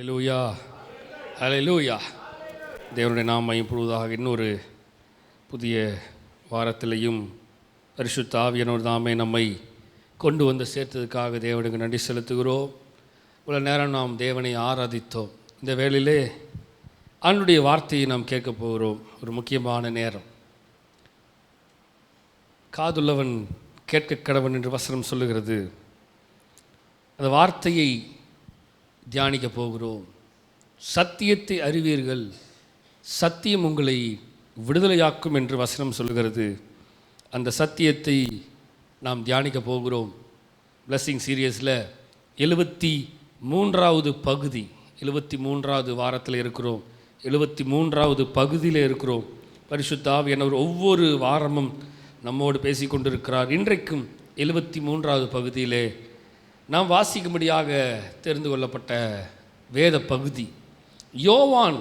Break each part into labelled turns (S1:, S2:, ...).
S1: ஹல்லேலூயா, ஹல்லேலூயா. தேவனுடைய நாமம் இப்பொழுதாக இன்னொரு புதிய வாரத்திலையும் பரிசுத்த ஆவியானவர் தாமே நம்மை கொண்டு வந்து சேர்த்ததுக்காக தேவனுக்கு நன்றி செலுத்துகிறோம். இவ்வளோ நேரம் நாம் தேவனை ஆராதித்தோம். இந்த வேளையிலே அவனுடைய வார்த்தையை நாம் கேட்க போகிறோம். ஒரு முக்கியமான நேரம். காதுள்ளவன் கேட்க கடவன் என்று வசனம் சொல்லுகிறது. அந்த வார்த்தையை தியானிக்க போகிறோம். சத்தியத்தை அறிவீர்கள், சத்தியம் உங்களை விடுதலையாக்கும் என்று வசனம் சொல்லுகிறது. அந்த சத்தியத்தை நாம் தியானிக்க போகிறோம். பிளஸ்ஸிங் சீரியஸில் 73வது பகுதி, 73வது வாரத்தில் இருக்கிறோம். 73வது பகுதியில் இருக்கிறோம். பரிசுத்த ஆவியானவர் ஒவ்வொரு வாரமும் நம்மோடு பேசி கொண்டிருக்கிறார். இன்றைக்கும் 73வது பகுதியிலே நாம் வாசிக்கும்படியாக தெரிந்து கொள்ளப்பட்ட வேத பகுதி யோவான்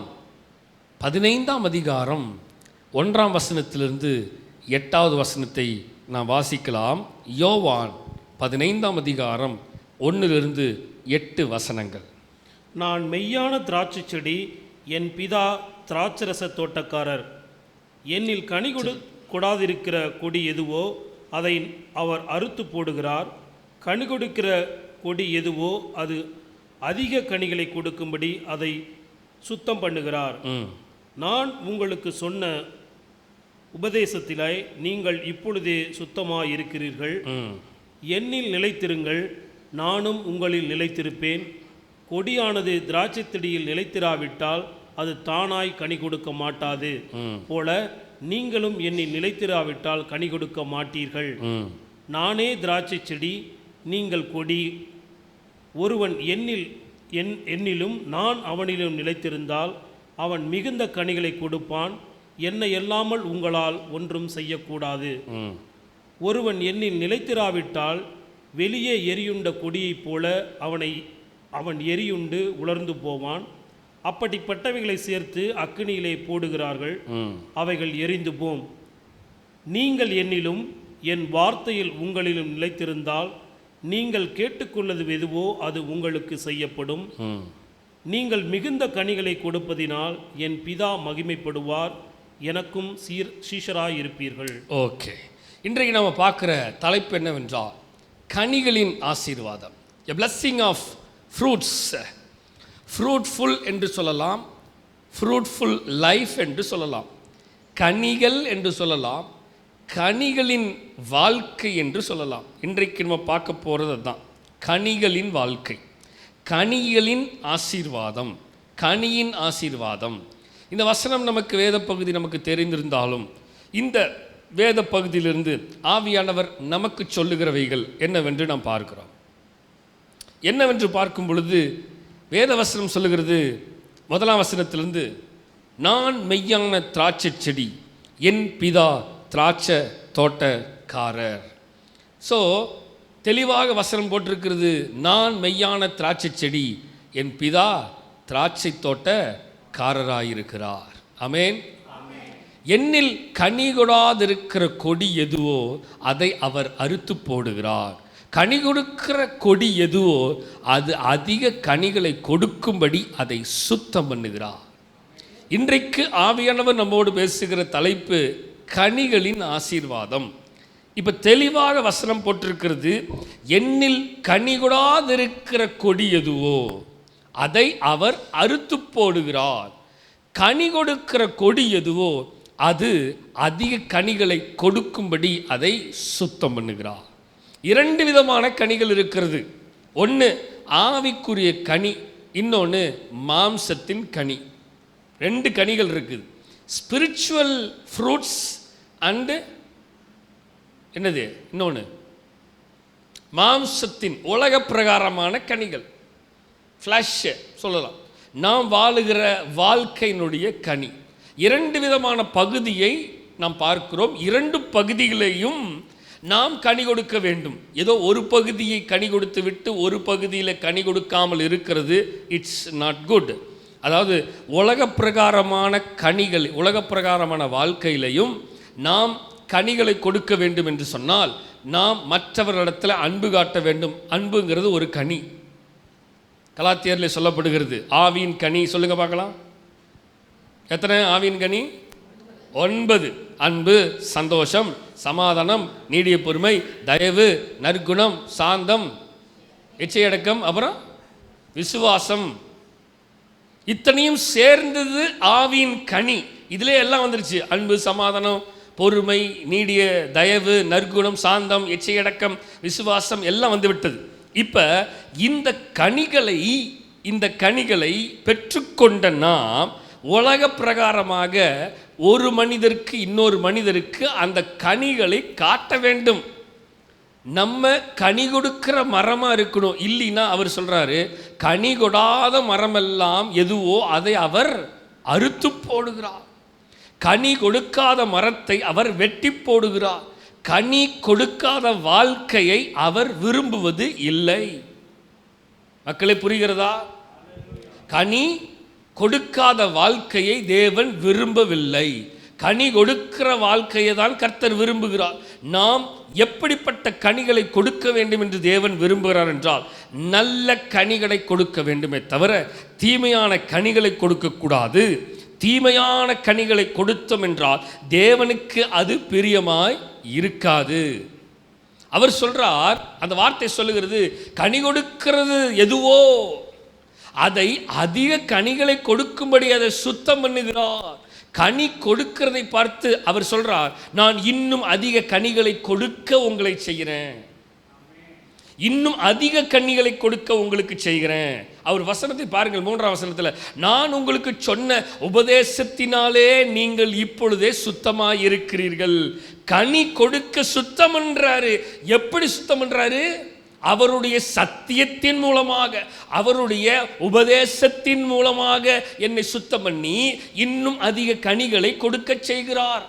S1: 15ஆம் அதிகாரம் 1ஆம் வசனத்திலிருந்து 8வது வசனத்தை நாம் வாசிக்கலாம். யோவான் 15ஆம் அதிகாரம் 1லிருந்து 8 வசனங்கள்.
S2: நான் மெய்யான திராட்சை செடி, என் பிதா திராட்சரச தோட்டக்காரர். என்னில் கனி கொடாதிருக்கிற கொடி எதுவோ அதை அவர் அறுத்து போடுகிறார். கனி கொடுக்கிற கொடி எதுவோ அது அதிக கனிகளை கொடுக்கும்படி அதை சுத்தம் பண்ணுகிறார். நான் உங்களுக்கு சொன்ன உபதேசத்திலே நீங்கள் இப்பொழுதே சுத்தமாக இருக்கிறீர்கள். என்னில் நிலைத்திருங்கள், நானும் உங்களில் நிலைத்திருப்பேன். கொடியானது திராட்சை செடியில் நிலைத்திராவிட்டால் அது தானாய் கனி கொடுக்க மாட்டாது போல நீங்களும் என்னில் நிலைத்திராவிட்டால் கனி கொடுக்க மாட்டீர்கள். நானே திராட்சை செடி, நீங்கள் கொடி. ஒருவன் என்னிலும் நான் அவனிலும் நிலைத்திருந்தால் அவன் மிகுந்த கனிகளை கொடுப்பான். என்னை அல்லாமல் உங்களால் ஒன்றும் செய்யக்கூடாது. ஒருவன் என்னில் நிலைத்திராவிட்டால் வெளியே எரியுண்ட கொடியைப் போல அவன் எரியுண்டு உலர்ந்து போவான். அப்படிப்பட்டவைகளை சேர்த்து அக்கினியிலே போடுகிறார்கள், அவைகள் எரிந்து போம். நீங்கள் என்னிலும் என் வார்த்தையில் உங்களிலும் நிலைத்திருந்தால் நீங்கள் கேட்டுக்கொள்ளது எதுவோ அது உங்களுக்கு செய்யப்படும். நீங்கள் மிகுந்த கனிகளை கொடுப்பதினால் என் பிதா மகிமைப்படுவார், எனக்கும் சீஷராய் இருப்பீர்கள்.
S1: ஓகே, இன்றைக்கு நம்ம பார்க்குற தலைப்பு என்னவென்றால் கனிகளின் ஆசீர்வாதம். A blessing of fruits. Fruitful என்று சொல்லலாம், ஃப்ரூட்ஃபுல் லைஃப் என்று சொல்லலாம், கனிகள் என்று சொல்லலாம், கனிகளின் வாழ்க்கை என்று சொல்லலாம். இன்றைக்கு நம்ம பார்க்க போகிறது தான் கனிகளின் வாழ்க்கை, கனிகளின் ஆசீர்வாதம், கனியின் ஆசீர்வாதம். இந்த வசனம் நமக்கு வேத பகுதி நமக்கு தெரிந்திருந்தாலும் இந்த வேத பகுதியிலிருந்து ஆவியானவர் நமக்கு சொல்லுகிறவைகள் என்னவென்று நாம் பார்க்கிறோம். என்னவென்று பார்க்கும் பொழுது வேத வசனம் சொல்லுகிறது, 1ஆம் வசனத்திலிருந்து, நான் மெய்யான திராட்சை செடி, என் பிதா திராட்சை தோட்டக்காரர். ஸோ தெளிவாக வசனம் போட்டிருக்கிறது, நான் மெய்யான திராட்சை செடி, என் பிதா திராட்சை தோட்டக்காரராயிருக்கிறார். ஆமென். என்னில் கனி கொடாதிருக்கிற கொடி எதுவோ அதை அவர் அறுத்து போடுகிறார். கனி கொடுக்கிற கொடி எதுவோ அது அதிக கனிகளை கொடுக்கும்படி அதை சுத்தம் பண்ணுகிறார். இன்றைக்கு ஆவியானவர் நம்மோடு பேசுகிற தலைப்பு கனிகளின் ஆசீர்வாதம். இப்போ தெளிவாக வசனம் போட்டிருக்கிறது, என்னில் கனி கொடாதிருக்கிற கொடி எதுவோ அதை அவர் அறுத்து போடுகிறார். கனி கொடுக்கிற கொடி எதுவோ அது அதிக கனிகளை கொடுக்கும்படி அதை சுத்தம் பண்ணுகிறார். 2 விதமான கனிகள் இருக்கிறது. ஒன்று ஆவிக்குரிய கனி, இன்னொன்று மாம்சத்தின் கனி. 2 கனிகள் இருக்குது. ஸ்பிரிச்சுவல் ஃப்ரூட்ஸ் அண்டு என்னது இன்னொன்று மாம்சத்தின் உலக பிரகாரமான கனிகள், ஃப்ளாஷ் சொல்லலாம், நாம் வாழுகிற வாழ்க்கையினுடைய கனி. 2 விதமான பகுதியை நாம் பார்க்கிறோம். 2 பகுதிகளையும் நாம் கனி கொடுக்க வேண்டும். ஏதோ ஒரு பகுதியை கனி கொடுத்து விட்டு ஒரு பகுதியில் கனி கொடுக்காமல் இருக்கிறது, இட்ஸ் நாட் குட். அதாவது உலக பிரகாரமான கனிகள், உலக பிரகாரமான வாழ்க்கையிலையும் நாம் கனிகளை கொடுக்க வேண்டும் என்று சொன்னால் நாம் மற்றவர்களிடத்தில் அன்பு காட்ட வேண்டும். அன்புங்கிறது ஒரு கனி. கலாத்தியரில் சொல்லப்படுகிறது. ஆவியின் கனி சொல்லுங்க பார்க்கலாம். எத்தனை ஆவியின் கனி? 9. அன்பு, சந்தோஷம், சமாதானம், நீடிய பொறுமை, தயவு, நற்குணம், சாந்தம், இச்சையடக்கம், அப்புறம் விசுவாசம். இத்தனையும் சேர்ந்தது ஆவியின் கனி. இதிலே எல்லாம் வந்துருச்சு. அன்பு, சமாதானம், பொறுமை, நீடிய தயவு, நற்குணம், சாந்தம், இச்சையடக்கம், விசுவாசம் எல்லாம் வந்து விட்டது. இப்போ இந்த கனிகளை பெற்றுக்கொண்ட நாம் உலக பிரகாரமாக ஒரு மனிதருக்கு இன்னொரு மனிதருக்கு அந்த கனிகளை காட்ட வேண்டும். நம்ம கனி கொடுக்கிற மரமாக இருக்கணும். இல்லைன்னா அவர் சொல்கிறாரு, கனி கொடாத மரமெல்லாம் எதுவோ அதை அவர் அறுத்து போடுகிறார். கனி கொடுக்காத மரத்தை அவர் வெட்டி போடுகிறார். கனி கொடுக்காத வாழ்க்கையை அவர் விரும்புவது இல்லை. மக்களே, புரிகிறதா? கனி கொடுக்காத வாழ்க்கையை தேவன் விரும்பவில்லை. கனி கொடுக்கிற வாழ்க்கையை தான் கர்த்தர் விரும்புகிறார். நாம் எப்படிப்பட்ட கனிகளை கொடுக்க வேண்டும் என்று தேவன் விரும்புகிறார் என்றால், நல்ல கனிகளை கொடுக்க வேண்டுமே தவிர தீமையான கனிகளை கொடுக்கக்கூடாது. தீமையான கனிகளை கொடுத்தோம் என்றால் தேவனுக்கு அது பிரியமாய் இருக்காது. அவர் சொல்றார், அந்த வார்த்தை சொல்லுகிறது, கனி கொடுக்கிறது எதுவோ அதை அதிக கனிகளை கொடுக்கும்படி அதை சுத்தம் பண்ணுகிறார். கனி கொடுக்கிறதை பார்த்து அவர் சொல்றார், நான் இன்னும் அதிக கனிகளை கொடுக்க உங்களை செய்கிறேன், இன்னும் அதிக கனிகளை கொடுக்க உங்களுக்கு செய்கிறேன். அவர் வசனத்தை பாருங்கள், 3ஆம் வசனத்தில், நான் உங்களுக்கு சொன்ன உபதேசத்தினாலே நீங்கள் இப்பொழுதே சுத்தமாய் இருக்கிறீர்கள். கனி கொடுக்க சுத்தம் என்றாரு. எப்படி சுத்தம் என்றாரு? அவருடைய சத்தியத்தின் மூலமாக, அவருடைய உபதேசத்தின் மூலமாக என்னை சுத்தம் பண்ணி இன்னும் அதிக கனிகளை கொடுக்க செய்கிறார்.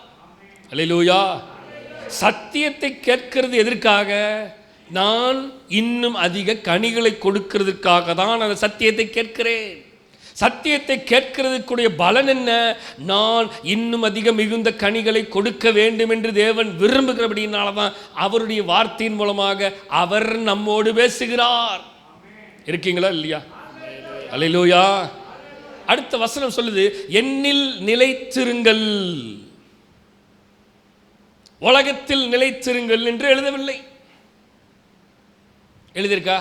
S1: அல்லேலூயா. சத்தியத்தை கேட்கிறது எதற்காக? நான் இன்னும் அதிக கனிகளை கொடுக்கிறதுக்காக தான் அந்த சத்தியத்தை கேட்கிறேன். சத்தியத்தை கேட்கிறதுக்குரிய பலன் என்ன? நான் இன்னும் அதிக மிகுந்த கனிகளை கொடுக்க வேண்டும் என்று தேவன் விரும்புகிறபடினால தான் அவருடைய வார்த்தையின் மூலமாக அவர் நம்மோடு பேசுகிறார். இருக்கீங்களா இல்லையா? அல்லேலூயா. அடுத்த வசனம் சொல்லுது, என்னில் நிலைத்திருங்கள். உலகத்தில் நிலைத்திருங்கள் என்று எழுதவில்லை. எழுதியிருக்கா?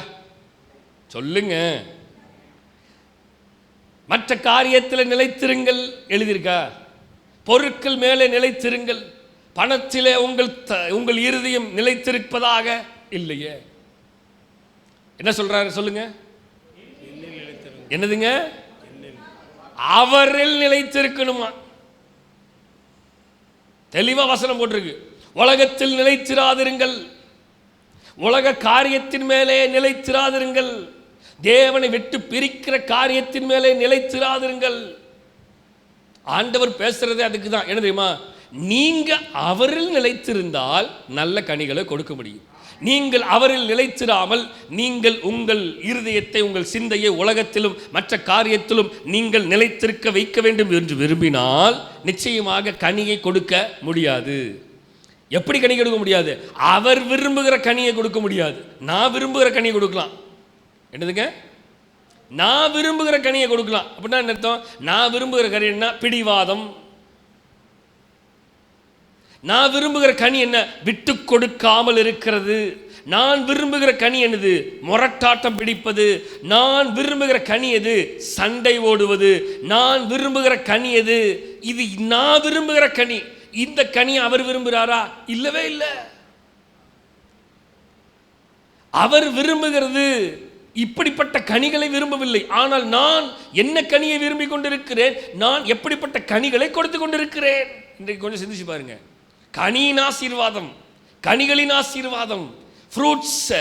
S1: சொல்லுங்க. மற்ற காரியத்தில் நிலைத்திருங்கள் எழுதியிருக்கா? பொருட்கள் மேலே நிலைத்திருங்கள், பணத்திலே உங்கள் இருதயம் நிலைத்திருப்பதாக இல்லையே. என்ன சொல்றாரு சொல்லுங்க? என்னதுங்க? அவரில் நிலைத்திருக்கணுமா? தெளிவா வசனம் போட்டிருக்கு. உலகத்தில் நிலைத்திராதிருங்கள், உலக காரியத்தின் மேலே நிலைத்திராதிருங்கள், தேவனை விட்டு பிரிக்கிற காரியத்தின் மேலே நிலைத்திராதிருங்கள். ஆண்டவர் பேசுறதே அதுக்கு தான். என்ன தெரியுமா? நீங்க அவரில் நிலைத்திருந்தால் நல்ல கனிகளை கொடுக்க முடியும். நீங்கள் அவரில் நிலைத்திராமல் நீங்கள் உங்கள் இருதயத்தை, உங்கள் சிந்தையை உலகத்திலும் மற்ற காரியத்திலும் நீங்கள் நிலைத்திருக்க வைக்க வேண்டும் என்று விரும்பினால் நிச்சயமாக கனியை கொடுக்க முடியாது. எப்படி கனி கொடுக்க முடியாது? அவர் விரும்புகிற கனியை கொடுக்க முடியாது. நான் விரும்புகிற கனியை கொடுக்கலாம். என்னதுங்க? நான் விரும்புகிற கனியை கொடுக்கலாம். அப்படின்னா என்ன அர்த்தம்? நான் விரும்புகிற கனி என்ன? பிடிவாதம். நான் விரும்புகிற கனி என்ன? விட்டு கொடுக்காமல் இருக்கிறது. நான் விரும்புகிற கனி என்னது? முரட்டாட்டம் பிடிப்பது. நான் விரும்புகிற கனி எது? சண்டை ஓடுவது. நான் விரும்புகிற கனி எது? இது நான் விரும்புகிற கனி. இந்த கனி அவர் விரும்புகிறாரா? இல்லவே இல்லை. அவர் விரும்புகிறது இப்படிப்பட்ட கனிகளை விரும்பவில்லை. ஆனால் நான் என்ன கனியை விரும்பி கொண்டிருக்கிறேன்? நான் எப்படிப்பட்ட கனிகளை கொடுத்து கொண்டிருக்கிறேன்? இன்றைக்கு கொஞ்சம் சிந்திச்சு பாருங்க. கனியின் ஆசீர்வாதம், கனிகளின் ஆசீர்வாதம், fruits,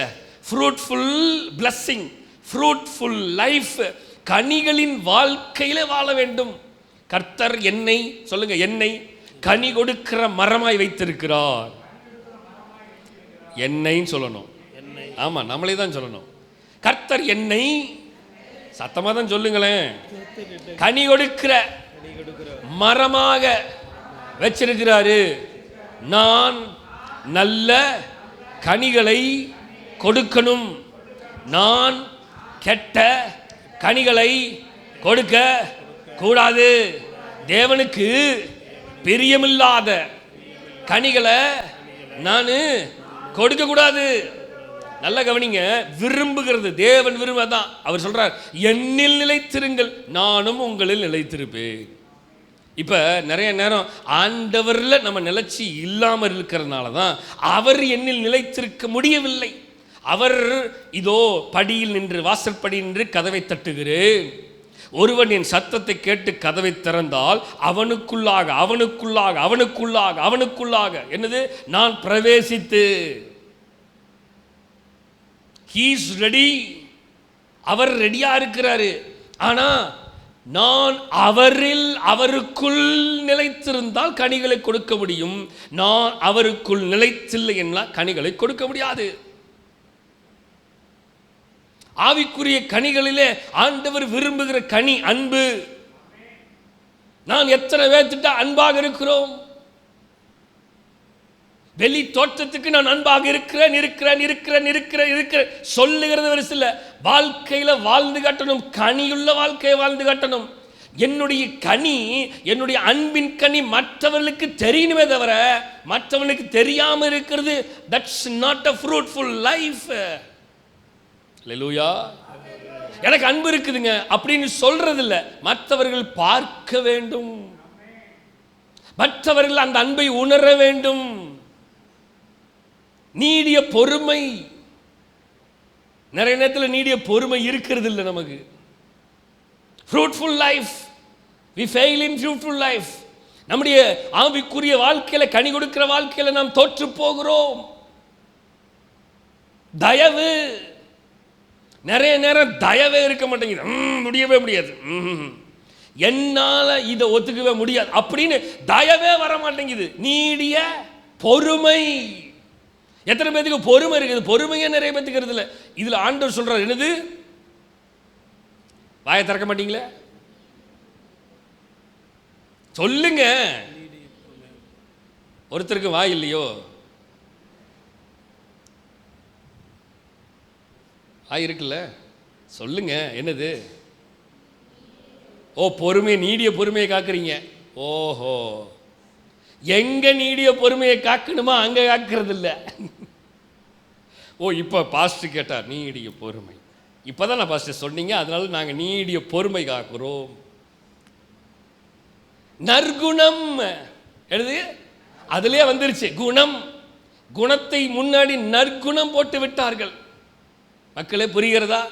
S1: fruitful blessing, fruitful life, கனிகளின் வாழ்க்கையில வாழ வேண்டும். கர்த்தர் என்னை, சொல்லுங்க, என்னை கனி கொடுக்கிற மரமாய் வைத்திருக்கிறார். என்னைன்னு சொல்லணும். ஆமா, நம்மளே தான் சொல்லணும். கர்த்தர் என்னை, சத்தமா தான் சொல்லுங்களேன், கனி கொடுக்கிற மரமாக வச்சிருக்கிறாரு. நான் நல்ல கனிகளை கொடுக்கணும். நான் கெட்ட கனிகளை கொடுக்க கூடாது. தேவனுக்கு பிரியமில்லாத கனிகளை நான் கொடுக்க கூடாது. நல்ல கவனிங்க, விரும்புகிறது தேவன் விரும்பதான். அவர் சொல்றார், என்னில் நிலைத்திருங்கள், நானும் உங்களில் நிலைத்திருப்பேன். இப்ப நிறைய நேரம் ஆண்டவர்ல நம்ம நிலைச்சி இல்லாமல் இருக்கிறதுனால தான் அவர் என்னில் நிலைத்திருக்க முடியவில்லை. அவர் இதோ படியில் நின்று, வாசற்படியில் நின்று கதவை தட்டுகிறேன், ஒருவன் என் சத்தத்தை கேட்டு கதவை திறந்தால் அவனுக்குள்ளாக அவனுக்குள்ளாக அவனுக்குள்ளாக அவனுக்குள்ளாக என்னது நான் பிரவேசித்து, he is ready, அவர் ரெடியா இருக்கிறாரு. ஆனா நான் அவரில் அவருக்குள் நிலைத்திருந்தால் கனிகளை கொடுக்க முடியும். நான் அவருக்குள் நிலைத்தில்லை என்றால் கனிகளை கொடுக்க முடியாது. ஆவிக்குரிய கனிகளிலே ஆண்டவர் விரும்புகிற கனி அன்பு. நான் எத்தனை பேர்த்திட்ட அன்பாக இருக்கிறோம்? வெளி தோற்றத்துக்கு நான் அன்பாக இருக்கிறேன் இருக்கிறேன் இருக்கிறேன் இருக்கிறேன் இருக்கிறேன் சொல்லுகிறது ஒரு சில வாழ்க்கையில வாழ்ந்து காட்டணும். கனியுள்ள வாழ்க்கையை வாழ்ந்து காட்டணும். என்னுடைய கனி, என்னுடைய அன்பின் கனி மற்றவர்களுக்கு தெரியணுமே தவிர மற்றவனுக்கு தெரியாம இருக்கிறது, that's not a fruitful life. அல்லேலூயா. எனக்கு அன்பு இருக்குதுங்க அப்படின்னு சொல்றது இல்ல, மற்றவர்கள் பார்க்க வேண்டும், மற்றவர்கள் அந்த அன்பை உணர வேண்டும். நீடிய பொறுமை, நிறைய நேரத்தில் நீடிய பொறுமை இருக்கிறது இல்லை நமக்கு. fruitful life, we fail in fruitful life. நம்முடைய ஆவிக்குரிய வாழ்க்கையில, கனி கொடுக்கிற வாழ்க்கையில நாம் தோற்று போகிறோம். தயவு, நிறைய நேரம் தயவே இருக்க மாட்டேங்குது. முடியவே முடியாது, என்னால இதை ஒத்துக்கவே முடியாது அப்படின்னு தயவே வர மாட்டேங்குது. நீடிய பொறுமை. எத்தனை பேருக்கு பொறுமை இருக்குது? பொறுமையே நிறைய பேருக்கு இல்லை. இதுல ஆண்டவர் சொல்றார், என்னது? வாயை திறக்க மாட்டீங்களே, சொல்லுங்க. ஒருத்தருக்கு வாய் இல்லையோ? வாய் இருக்குல்ல, சொல்லுங்க. என்னது? ஓ, பொறுமை, நீடிய பொறுமையை காக்குறீங்க. ஓஹோ, எங்க நீடிய பொறுமையை காக்கணுமா அங்க காக்கிறது இல்லை. ஓ, இப்ப பாஸ்டர் கேட்டார் நீடிய பொறுமை. இப்பதான் நான் பாஸ்டர் சொன்னீங்க, அதனால நாங்க நீடிய பொறுமை காக்குறோம். நற்குணம் எழுது, அதுலயே வந்துருச்சு குணம். குணத்தை முன்னாடி நற்குணம் போட்டு விட்டார்கள். மக்களே, புரிகிறதா?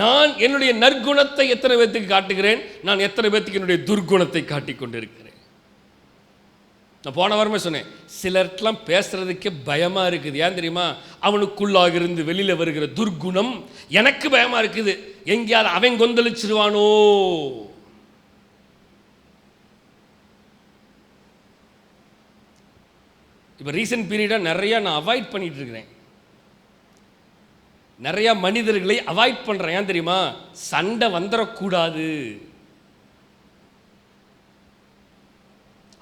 S1: நான் என்னுடைய நற்குணத்தை எத்தனை பேத்துக்கு காட்டுகிறேன்? நான் எத்தனை பேத்துக்கு என்னுடைய துர்குணத்தை காட்டிக் கொண்டிருக்கிறேன்? நான் போன வாரமே சொன்னேன், சிலர்க்கெல்லாம் பேசுறதுக்கே பயமா இருக்குது. ஏன் தெரியுமா? அவனுக்குள்ளாக இருந்து வெளியில வருகிற துர்குணம் எனக்கு பயமா இருக்குது. எங்கேயாவது அவன் கொந்தளிச்சிருவானோ. இப்போ ரீசன்ட் பீரியடாக நிறையா நான் அவாய்ட் பண்ணிட்டு இருக்கிறேன். நிறைய மனிதர்களை அவாய்ட் பண்றேன். ஏன் தெரியுமா? சண்டை வந்துடக்கூடாது.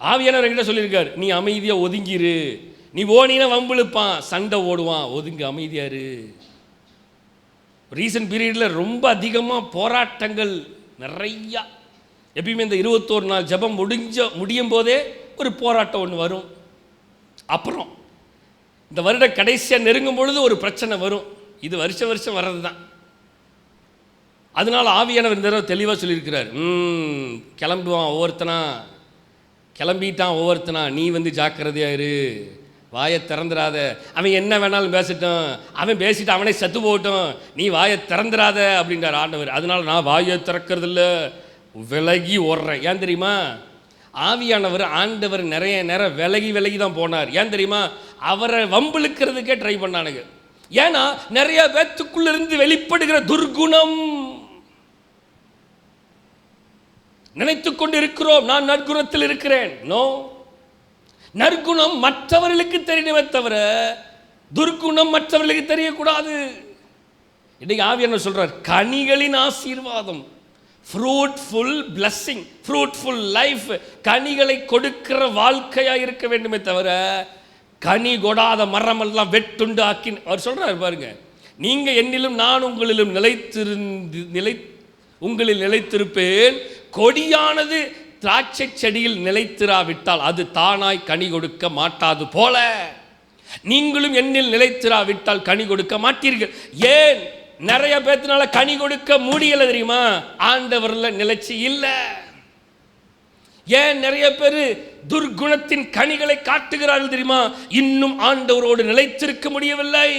S1: ஆவியானவர் என்கிட்ட சொல்லியிருக்காரு, நீ அமைதியா ஒதுங்கிரு. நீ ஓனினா வம்பிழுப்பான், சண்டை ஓடுவான், ஒதுங்க, அமைதியாரு. ரீசன்ட் பீரியட்ல ரொம்ப அதிகமாக போராட்டங்கள் நிறையா. எப்பயுமே இந்த 21 நாள் ஜெபம் முடியும் போதே ஒரு போராட்டம் ஒன்று வரும். அப்புறம் இந்த வருட கடைசியாக நெருங்கும் பொழுது ஒரு பிரச்சனை வரும். இது வருஷம் வருஷம் வர்றது தான். அதனால ஆவியானவர் இந்த தடவை தெளிவாக சொல்லியிருக்கிறார், கிளம்புவான் ஒவ்வொருத்தனா, கிளம்பிட்டான் ஒவ்வொருத்தனா, நீ வந்து ஜாக்கிரதையா இரு, வாயை திறந்துடாத. அவன் என்ன வேணாலும் பேசட்டும், அவன் பேசிட்டு அவனை செத்து போகட்டும், நீ வாயை திறந்துடாத அப்படின்றார் ஆண்டவர். அதனால நான் வாயை திறக்கிறது இல்லை, விலகி ஓடுறேன். ஏன் தெரியுமா? ஆவியானவர் ஆண்டவர் நிறைய நேரம் விலகி விலகி தான் போனார். ஏன் தெரியுமா? அவரை வம்பிழுக்கிறதுக்கே ட்ரை பண்ணானுங்க. ஏன்னா நிறைய பேத்துக்குள்ள இருந்து வெளிப்படுகிற துர்குணம். நினைத்துக் கொண்டு இருக்கிறோம் நான் நற்குணத்தில் இருக்கிறேன். நோ, நற்குணம் மற்றவர்களுக்கு தெரியணுமே தவிர துர்குணம் மற்றவர்களுக்கு தெரியக்கூடாது. இன்னைக்கு ஆவியானவர் சொல்றார், கனிகளின் ஆசீர்வாதம், fruitful blessing, fruitful life, கனிகளை கொடுக்கிற வாழ்க்கையா இருக்க வேண்டுமே தவிர கனி கொடாத மரம் எல்லாம் வெட்டுண்டு ஆக்கி. அவர் சொல்றாரு பாருங்க, நீங்க என்னிலும் நான் உங்களிலும் உங்களில் நிலைத்திருப்பேன். கொடியானது திராட்சை செடியில் நிலைத்திராவிட்டால் அது தானாய் கனி கொடுக்க மாட்டாது போல நீங்களும் என்னில் நிலைத்திராவிட்டால் கனி கொடுக்க மாட்டீர்கள். ஏன் நிறைய பேர்த்தினால கனி கொடுக்க முடியல தெரியுமா? ஆண்டவர்ல நிலைச்சி இல்லை. ஏன் நிறைய பேர் துர்குணத்தின் கனிகளை காட்டுகிறார்கள் தெரியுமா? இன்னும் ஆண்டவரோடு நிலைத்திருக்க முடியவில்லை.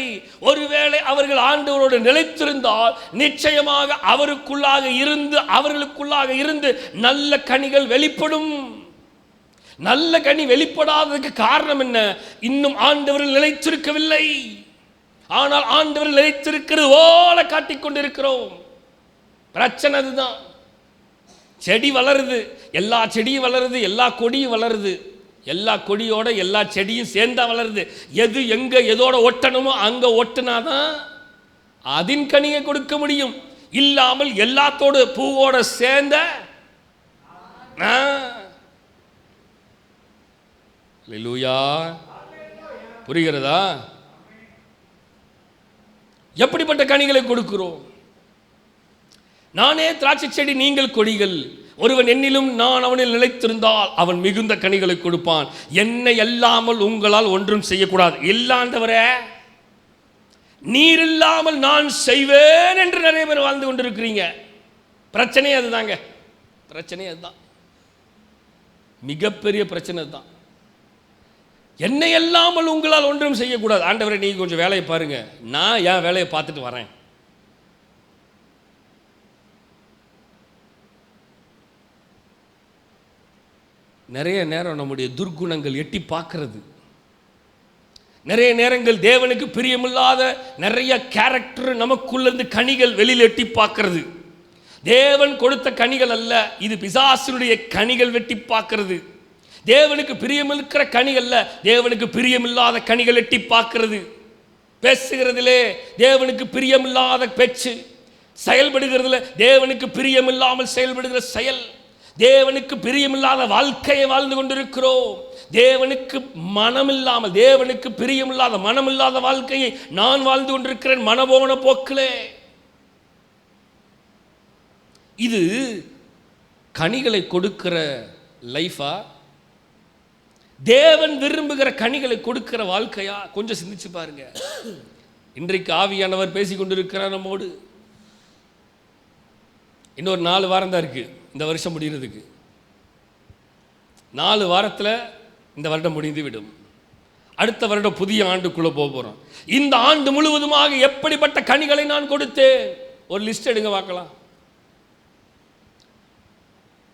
S1: ஒருவேளை அவர்கள் ஆண்டவரோடு நிலைத்திருந்தால் நிச்சயமாக அவர்களுக்குள்ளாக இருந்து நல்ல கனிகள் வெளிப்படும். நல்ல கனி வெளிப்படாததுக்கு காரணம் என்ன? இன்னும் ஆண்டவரில் நிலைத்திருக்கவில்லை. ஆனால் ஆண்டவரில் நிலைத்திருக்கிறது போல காட்டிக்கொண்டிருக்கிறோம். பிரச்சனை அதுதான். செடி வளருது, எல்லா செடியும் வளருது, எல்லா கொடியும் வளருது, எல்லா கொடியோட எல்லா செடியும் சேர்ந்தா வளருது. எது எங்க எதோட ஒட்டணுமோ அங்க ஒட்டுனாதான் அதன் கனியை கொடுக்க முடியும். இல்லாமல் எல்லாத்தோட பூவோட சேர்ந்த அல்லேலூயா. புரிகிறதா? எப்படிப்பட்ட கனிகளை கொடுக்கிறோம்? நானே திராட்சை செடி, நீங்கள் கொடிகள். ஒருவன் என்னிலும் நான் அவனில் நிலைத்திருந்தால் அவன் மிகுந்த கனிகளை கொடுப்பான். என்னை அல்லாமல் உங்களால் ஒன்றும் செய்யக்கூடாது. இல்லாண்டவரே, நீர் இல்லாமல் நான் செய்வேன் என்று நிறைய பேர் வாழ்ந்து கொண்டிருக்கிறீங்க. பிரச்சனையே அதுதாங்க. பிரச்சனையே அதுதான். மிகப்பெரிய பிரச்சனை தான். என்னை அல்லாமல் உங்களால் ஒன்றும் செய்யக்கூடாது. ஆண்டவரே, நீங்க கொஞ்சம் வேலையை பாருங்க, நான் என் வேலையை பார்த்துட்டு வரேன். நிறைய நேரம் நம்முடைய துர்குணங்கள் எட்டி பார்க்கிறது. நிறைய நேரங்கள் தேவனுக்கு பிரியமில்லாத நிறைய கேரக்டர் நமக்குள்ளிருந்து கனிகள் வெளியில் எட்டி பார்க்கிறது. தேவன் கொடுத்த கனிகள் அல்ல, இது பிசாசினுடைய கனிகள் வெட்டி பார்க்கிறது. தேவனுக்கு பிரியமிருக்கிற கனிகள் அல்ல, தேவனுக்கு பிரியமில்லாத கனிகள் எட்டி பார்க்கிறது. பேசுகிறதிலே தேவனுக்கு பிரியமில்லாத பேச்சு, செயல்படுகிறதுல தேவனுக்கு பிரியமில்லாமல் செயல்படுகிற செயல், தேவனுக்கு பிரியமில்லாத வாழ்க்கையை வாழ்ந்து கொண்டிருக்கிறோம். தேவனுக்கு மனமில்லாமல், தேவனுக்கு பிரியமில்லாத மனமில்லாத வாழ்க்கையை நான் வாழ்ந்து கொண்டிருக்கிறேன் மனபோன போக்கிலே. இது கனிகளை கொடுக்கிற லைஃபா? தேவன் விரும்புகிற கனிகளை கொடுக்கிற வாழ்க்கையா? கொஞ்சம் சிந்திச்சு பாருங்க. இன்றைக்கு ஆவியானவர் பேசிக் கொண்டிருக்கிறார் நம்மோடு. இன்னொரு 4 வாரம் தான் இருக்கு இந்த வருஷம் முடிகிறதுக்கு. 4 வாரத்தில் இந்த வருடம் முடிந்து விடும். அடுத்த வருடம் புதிய ஆண்டுக்குள்ளே போகிறோம். இந்த ஆண்டு முழுவதுமாக எப்படிப்பட்ட கனிகளை நான் கொடுத்தேன்? ஒரு லிஸ்ட் எடுங்க பார்க்கலாம்.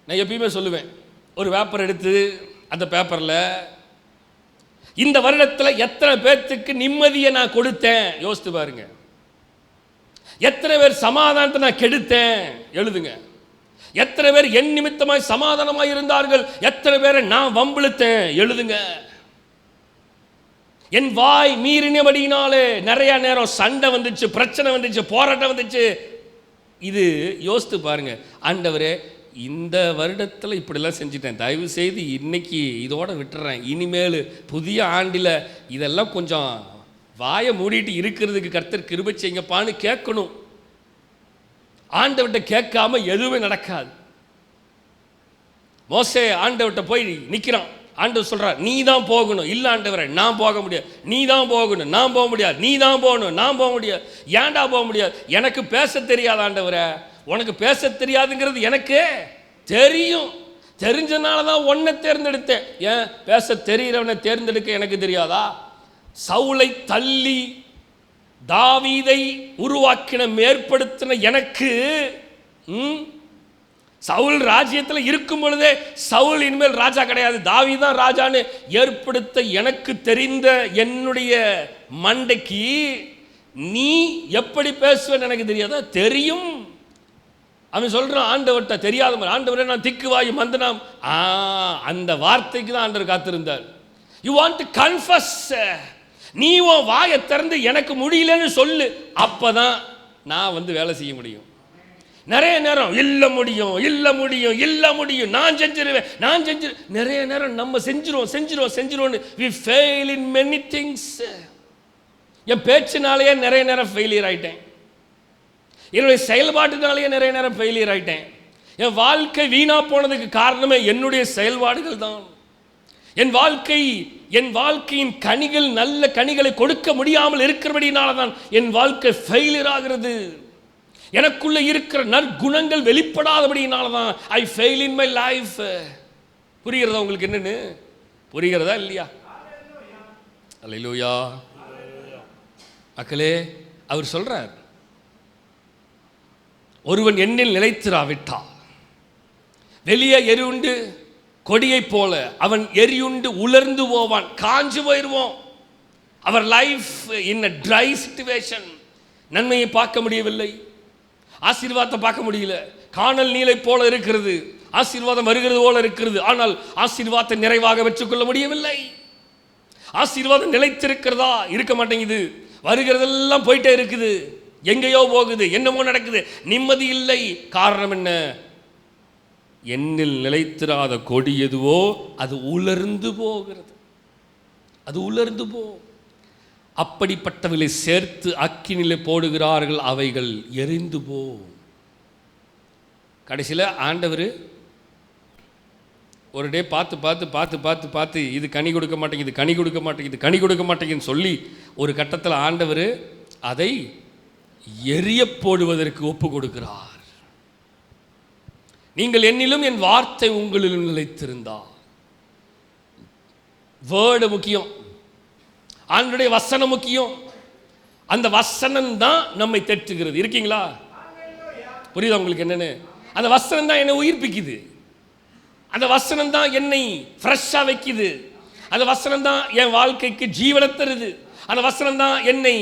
S1: நான் எப்பயுமே சொல்லுவேன், ஒரு பேப்பர் எடுத்து அந்த பேப்பரில் இந்த வருடத்தில் எத்தனை பேர்த்துக்கு நிம்மதியை நான் கொடுத்தேன் யோசித்து பாருங்க. எத்தனை பேர் சமாதானத்தை நான் கெடுத்தேன் எழுதுங்க. எத்தனை பேர் என் நிமித்தமாய் சமாதானமாய் இருந்தார்கள், எத்தனை பேரை நான் வம்பிழுத்தேன் எழுதுங்க. என் வாய் மீறினபடியினாலே நிறைய நேரம் சண்டை வந்துச்சு, பிரச்சனை வந்துச்சு, போராட்டம் வந்துச்சு. இது யோசித்து பாருங்க. ஆண்டவரே, இந்த வருடத்தில் இப்படிலாம் செஞ்சுட்டேன், தயவு செய்து இன்னைக்கு இதோட விட்டுறேன், இனிமேல் புதிய ஆண்டில் இதெல்லாம் கொஞ்சம் வாயை மூடிட்டு இருக்கிறதுக்கு கர்த்தர் கிருபை செய்யுங்கப்பான்னு கேட்கணும். ஆண்டவர்கிட்ட கேட்காம எதுவுமே நடக்காது. மோசே ஆண்டவர்கிட்ட போய் நிற்கிறான். ஆண்டவர் சொல்கிறார், நீ தான் போகணும். இல்லை ஆண்டவரே, நான் போக முடியாது. நீ தான் போகணும். நான் போக முடியாது. நீ தான் போகணும். நான் போக முடியாது. ஏன்டா போக முடியாது? எனக்கு பேச தெரியாது ஆண்டவரே. உனக்கு பேச தெரியாதுங்கிறது எனக்கு தெரியும். தெரிஞ்சனால தான் உன்னை தேர்ந்தெடுத்தேன். ஏன் பேச தெரிகிறவனை தேர்ந்தெடுக்க எனக்கு தெரியாதா? சவுலை தள்ளி தாவீதை உருவாக்கின ஏற்படுத்தின எனக்கு, சவுல் ராஜ்யத்தில் இருக்கும் பொழுதே சவுல் இனிமேல் ராஜா கிடையாது, தாவீது தான் ராஜான்னு ஏற்படுத்த எனக்கு தெரிந்த என்னுடைய மண்டைக்கு நீ எப்படி பேசுவேன்னு எனக்கு தெரியாதா? தெரியும். அவன் சொல்றான் ஆண்டவர்கிட்ட, தெரியாத மாதிரி, ஆண்டவரே நான் திக்குவாயு மந்தனாம். அந்த வார்த்தைக்கு தான் ஆண்டவர் காத்திருந்தார். You want to confuse. நீ உன் வாயை திறந்து எனக்கு முடியலன்னு சொல்லு, அப்பதான் நான் வந்து வேலை செய்ய முடியும். நிறைய நேரம் இல்லை முடியும், இல்லை முடியும், இல்லை முடியும், நான் செஞ்சிருவேன், நான் செஞ்சு, நிறைய நேரம் நம்ம செஞ்சிருவோம். we fail in many things. என் பேச்சினாலேயே நிறைய நேரம் ஃபெயிலியர் ஆயிட்டேன். என்னுடைய செயல்பாட்டுனாலேயே நிறைய நேரம் ஃபெயிலியர் ஆயிட்டேன். என் வாழ்க்கை வீணா போனதுக்கு காரணமே என்னுடைய செயல்பாடுகள் தான். என் வாழ்க்கையின் கனிகள் நல்ல கனிகளை கொடுக்க முடியாமல் இருக்கிறபடினால தான் என் வாழ்க்கை ஃபெயிலியர் ஆகிறது. எனக்குள்ள இருக்கிற நற்குணங்கள் வெளிப்படாதபடினால தான் ஐ ஃபெயில் இன் மை லைஃப். புரிகிறதா உங்களுக்கு? என்னன்னு புரிகிறதா இல்லையா? அல்லேலூயா. மக்களே, அவர் சொல்றார், ஒருவன் என்னில் நிலைத்திராவிட்டால் வெளியே எரியுண்டு கொடியை போல அவன் எரியுண்டு உலர்ந்து போவான், காஞ்சு போயிடுவோம். அவர் life in a dry situation. நன்மையை பார்க்க முடியவில்லை, ஆசீர்வாதத்தை பார்க்க முடியல. காணல் நீலை போல இருக்கிறது, ஆசீர்வாதம் வருகிறது போல இருக்கிறது, ஆனால் ஆசீர்வாதத்தை நிறைவாக பெற்றுக்கொள்ள முடியவில்லை. ஆசீர்வாதம் நிலைத்திருக்கிறதா? இருக்க மாட்டேங்குது. வருகிறதெல்லாம் போயிட்டே இருக்குது, எங்கேயோ போகுது, என்னமோ நடக்குது, நிம்மதி இல்லை. காரணம் என்ன? என்னில் நிலைத்திராத கொடி எதுவோ அது உலர்ந்து போகிறது, அது உலர்ந்து போ. அப்படிப்பட்டவர்களை சேர்த்து அக்கினிலே போடுகிறார்கள், அவைகள் எரிந்து போ. கடைசியில் ஆண்டவர் ஒரு டே பார்த்து பார்த்து பார்த்து பார்த்து பார்த்து இது கனி கொடுக்க மாட்டேங்குது, கனி கொடுக்க மாட்டேங்குது, கனி கொடுக்க மாட்டேங்குதுன்னு சொல்லி ஒரு கட்டத்தில் ஆண்டவர் அதை எரிய போடுவதற்கு ஒப்பு கொடுக்கிறார். நீங்கள் என்னிலும் என் வார்த்தை உங்களிலும் நிலைத்திருந்தால். வேர்டு முக்கியம், ஆண்டவருடைய வசனம் முக்கியம். அந்த வசனம் தான் நம்மை தேற்றுகிறது. இருக்கீங்களா? புரியுதா உங்களுக்கு என்னன்னு? அந்த வசனம் தான் என்னை உயிர்ப்பிக்குது, அந்த வசனம் தான் என்னை ஃப்ரெஷ்ஷாக வைக்குது, அந்த வசனம் தான் என் வாழ்க்கைக்கு ஜீவனை தருது, அந்த வசனம் தான் என்னை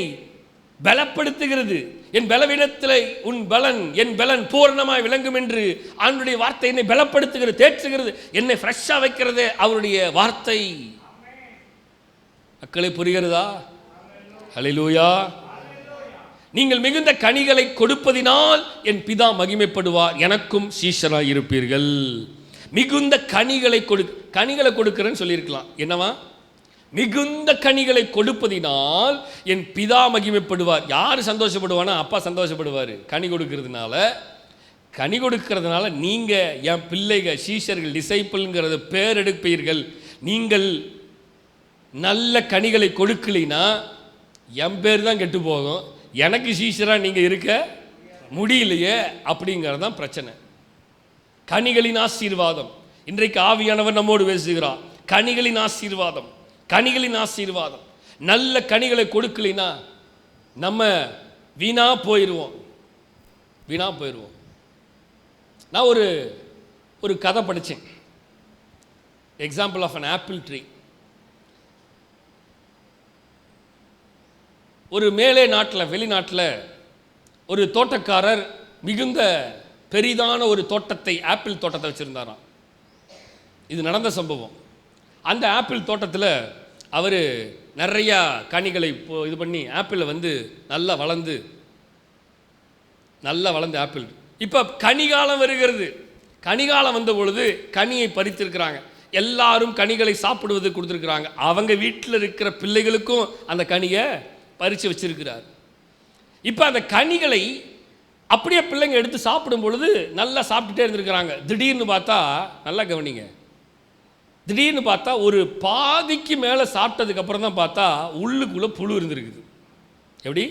S1: பலப்படுத்துகிறது. என் பலவீனத்தில் உன் பலன் என் பலன் பூரணமாய் விளங்கும் என்று ஆண்டவருடைய வார்த்தை என்னை பலப்படுத்துகிறது, தேற்றுகிறது, என்னை ஃப்ரெஷ்ஷாக வைக்கிறது அவருடைய வார்த்தை. மக்களே, புரிகிறதா? ஹல்லேலூயா. நீங்கள் மிகுந்த கனிகளை கொடுப்பதினால் என் பிதா மகிமைப்படுவார், எனக்கும் சீஷராய் இருப்பீர்கள். மிகுந்த கனிகளை கனிகளை கொடுக்கிறேன்னு சொல்லியிருக்கலாம். என்னவா? மிகுந்த கனிகளை கொடுப்பதினால் என் பிதா மகிமைப்படுவார். யார் சந்தோஷப்படுவானா? அப்பா சந்தோஷப்படுவார். கனி கொடுக்கிறதுனால, கனி கொடுக்கிறதுனால நீங்கள் என் பிள்ளைகள், சீஷர்கள், டிசைப்பிள்ங்கிறத பேர் எடுப்பீர்கள். நீங்கள் நல்ல கனிகளை கொடுக்கலைன்னா என் பேர் தான் கெட்டு போகும், எனக்கு சீஷராக நீங்கள் இருக்க முடியலையே. அப்படிங்கிறது தான் பிரச்சனை. கனிகளின் ஆசீர்வாதம். இன்றைக்கு ஆவியானவர் நம்மோடு பேசுகிறார். கனிகளின் ஆசீர்வாதம், கனிகளின் ஆசீர்வாதம். நல்ல கனிகளை கொடுக்கலைன்னா நம்ம வீணா போயிடுவோம், வீணா போயிடுவோம். நான் ஒரு கதை படித்தேன். Example of an apple tree. ஒரு மேலே நாட்டில், வெளிநாட்டில் ஒரு தோட்டக்காரர் மிகுந்த பெரிதான ஒரு தோட்டத்தை, ஆப்பிள் தோட்டத்தை வச்சுருந்தாராம். இது நடந்த சம்பவம். அந்த ஆப்பிள் தோட்டத்தில் அவர் நிறையா கனிகளை இது பண்ணி ஆப்பிளை நல்லா வளர்ந்து ஆப்பிள். இப்போ கனிகாலம் வருகிறது. கனிகாலம் வந்த பொழுது கனியை பறித்திருக்கிறாங்க. எல்லாரும் கனிகளை சாப்பிடுவது கொடுத்துருக்குறாங்க. அவங்க வீட்டில் இருக்கிற பிள்ளைகளுக்கும் அந்த கனியை பறித்து வச்சிருக்கிறார். இப்போ அந்த கனிகளை அப்படியே பிள்ளைங்க எடுத்து சாப்பிடும் பொழுது நல்லா சாப்பிட்டுட்டே இருந்திருக்கிறாங்க. திடீர்னு பார்த்தா, நல்லா கவனிங்க, திடீர்னு பார்த்தா ஒரு பாதிக்கு மேலே சாப்பிட்டதுக்கப்புறம் தான் பார்த்தா உள்ளுக்குள்ளே புழு இருந்திருக்குது. எப்படி?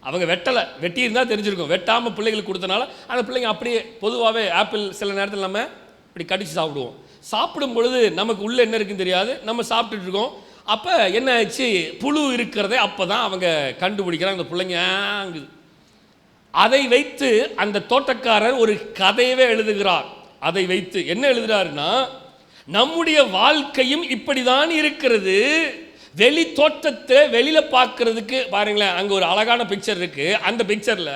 S1: அவங்க வெட்டி இருந்தால் தெரிஞ்சிருக்கும். வெட்டாமல் பிள்ளைகளுக்கு கொடுத்தனால அந்த பிள்ளைங்க அப்படியே, பொதுவாகவே ஆப்பிள் சில நேரத்தில் நம்ம இப்படி கடிச்சு சாப்பிடுவோம். சாப்பிடும் பொழுது நமக்கு உள்ளே என்ன இருக்குன்னு தெரியாது, நம்ம சாப்பிட்டுட்டு இருக்கோம். அப்போ என்ன ஆச்சு, புழு இருக்கிறதே அப்போ தான் அவங்க கண்டுபிடிக்கிறாங்க. அந்த பிள்ளைங்க ஆங்குது. அதை வைத்து அந்த தோட்டக்காரர் ஒரு கதையவே எழுதுகிறார். அதை வைத்து என்ன எழுதுகிறாருன்னா, நம்முடைய வாழ்க்கையும் இப்படிதான் இருக்கிறது. வெளி தோட்டத்தை வெளியில் பார்க்கறதுக்கு பாருங்களேன், அங்கே ஒரு அழகான பிக்சர் இருக்கு. அந்த பிக்சரில்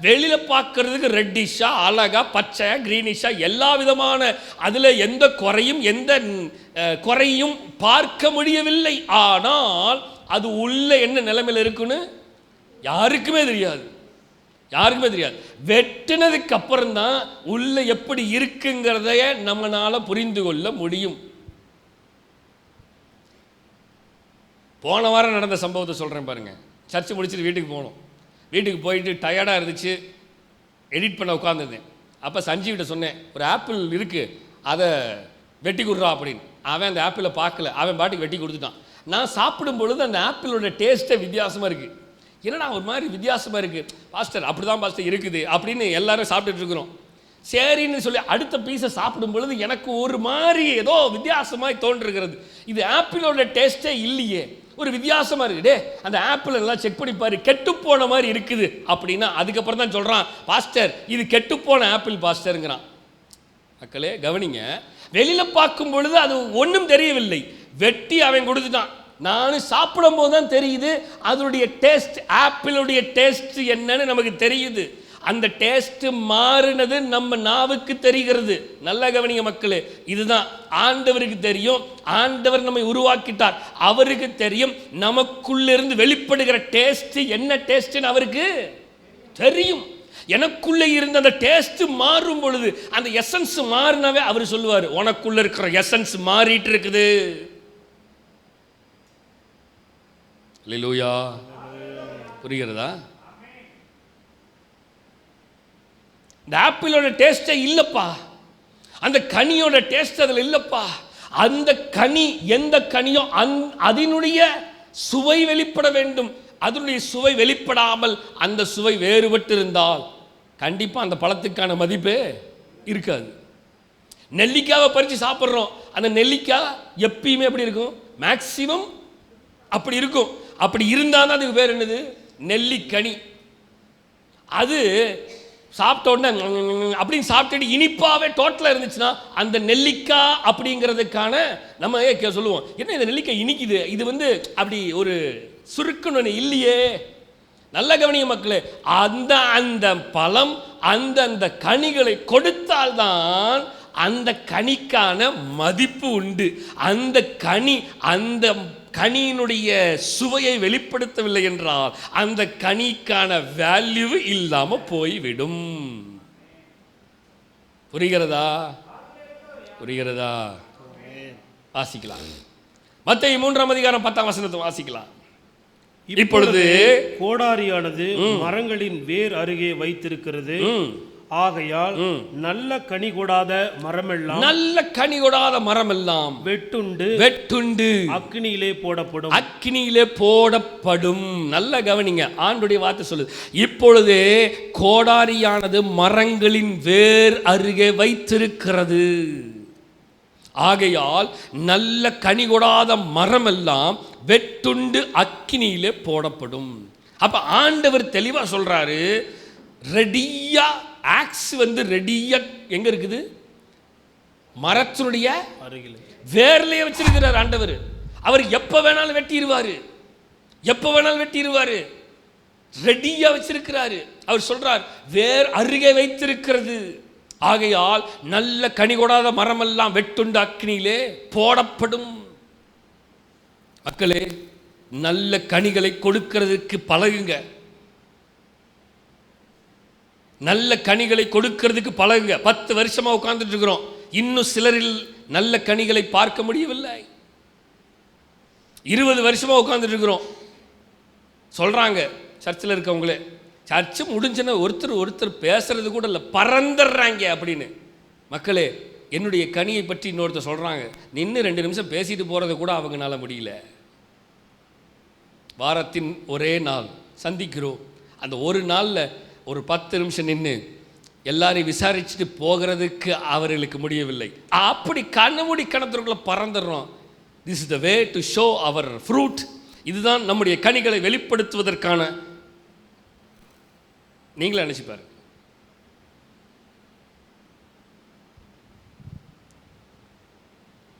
S1: வெளியில் பார்க்கறதுக்கு ரெட்டிஷா, அழகா, பச்சை, கிரீனிஷா, எல்லா விதமான, அதில் எந்த குறையும் பார்க்க முடியவில்லை. ஆனால் அது உள்ள என்ன நிலைமையில் இருக்குன்னு யாருக்குமே தெரியாது, யாருக்குமே தெரியாது. வெட்டினதுக்கு அப்புறம் தான் உள்ள எப்படி இருக்குங்கிறதைய நம்மளால புரிந்து கொள்ள முடியும். போன வாரம் நடந்த சம்பவத்தை சொல்கிறேன் பாருங்க. சர்ச்சு முடிச்சுட்டு வீட்டுக்கு போனோம். வீட்டுக்கு போயிட்டு டயர்டாக இருந்துச்சு, எடிட் பண்ண உட்காந்துருந்தேன். அப்போ சஞ்சீவிட்ட சொன்னேன், ஒரு ஆப்பிள் இருக்குது, அதை வெட்டி கொடுறா அப்படின்னு. அவன் அந்த ஆப்பிளை பார்க்கல, அவன் பாட்டுக்கு வெட்டி கொடுத்துட்டான். நான் சாப்பிடும் பொழுது அந்த ஆப்பிளோட டேஸ்ட்டே வித்தியாசமாக இருக்குது. என்னடா ஒரு மாதிரி வித்தியாசமாக இருக்குது பாஸ்டர், அப்படி தான் பாஸ்டர் இருக்குது அப்படின்னு எல்லாரும் சாப்பிட்டுட்டு இருக்கிறோம். சரின்னு சொல்லி அடுத்த பீஸை சாப்பிடும் பொழுது எனக்கு ஒரு மாதிரி ஏதோ வித்தியாசமாக தோன்றுகிறது. இது ஆப்பிளோட டேஸ்ட்டே இல்லையே, ஒரு வித்தியாசமாக இருக்குது. அந்த ஆப்பிள் எல்லாம் செக் பண்ணி பாரு, கெட்டுப்போன மாதிரி இருக்குது அப்படின்னா அதுக்கப்புறம் தான் சொல்கிறான், பாஸ்டர் இது கெட்டுப்போன ஆப்பிள் பாஸ்டருங்கிறான். மக்களே கவனிங்க, வெளியில் பார்க்கும் பொழுது அது ஒன்றும் தெரியவில்லை, வெட்டி அவன் கொடுத்துட்டான். நானும் சாப்பிடும் போது தான் தெரியுது அதனுடைய டேஸ்ட், ஆப்பிளுடைய டேஸ்ட் என்னன்னு நமக்கு தெரியுது. அந்த டேஸ்ட் மாறினது நம்ம நாவுக்கு தெரிகிறது. நல்ல கவனிங்க மக்களே, இதுதான் ஆண்டவருக்கு தெரியும். ஆண்டவர் நம்மை உருவாக்கிட்டார், அவருக்கு தெரியும் நமக்குள்ளிருந்து வெளிப்படுகிற டேஸ்ட் என்ன டேஸ்ட்னு அவருக்கு தெரியும். எனக்குள்ளே இருந்த அந்த டேஸ்ட் மாறும் பொழுது, அந்த எசன்ஸ் மாறினாவே அவர் சொல்லுவார், உனக்குள்ள இருக்கிற எசன்ஸ் மாறிட்டு இருக்குது. அல்லேலூயா. புரிகிறதா? இந்த ஆப்பிளோட டேஸ்டே இல்லப்பா, அந்த கனியோட டேஸ்ட் அதில் இல்லப்பா. அந்த கனி எந்த கனியோ அதனுடைய சுவை வெளிப்பட வேண்டும். அதனுடைய சுவை வெளிப்படாமல் அந்த சுவை வேறுபட்டு இருந்தால் கண்டிப்பாக அந்த பழத்துக்கான மதிப்பே இருக்காது. நெல்லிக்காவை பறித்து சாப்பிட்றோம், அந்த நெல்லிக்காய் எப்பயுமே எப்படி இருக்கும்? மேக்சிமம் அப்படி இருக்கும். அப்படி இருந்தால் தான் அதுக்கு பேர் என்னது? நெல்லிக்கனி. அது சாப்பிட்ட உடனே அப்படின்னு சாப்பிட்டுட்டு இனிப்பாகவே டோட்டலாக இருந்துச்சுன்னா அந்த நெல்லிக்காய் அப்படிங்கிறதுக்கான நம்ம சொல்லுவோம், என்ன இந்த நெல்லிக்காய் இனிக்குது, இது வந்து அப்படி ஒரு சுருக்குன்னு இல்லையே. நல்ல கவனிங்க மக்களே, அந்த அந்த பழம் அந்த கனிகளை கொடுத்தால்தான் அந்த கனிக்கான மதிப்பு உண்டு. அந்த கனி அந்த கனியினுடைய சுவையை வெளிப்படுத்தவில்லை என்றால் அந்த கனிக்கான வேல்யூ இல்லாம போய்விடும். புரிகிறதா? புரிகிறதா? வாசிக்கலாம். மத்தேயு 3:10 வாசிக்கலாம். இப்பொழுது
S2: கோடாரியானது மரங்களின் வேர் அருகே வைத்திருக்கிறது, ஆகையால் நல்ல கனி கொடாத மரமெல்லாம் வெட்டுண்டு அக்கினியிலே போடப்படும். நல்ல கவனிங்க, ஆண்டுடைய வார்த்தை சொல்லுது, இப்பொழுது கோடாரியானது மரங்களின் வேர் அருகே வைத்திருக்கிறது, ஆகையால் நல்ல கனி கொடாத மரமெல்லாம் வெட்டுண்டு அக்கினியிலே போடப்படும். அப்ப ஆண்டவர் தெளிவா சொல்றாரு, ரெடியா ஆக்ஸ் வந்து ரெடியா எங்க இருக்குது? மரத்தினுடைய வேர்லயே வச்சிருக்கிறார் ஆண்டவர். அவர் எப்ப வேணாலும் வெட்டிடுவாரு, எப்ப வேணாலும் வெட்டிடுவாரு, ரெடியா வச்சிருக்கிறாரு. அவர் சொல்றார், வேர் அருகே வைத்திருக்கிறது, ஆகையால் நல்ல கனி கொடாத மரமெல்லாம் வெட்டுண்டு அக்கினியிலே போடப்படும். மக்களே, நல்ல கனிகளை கொடுக்கிறதுக்கு பழகுங்க, நல்ல கனிகளை கொடுக்கிறதுக்கு பழகுங்க. 10 வருஷமா உட்கார்ந்துட்டு இருக்கிறோம், இன்னும் சிலரில் நல்ல கனிகளை பார்க்க முடியவில்லை. 20 வருஷமா உட்கார்ந்துட்டு இருக்கிறோம். சொல்றாங்க சர்ச்சில் இருக்கவங்களே, சர்ச்சு முடிஞ்சுன்னா ஒருத்தர் பேசுறது கூட இல்லை, பறந்துடுறாங்க அப்படின்னு. மக்களே, என்னுடைய கனியை பற்றி இன்னொருத்தர் சொல்றாங்க, நின்று 2 நிமிஷம் பேசிட்டு போறது கூட அவங்களால முடியல. வாரத்தின் ஒரே நாள் சந்திக்கிறோம், அந்த ஒரு நாளில் ஒரு 10 நிமிஷம் நின்று எல்லாரையும் விசாரிச்சுட்டு போகிறதுக்கு அவர்களுக்கு முடியவில்லை. அப்படி கண்ணமூடி கணத்திற்குள்ள பறந்துடுறோம். This is the way to show our fruit. இதுதான் நம்முடைய கனிகளை வெளிப்படுத்துவதற்கான. நீங்களே நினைச்சுப்பாரு,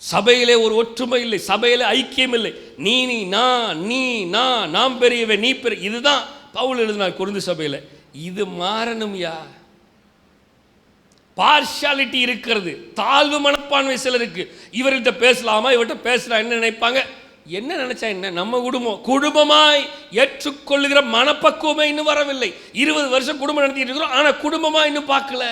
S2: சபையிலே ஒரு ஒற்றுமை இல்லை, சபையிலே ஐக்கியம் இல்லை. நீ நாம் பெரியவே நீ பெரிய. இதுதான் பவுல் எழுதினார் கொரிந்து சபையில். இது மாறணும்யா. பார்ஷாலிட்டி இருக்கிறது, தாழ்வு மனப்பான்மை சிலருக்கு. இவர்கிட்ட பேசலாமா, இவர்கிட்ட பேசலாம் என்ன நினைப்பாங்க, என்ன நினைச்சா என்ன, நம்ம குடும்பமாய் ஏற்றுக்கொள்ளுகிற மனப்பக்குவமே இன்னும் வரவில்லை. 20 வருஷம் குடும்பம் நடத்திட்டு இருக்கிறோம், ஆனால் குடும்பமா இன்னும் பார்க்கல.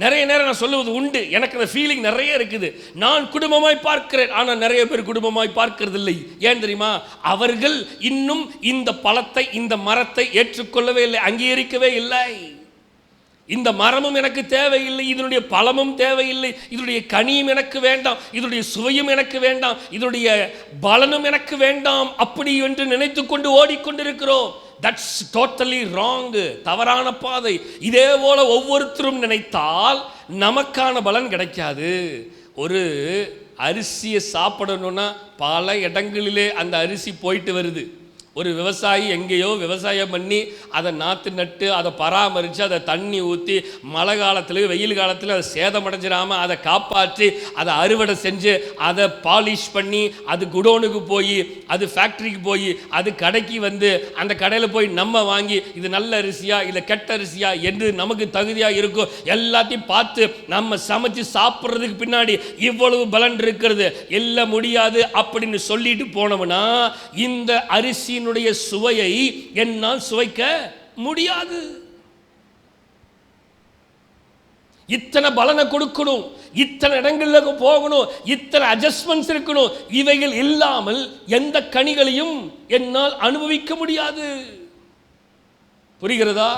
S2: நிறைய நேரம் நான் சொல்லுவது உண்டு, எனக்கு அந்த ஃபீலிங் நிறைய இருக்குது. நான் குடும்பமாய் பார்க்கிறேன், ஆனால் நிறைய பேர் குடும்பமாய் பார்க்கிறது இல்லை. ஏன் தெரியுமா? அவர்கள் இன்னும் இந்த பழத்தை, இந்த மரத்தை ஏற்றுக்கொள்ளவே இல்லை, அங்கீகரிக்கவே இல்லை.
S1: இந்த மரமும் எனக்கு தேவையில்லை, இதனுடைய பழமும் தேவையில்லை, இதனுடைய கனியும் எனக்கு வேண்டாம், இதனுடைய சுவையும் எனக்கு வேண்டாம், இதனுடைய பலனும் எனக்கு வேண்டாம் அப்படி என்று நினைத்து கொண்டு ஓடிக்கொண்டிருக்கிறோம். தட்ஸ் டோட்டலி ராங், தவறான பாதை. இதே போல ஒவ்வொருத்தரும் நினைத்தால் நமக்கான பலன் கிடைக்காது. ஒரு அரிசியை சாப்பிடணும்னா பல இடங்களிலே அந்த அரிசி போயிட்டு வருது. ஒரு விவசாயி எங்கேயோ விவசாயம் பண்ணி அதை நாற்று நட்டு அதை பராமரித்து அதை தண்ணி ஊற்றி மழை காலத்தில் வெயில் காலத்தில் அதை சேதமடைஞ்சிடாமல் அதை காப்பாற்றி அதை அறுவடை செஞ்சு அதை பாலிஷ் பண்ணி அது குடோனுக்கு போய் அது ஃபேக்ட்ரிக்கு போய் அது கடைக்கு வந்து அந்த கடையில் போய் நம்ம வாங்கி இது நல்ல அரிசியா இல்லை கெட்ட அரிசியா என்று நமக்கு தகுதியாக இருக்கும் எல்லாத்தையும் பார்த்து நம்ம சமைச்சு சாப்பிட்றதுக்கு பின்னாடி இவ்வளவு பலன் இருக்கிறது இல்லை முடியாது அப்படின்னு சொல்லிட்டு போனோம்னா இந்த அரிசி சுவையை என்னால் சுவைக்க முடியாது. இத்தனை பலனை கொடுக்கணும், இத்தனை இடங்களுக்கு போகணும், இத்தனை அட்ஜஸ்ட்மெண்ட்ஸ் இருக்கணும். இவைகள் இல்லாமல் எந்த கனிகளையும் என்னால் அனுபவிக்க முடியாது. புரிகிறதா?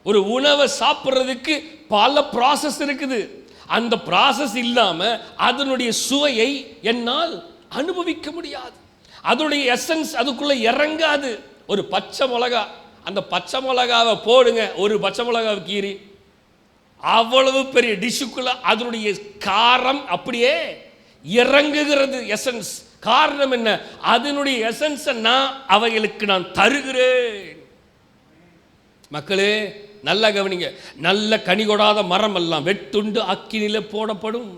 S1: ஒரு உணவை சாப்பிட்றதுக்கு பல ப்ராசஸ் இருக்குது. அந்த ப்ராசஸ் இல்லாம அதனுடைய சுவையை என்னால் அனுபவிக்க முடியாது. அதனுடைய எசன்ஸ் அதுக்குள்ள இறங்காது. ஒரு பச்சை மிளகா, அந்த பச்சை மிளகாவை போடுங்க, ஒரு பச்சை மிளகாவை கீறி அவ்வளவு பெரிய டிஷ்ஷுக்குள்ள அதனுடைய காரம் அப்படியே இறங்குகிறது. எசன்ஸ் காரணம் என்ன? அதனுடைய எசன்ஸை அவைகளுக்கு நான் தருகிறேன். மக்களே நல்லா கவனிங்க. நல்ல கனி கொடாத மரம் எல்லாம் வெட்டுண்டு அக்கினிலே போடப்படும்.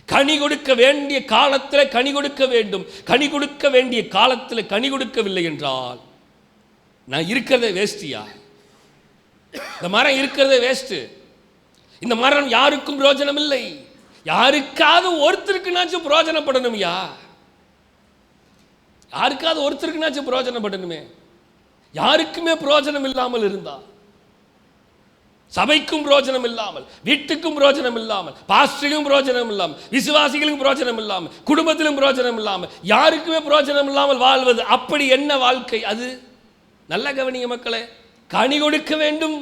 S1: கனி கொடுக்க வேண்டிய காலத்தில் கனி கொடுக்க வேண்டும். கனி கொடுக்க வேண்டிய காலத்தில் கனி கொடுக்கவில்லை என்றால் நான் இருக்கிறதே வேஸ்டியா? இந்த மரம் இருக்கிறதே வேஸ்ட். இந்த மரம் யாருக்கும் பிரயோஜனம் இல்லை. யாருக்காவது ஒருத்தருக்குனாச்சும் பிரயோஜனப்படணும்யா. யாருக்காவது ஒருத்தருக்குனாச்சும் பிரயோஜனப்படணுமே. யாருக்குமே பிரயோஜனம் இல்லாமல் இருந்தா, சபைக்கும் பிரோஜனம் இல்லாமல், வீட்டுக்கும் பிரோஜனம் இல்லாமல், பாஸ்டருக்கும் பிரோஜனம் இல்லாமல், விசுவாசிகளுக்கும் பிரோஜனம் இல்லாமல், குடும்பத்திலும் பிரோஜனம் இல்லாமல், யாருக்குமே பிரோஜனம் இல்லாமல் வாழ்வது அப்படி என்ன வாழ்க்கை அது? நல்ல கவனிங்க மக்களே. கனி கொடுக்க வேண்டும்,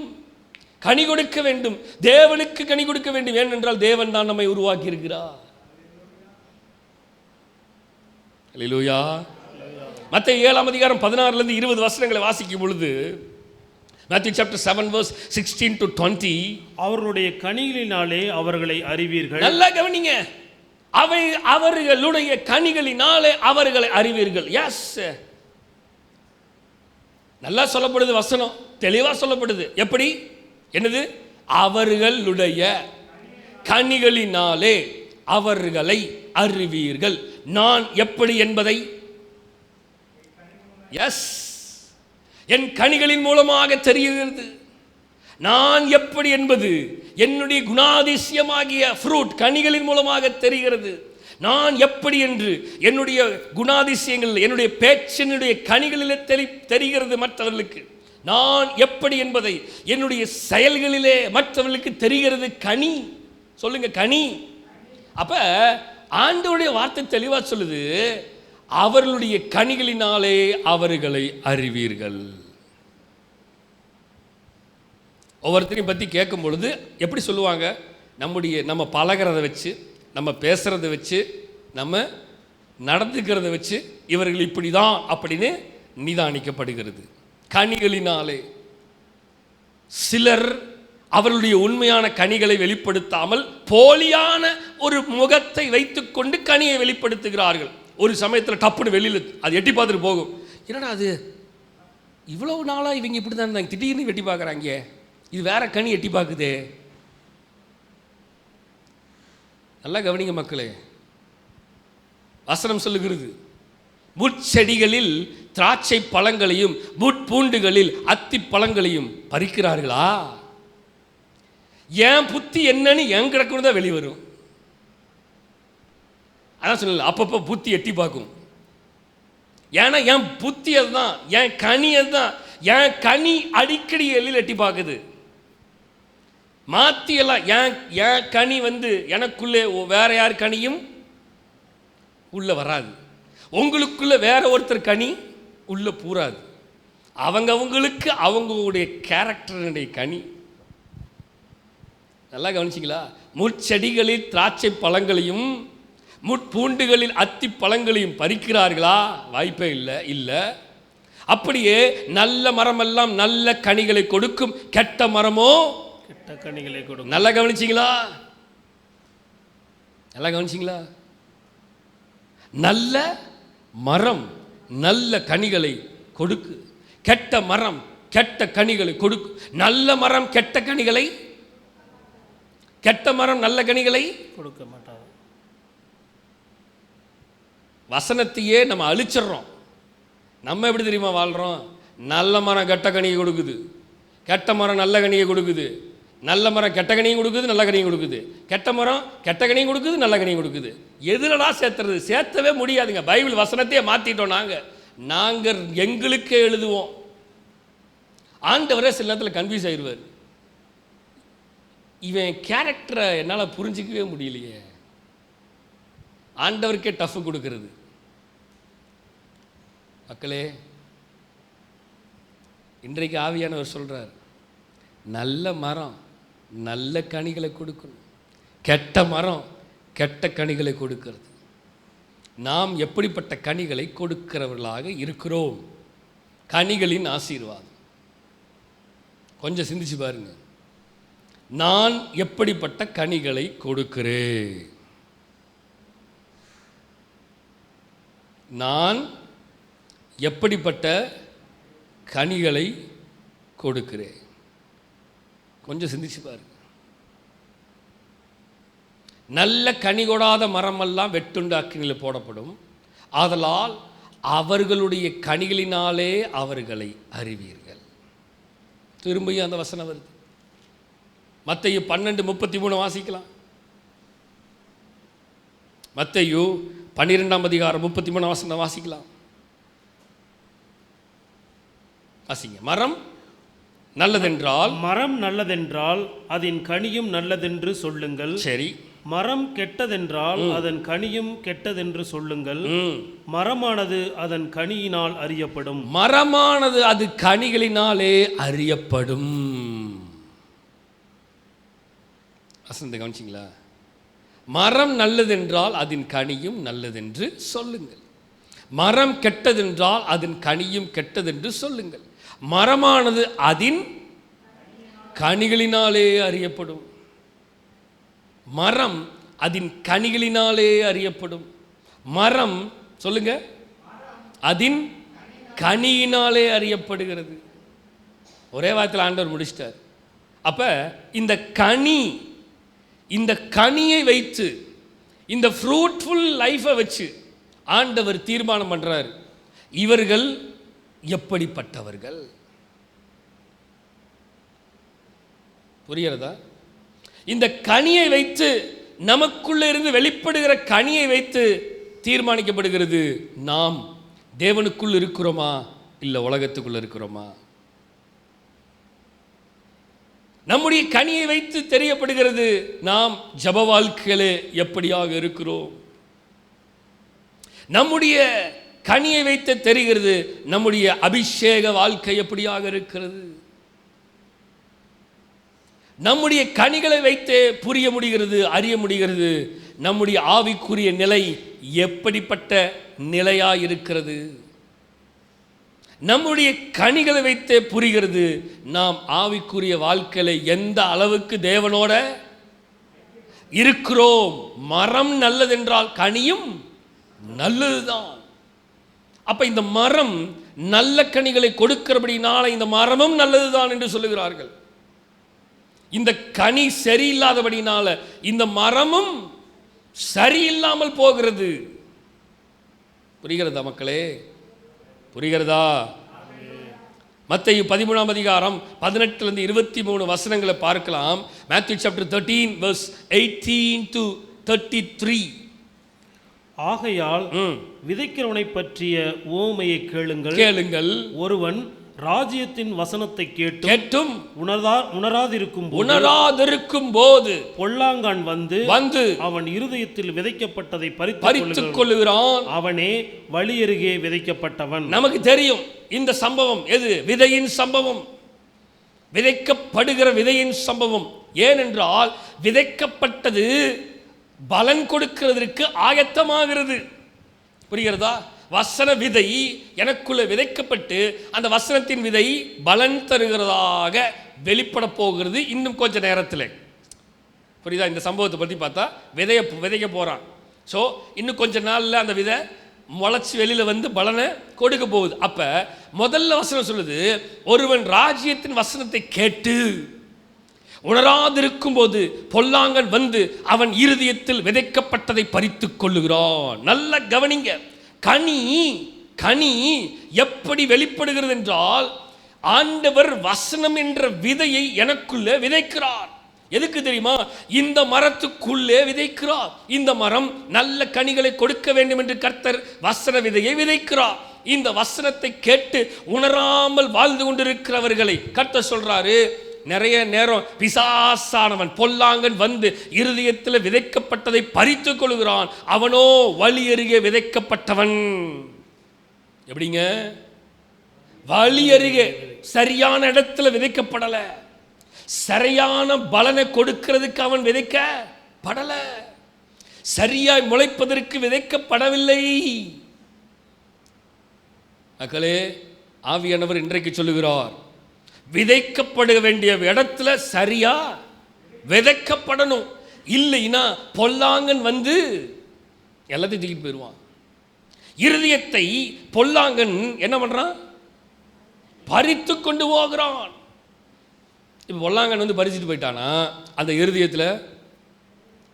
S1: கனி கொடுக்க வேண்டும். தேவனுக்கு கனி கொடுக்க வேண்டும். ஏனென்றால் தேவன் தான் நம்மை உருவாக்கி இருக்கிறார். அல்லேலூயா. மத்தேயு 7ஆம் அதிகாரம் 16 20 வசனங்களை வாசிக்கும் பொழுது, Matthew chapter 7 verse 16 to 20,
S2: அவர்களுடைய கனிகளினாலே அவர்களை அறிவீர்கள்.
S1: நல்லா கவனிங்க. அவர்களுடைய கனிகளினாலே அவர்களை அறிவீர்கள். எஸ், நல்லா சொல்லப்படுது, வசனம் தெளிவா சொல்லப்படுது. எப்படி? என்னது? அவர்களுடைய கனிகளினாலே அவர்களை அறிவீர்கள். நான் எப்படி என்பதை, எஸ், என் கனிகளின் மூலமாக தெரிகிறது. நான் எப்படி என்பது என்னுடைய குணாதிசயமாகிய ஃப்ரூட் கனிகளின் மூலமாக தெரிகிறது. நான் எப்படி என்று என்னுடைய குணாதிசயங்கள், என்னுடைய பேச்சினுடைய கனிகளிலே தெரிகிறது மற்றவர்களுக்கு. நான் எப்படி என்பதை என்னுடைய செயல்களிலே மற்றவர்களுக்கு தெரிகிறது. கனி, சொல்லுங்க, கனி. அப்ப ஆண்டவருடைய வார்த்தை தெளிவா சொல்லுது, அவர்களுடைய கனிகளினாலே அவர்களை அறிவீர்கள். ஒவ்வொருத்தரையும் பற்றி கேட்கும் பொழுது எப்படி சொல்லுவாங்க? நம்ம பழகிறத வச்சு, நம்ம பேசுகிறத வச்சு, நம்ம நடந்துக்கிறத வச்சு இவர்கள் இப்படி தான் அப்படின்னு நிதானிக்கப்படுகிறது. கனிகளினாலே. சிலர் அவர்களுடைய உண்மையான கனிகளை வெளிப்படுத்தாமல் போலியான ஒரு முகத்தை வைத்துக்கொண்டு கனியை வெளிப்படுத்துகிறார்கள். ஒரு சமயத்தில் டப்புன்னு வெளியில் அது எட்டி பார்த்துட்டு போகும். என்னடா அது, இவ்வளவு நாளாக இவங்க இப்படி தான் இருந்தாங்க, திடீர்னு வெட்டி பார்க்குறாங்க, இது வேற கனி எட்டி பார்க்குதே. நல்லா கவனிங்க மக்களே. வசனம் சொல்லுகிறது, முட்செடிகளில் திராட்சை பழங்களையும் முட்பூண்டுகளில் அத்தி பழங்களையும் பறிக்கிறார்களா? ஏன் புத்தி என்னன்னு என் கிடக்கணும் தான் வெளிவரும். அதான் சொல்லல, அப்பப்போ புத்தி எட்டி பார்க்கும். ஏன்னா என் புத்தி அதுதான், என் கனி அதுதான். என் கனி அடிக்கடி எள்ளில் எட்டி பார்க்குது. மாத்தி எல்லாம் என் கனி எனக்குள்ளே வேற யார் கனியும் உள்ள வராது. உங்களுக்குள்ள வேற ஒருத்தர் கனி உள்ள பூராது. அவங்களுக்கு அவங்களுடைய கேரக்டருடைய கனி. நல்லா கவனிச்சிங்களா? முட்செடிகளில் திராட்சை பழங்களையும் முட்பூண்டுகளில் அத்தி பழங்களையும் பறிக்கிறார்களா? வாய்ப்பே இல்லை. இல்லை. அப்படியே நல்ல மரமெல்லாம் நல்ல கனிகளை கொடுக்கும், கெட்ட மரமோ
S2: கெட்ட கனிகளை கொடுக்கும்.
S1: நல்லா கவனிச்சிங்களா? நல்லா கவனிச்சிங்களா? நல்ல மரம் நல்ல கனிகளை கொடுக்கு, கெட்ட மரம் கெட்ட கனிகளை கொடுக்கு. நல்ல மரம் கெட்ட கனிகளை, கெட்ட மரம் நல்ல கனிகளை
S2: கொடுக்க மாட்டாங்க.
S1: வசனத்தையே நம்ம அழிச்சிடுறோம். நம்ம எப்படி தெரியுமா வாழ்கிறோம்? நல்ல மரம் கெட்ட கனியை கொடுக்குது, கெட்ட மரம் நல்ல கனியை கொடுக்குது, நல்ல மரம் கெட்ட கனியும் கொடுக்குது, நல்ல கனியும் கொடுக்குது, கெட்ட மரம் கெட்ட கனியும் கொடுக்குது, நல்ல கனியும் கொடுக்குது. எதுலடா சேர்த்துறது? சேர்த்தவே முடியாதுங்க. பைபிள் வசனத்தையே மாற்றிட்டோம். நாங்கள் எங்களுக்கே எழுதுவோம். ஆண்டவரே சில நேரத்தில் கன்ஃபியூஸ் ஆயிடுவார். இவன் கேரக்டரை என்னால் புரிஞ்சிக்கவே முடியலையே. ஆண்டவருக்கே டஃப் கொடுக்கிறது. மக்களே, இன்றைக்கு ஆவியானவர் சொல்றார், நல்ல மரம் நல்ல கனிகளை கொடுக்கணும், கெட்ட மரம் கெட்ட கனிகளை கொடுக்கிறது. நாம் எப்படிப்பட்ட கனிகளை கொடுக்கிறவர்களாக இருக்கிறோம்? கனிகளின் ஆசீர்வாதம். கொஞ்சம் சிந்திச்சு பாருங்க. நான் எப்படிப்பட்ட கனிகளை கொடுக்கிறேன்? நான் எப்படிப்பட்ட கனிகளை கொடுக்கிறேன்? கொஞ்சம் சிந்திச்சு பாருங்க. நல்ல கனி கொடாத மரமெல்லாம் வெட்டுண்டு அக்கினியில் போடப்படும், ஆதலால் அவர்களுடைய கனிகளினாலே அவர்களை அறிவீர்கள். திரும்பியும் அந்த வசனம் வருது. மத்தேயு 12:33 வாசிக்கலாம். மத்தேயு 12:33 வசனம் வாசிக்கலாம். வாசிங்க. மரம் நல்லதென்றால் அதன் கனியும் நல்லதென்று சொல்லுங்கள். சரி. மரம் கெட்டதென்றால் அதன் கனியும் கெட்டதென்று சொல்லுங்கள். மரமானது அதன் கனியினால் அறியப்படும். மரமானது அது கனிகளினாலே அறியப்படும். வசனத்தை கவனிச்சிங்களா? மரம் நல்லதென்றால் அதன் கனியும் நல்லதென்று சொல்லுங்கள். மரம் கெட்டதென்றால் அதன் கனியும் கெட்டதென்று சொல்லுங்கள். மரமானது அதன் கனிகளினாலே அறியப்படும். மரம் அதன் கனிகளினாலே அறியப்படும். மரம் சொல்லுங்க, அதன் கனியினாலே அறியப்படுகிறது. ஒரே வார்த்தையில் ஆண்டவர் முடிச்சிட்டார். அப்ப இந்த கனியை வைத்து, இந்த ஃப்ரூட்ஃபுல் லைஃபை வச்சு ஆண்டவர் தீர்மானம் பண்றார், இவர்கள் எப்படிப்பட்டவர்கள். புரிகிறதா? இந்த கனியை வைத்து, நமக்குள்ள இருந்து வெளிப்படுகிற கனியை வைத்து தீர்மானிக்கப்படுகிறது நாம் தேவனுக்குள் இருக்கிறோமா இல்லை உலகத்துக்குள்ள இருக்கிறோமா. நம்முடைய கனியை வைத்து தெரியப்படுகிறது நாம் ஜப வாழ்க்கையிலே எப்படியாக இருக்கிறோம். நம்முடைய கனியை வைத்து தெரிகிறது நம்முடைய அபிஷேக வாழ்க்கை எப்படியாக இருக்கிறது. நம்முடைய கனிகளை வைத்து புரிய முடிகிறது, அறிய முடிகிறது நம்முடைய ஆவிக்குரிய நிலை எப்படிப்பட்ட நிலையாக இருக்கிறது. நம்முடைய கனிகளை வைத்து புரிகிறது நாம் ஆவிக்குரிய வாழ்க்கையில எந்த அளவுக்கு தேவனோட இருக்கிறோம். மரம் நல்லதென்றால் கனியும் நல்லதுதான். அப்ப இந்த மரம் நல்ல கனிகளை கொடுக்கிறபடினால இந்த மரமும் நல்லதுதான் என்று சொல்லுகிறார்கள். இந்த கனி சரியில்லாதபடினால இந்த மரமும் சரியில்லாமல் போகிறது. புரிகிறதா மக்களே? புரிகிறதா? மத்தேயு 13:18-23 வசனங்களை பார்க்கலாம். Matthew chapter 13 verse 18 to 33.
S2: ஆகையால் விதைக்கிறவனை பற்றிய உவமையை கேளுங்கள். ஒருவன் ராஜ்யத்தின் வசனத்தை கேட்டும் உணராதிருக்கும் போது பொல்லாங்கான் வந்து அவன் இருதயத்தில் விதைக்கப்பட்டதை பறித்துக் கொள்ளுகிறான். அவனே வழியருகே விதைக்கப்பட்டவன்.
S1: நமக்கு தெரியும் இந்த சம்பவம் எது? விதையின் சம்பவம். விதைக்கப்படுகிற விதையின் சம்பவம் ஏனென்றால் விதைக்கப்பட்டது பலன் கொடுக்கிறதற்கு ஆயத்தமாகிறது. புரிகிறதா? வசன விதை எனக்குள்ள விதைக்கப்பட்டு அந்த வசனத்தின் விதை பலன் தருகிறதாக வெளிப்பட போகிறது இன்னும் கொஞ்ச நேரத்தில். புரியுதா? இந்த சம்பவத்தை பற்றி பார்த்தா விதைக்க போகிறான். ஸோ இன்னும் கொஞ்ச நாளில் அந்த விதை முளைச்சி வெளியில் வந்து பலனை கொடுக்க போகுது. அப்போ முதல்ல வசனம் சொல்லுது, ஒருவன் ராஜ்யத்தின் வசனத்தை கேட்டு உணராதிருக்கும் போது பொல்லாங்கன் வந்து அவன் இருதயத்தில் விதைக்கப்பட்டதை பறித்து கொள்ளுகிறான். நல்ல கவனிங்க. கனி எப்படி வெளிப்படுகிறது என்றால், ஆண்டவர் வசனம் என்ற விதையை எனக்குள்ளே விதைக்கிறார். எதுக்கு தெரியுமா? இந்த மரத்துக்குள்ளே விதைக்கிறார். இந்த மரம் நல்ல கனிகளை கொடுக்க வேண்டும் என்று கர்த்தர் வசன விதையை விதைக்கிறார். இந்த வசனத்தை கேட்டு உணராமல் வாழ்ந்து கொண்டிருக்கிறவர்களை கர்த்தர் சொல்றாரு, நிறைய நேரம் பிசாசானவன் பொல்லாங்கன் வந்து இருதயத்தில் விதைக்கப்பட்டதை பறித்து கொள்கிறான். அவனோ வழி அருகே விதைக்கப்பட்டவன். எப்படிங்க? வழி அருகே சரியான இடத்துல விதைக்கப்படலை. சரியான பலனை கொடுக்கிறதுக்கு அவன் விதைக்கப்படல. சரியாய் முளைப்பதற்கு விதைக்கப்படவில்லை. மக்களே, ஆவியானவர் இன்றைக்கு சொல்லுகிறார், விதைக்கப்பட வேண்டிய இடத்துல சரியா விதைக்கப்படணும். இல்லைன்னா பொல்லாங்கன் வந்து எல்லாத்தையும் தூக்கிட்டு போயிடுவான். இருதயத்தை பொல்லாங்கன் என்ன பண்றான்? பறித்து கொண்டு போகிறான். இப்போ பொல்லாங்கன் வந்து பறிச்சுட்டு போயிட்டானா அந்த இருதயத்தில்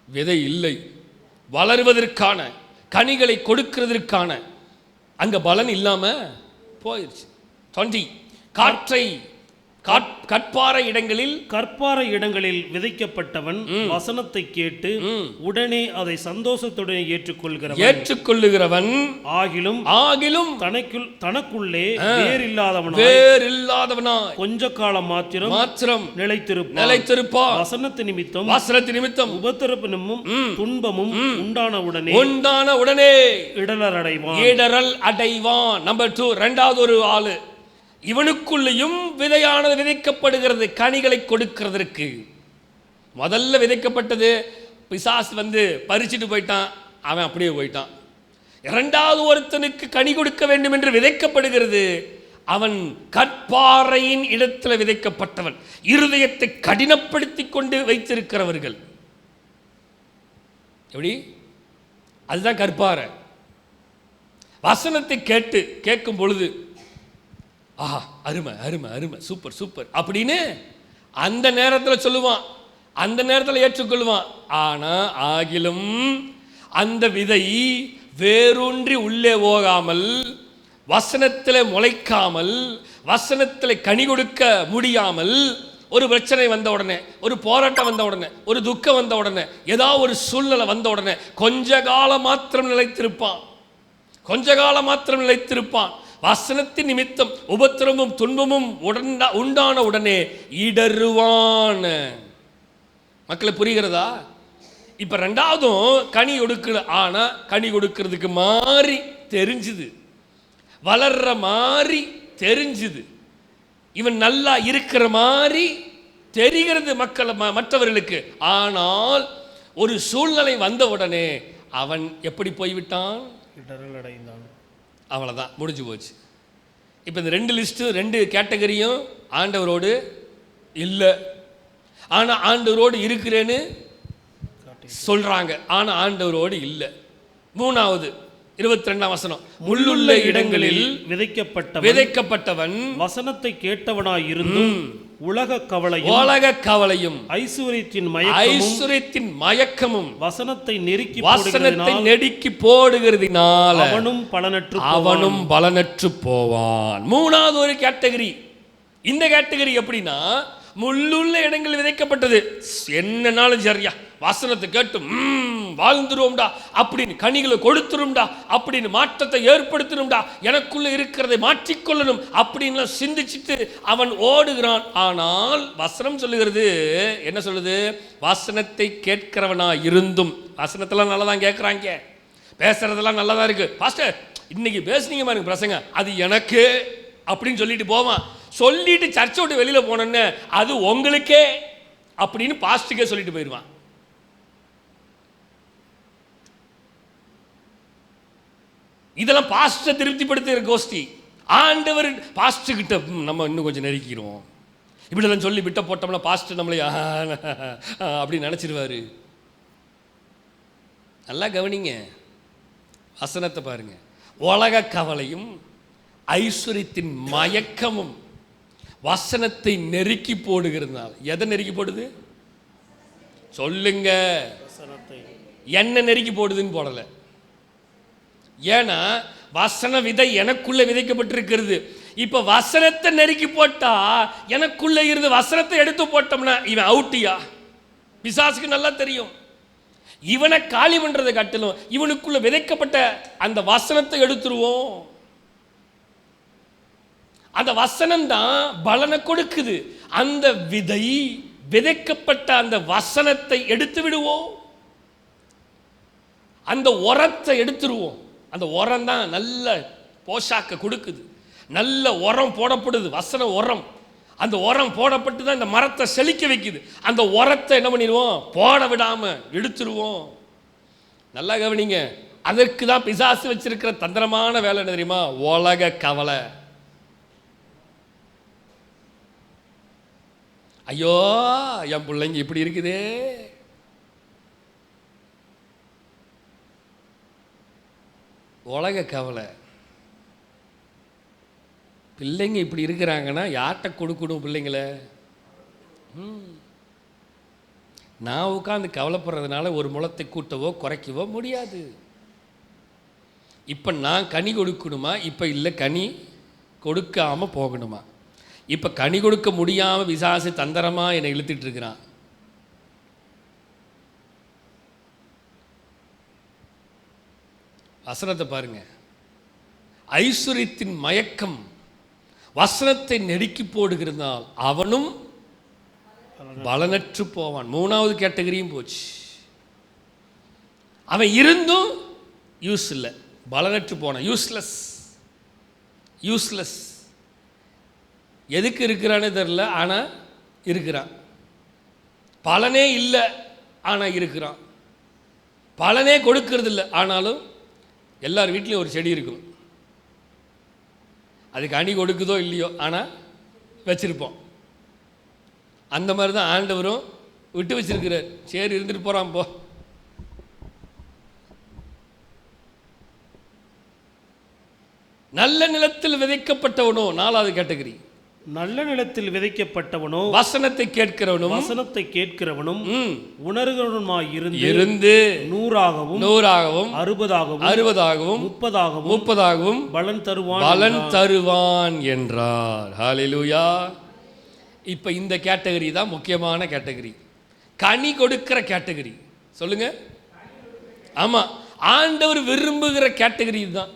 S1: விதை இல்லை. வளருவதற்கான கனிகளை கொடுக்கிறதற்கான அங்கே பலன் இல்லாமல் போயிடுச்சு. 20 கற்பாறை இடங்களில் விதைக்கப்பட்டவன் வசனத்தை கேட்டு உடனே அதை சந்தோஷத்துடன் ஏற்றுக்கொள்ளுகிறவன் ஆகிலும் தனக்குள்ளே வேறில்லாதவனாய் கொஞ்ச காலம் மாத்திரம் நிலைத்திருப்பான். வசனத்து நிமித்தம் உபத்திரவமும் துன்பமும் உண்டான உடனே இடறல் அடைவான். நம்பர் 2, இரண்டாவது ஒரு ஆளு, இவனுக்குள்ளேயும் விதையானது விதைக்கப்படுகிறது கனிகளை கொடுக்கிறதற்கு. முதல்ல விதைக்கப்பட்டது பிசாசு வந்து பறிச்சுட்டு போயிட்டான், அவன் அப்படியே போயிட்டான். இரண்டாவது ஒருத்தனுக்கு கனி கொடுக்க வேண்டும் என்று விதைக்கப்படுகிறது. அவன் கற்பாறையின் இடத்துல விதைக்கப்பட்டவன். இருதயத்தை கடினப்படுத்தி கொண்டு வைத்திருக்கிறவர்கள். எப்படி? அதுதான் கற்பாறை. வசனத்தை கேட்கும் பொழுது ஆஹா, அருமை அருமை அருமை, சூப்பர் சூப்பர் அப்படின்னு அந்த நேரத்தில் சொல்லுவான், அந்த நேரத்தில் ஏற்றுக்கொள்வான். ஆனால் ஆகிலும் அந்த விதை வேரூன்றி உள்ளே போகாமல், வசனத்தில் முளைக்காமல், வசனத்தில் கனி கொடுக்க முடியாமல், ஒரு பிரச்சனை வந்த உடனே, ஒரு போராட்டம் வந்த உடனே, ஒரு துக்கம் வந்த உடனே, ஏதாவது ஒரு சூழ்நிலை வந்த உடனே கொஞ்ச காலம் மாத்திரம் நிலைத்திருப்பான். வசனத்தின் நிமித்தம் உபத்திரமும் துன்பமும் உண்டான உடனே இடருவான். மக்களை புரிகிறதா? இப்ப ரெண்டாவதும் கனி கொடுக்கல. ஆனா கனி கொடுக்கிறதுக்கு மாறி தெரிஞ்சுது, வளர்ற மாதிரி தெரிஞ்சுது, இவன் நல்லா இருக்கிற மாதிரி தெரிகிறது மற்றவர்களுக்கு. ஆனால் ஒரு சூழ்நிலை வந்த உடனே அவன் எப்படி போய்விட்டான்? இடரல் அடைந்தான். அவ்வளோதான், முடிஞ்சு போச்சு. இப்போ இந்த 2 லிஸ்ட்டு 2 கேட்டகரியும் ஆண்டவரோடு இல்லை. ஆனால் ஆண்டவரோடு இருக்கிறேன்னு சொல்கிறாங்க, ஆனால் ஆண்டவரோடு இல்லை. 3வது 22ஆம் வசனம், முள்ளுள்ள இடங்களில் விதைக்கப்பட்டவன் வசனத்தை கேட்டவனாய் இருந்தும் உலக கவலையும் ஐஸ்வரியத்தின் மயக்கமும் வசனத்தை நெருக்கி போடுகிறதினால் அவனும் பலனற்று போவான். 3வது ஒரு கேட்டகரி. இந்த கேட்டகரி எப்படின்னா, முள்ளுள்ள இடங்கள் விதைக்கப்பட்டது. என்னன்னாலும் சரியா வசனத்தை கேட்டு வாழ்ந்துருவோம்டா அப்படின்னு, கனிகளை கொடுத்துரும்டா அப்படின்னு, மாற்றத்தை ஏற்படுத்தணும்டா, எனக்குள்ள இருக்கிறதை மாற்றிக்கொள்ளணும் அப்படின்னு சிந்திச்சுட்டு அவன் ஓடுகிறான். ஆனால் வசனம் சொல்லுகிறது, என்ன சொல்லுது? வசனத்தை கேட்கிறவனா இருந்தும், வசனத்தெல்லாம் நல்லா தான் கேட்குறாங்க, பேசுறதெல்லாம் நல்லா தான் இருக்கு, பாஸ்டர் இன்னைக்கு பேசுனீங்க பாருங்க பிரசங்க, அது எனக்கு அப்படின்னு சொல்லிட்டு போவான். சொல்லிட்டு சர்ச்சை விட்டு வெளியில போனேன்னு அது உங்களுக்கே அப்படின்னு பாஸ்டுக்கே சொல்லிட்டு போயிடுவான். இதெல்லாம் பாஸ்டை திருப்திப்படுத்துகிற கோஷ்டி. ஆண்டவர் பாஸ்டர் கிட்ட நம்ம இன்னும் கொஞ்சம் நெருக்கிறோம், இப்படிலாம் சொல்லி விட்ட போட்டோம்னா பாஸ்டர் நம்மளை அப்படி நினச்சிருவாரு. நல்லா கவனிங்க, வசனத்தை பாருங்க. உலக கவலையும் ஐஸ்வர்யத்தின் மயக்கமும் வசனத்தை நெருக்கி போடுகிறதுனால. எதை நெருக்கி போடுது சொல்லுங்க? என்ன நெருக்கி போடுதுன்னு போடல. ஏன்னா வசன விதை எனக்குள்ள விதைக்கப்பட்டிருக்கிறது. இப்ப வசனத்தை நெருக்கி போட்டா எனக்குள்ள இருந்து வசனத்தை எடுத்து போட்டோம்னா இவன் அவுட்டியா? பிசாசுக்கு நல்லா தெரியும். இவனை காலி பண்றதை காட்டிலும் இவனுக்குள்ள விதைக்கப்பட்ட அந்த வசனத்தை எடுத்துருவோம். அந்த வசனம் தான் பலனை கொடுக்குது. அந்த விதை விதைக்கப்பட்ட அந்த வசனத்தை எடுத்து விடுவோம். அந்த உரத்தை எடுத்துருவோம். அந்த உரம் தான் நல்ல போஷாக்க கொடுக்குது. நல்ல உரம் போடப்படுது, வசன உரம். அந்த உரம் போடப்பட்டு தான் இந்த மரத்தை செழிக்க வைக்குது. அந்த உரத்தை என்ன பண்ணிடுவோம்? போட விடாம எடுத்துருவோம். நல்லா கவனிங்க. அதற்கு தான் பிசாசு வச்சிருக்கிற தந்திரமான வேலை என்ன தெரியுமா? உலக கவலை. ஐயோ என் பிள்ளைங்க இப்படி இருக்குதே, உலக கவலை. பிள்ளைங்க இப்படி இருக்கிறாங்கன்னா யார்கிட்ட கொடுக்கணும் பிள்ளைங்கள? நான் உட்காந்து கவலைப்படுறதுனால ஒரு முளத்தை கூட்டவோ குறைக்கவோ முடியாது. இப்போ நான் கனி கொடுக்கணுமா? இப்போ இல்லை, கனி கொடுக்காமல் போகணுமா? இப்போ கனி கொடுக்க முடியாமல் பிசாசு தந்திரமாக என்னை இழுத்துட்டு இருக்கிறான். வசனத்தை பாருங்க. ஐஸ்வர்யத்தின் மயக்கம் வசனத்தை நெருக்கி போடுகிறதால் அவனும் பலனற்று போவான். மூணாவது கேட்டகரியும் போச்சு. அவன் இருந்தும் யூஸ் இல்லை, பலனற்று போனான். யூஸ்லெஸ். யூஸ்லெஸ். எதுக்கு இருக்கிறானே தெரியல, ஆனால் இருக்கிறான். பலனே இல்லை, ஆனால் இருக்கிறான். பலனே கொடுக்கறது இல்லை, ஆனாலும் எல்லார் வீட்லேயும் ஒரு செடி இருக்கும். அதுக்கு அணி கொடுக்குதோ இல்லையோ, ஆனால் வச்சிருப்போம். அந்த மாதிரி தான் ஆண்டவரும் விட்டு வச்சிருக்கிறார். சரி இருந்துட்டு போகிறான் போ. நல்ல நிலத்தில் விதைக்கப்பட்டவனோ, நாலாவது கேட்டகரி.
S2: நல்ல நிலத்தில் விதைக்கப்பட்டவனோ
S1: வசனத்தை கேட்கிறவனும்
S2: வசனத்தை கேட்கிறவனும் உணர்கிறவனுமாய்
S1: இருந்து
S2: 100ஆகவும் 60ஆகவும்
S1: 30ஆகவும் பலன் தருவான் என்றார். ஹல்லேலூயா. இப்போ இந்த கேட்டகரி தான் முக்கியமான கேட்டகரி. கனி கொடுக்கிற கேட்டகரி. சொல்லுங்க. ஆமா, ஆண்டவர் விரும்புகிற கேட்டகரி இதுதான்.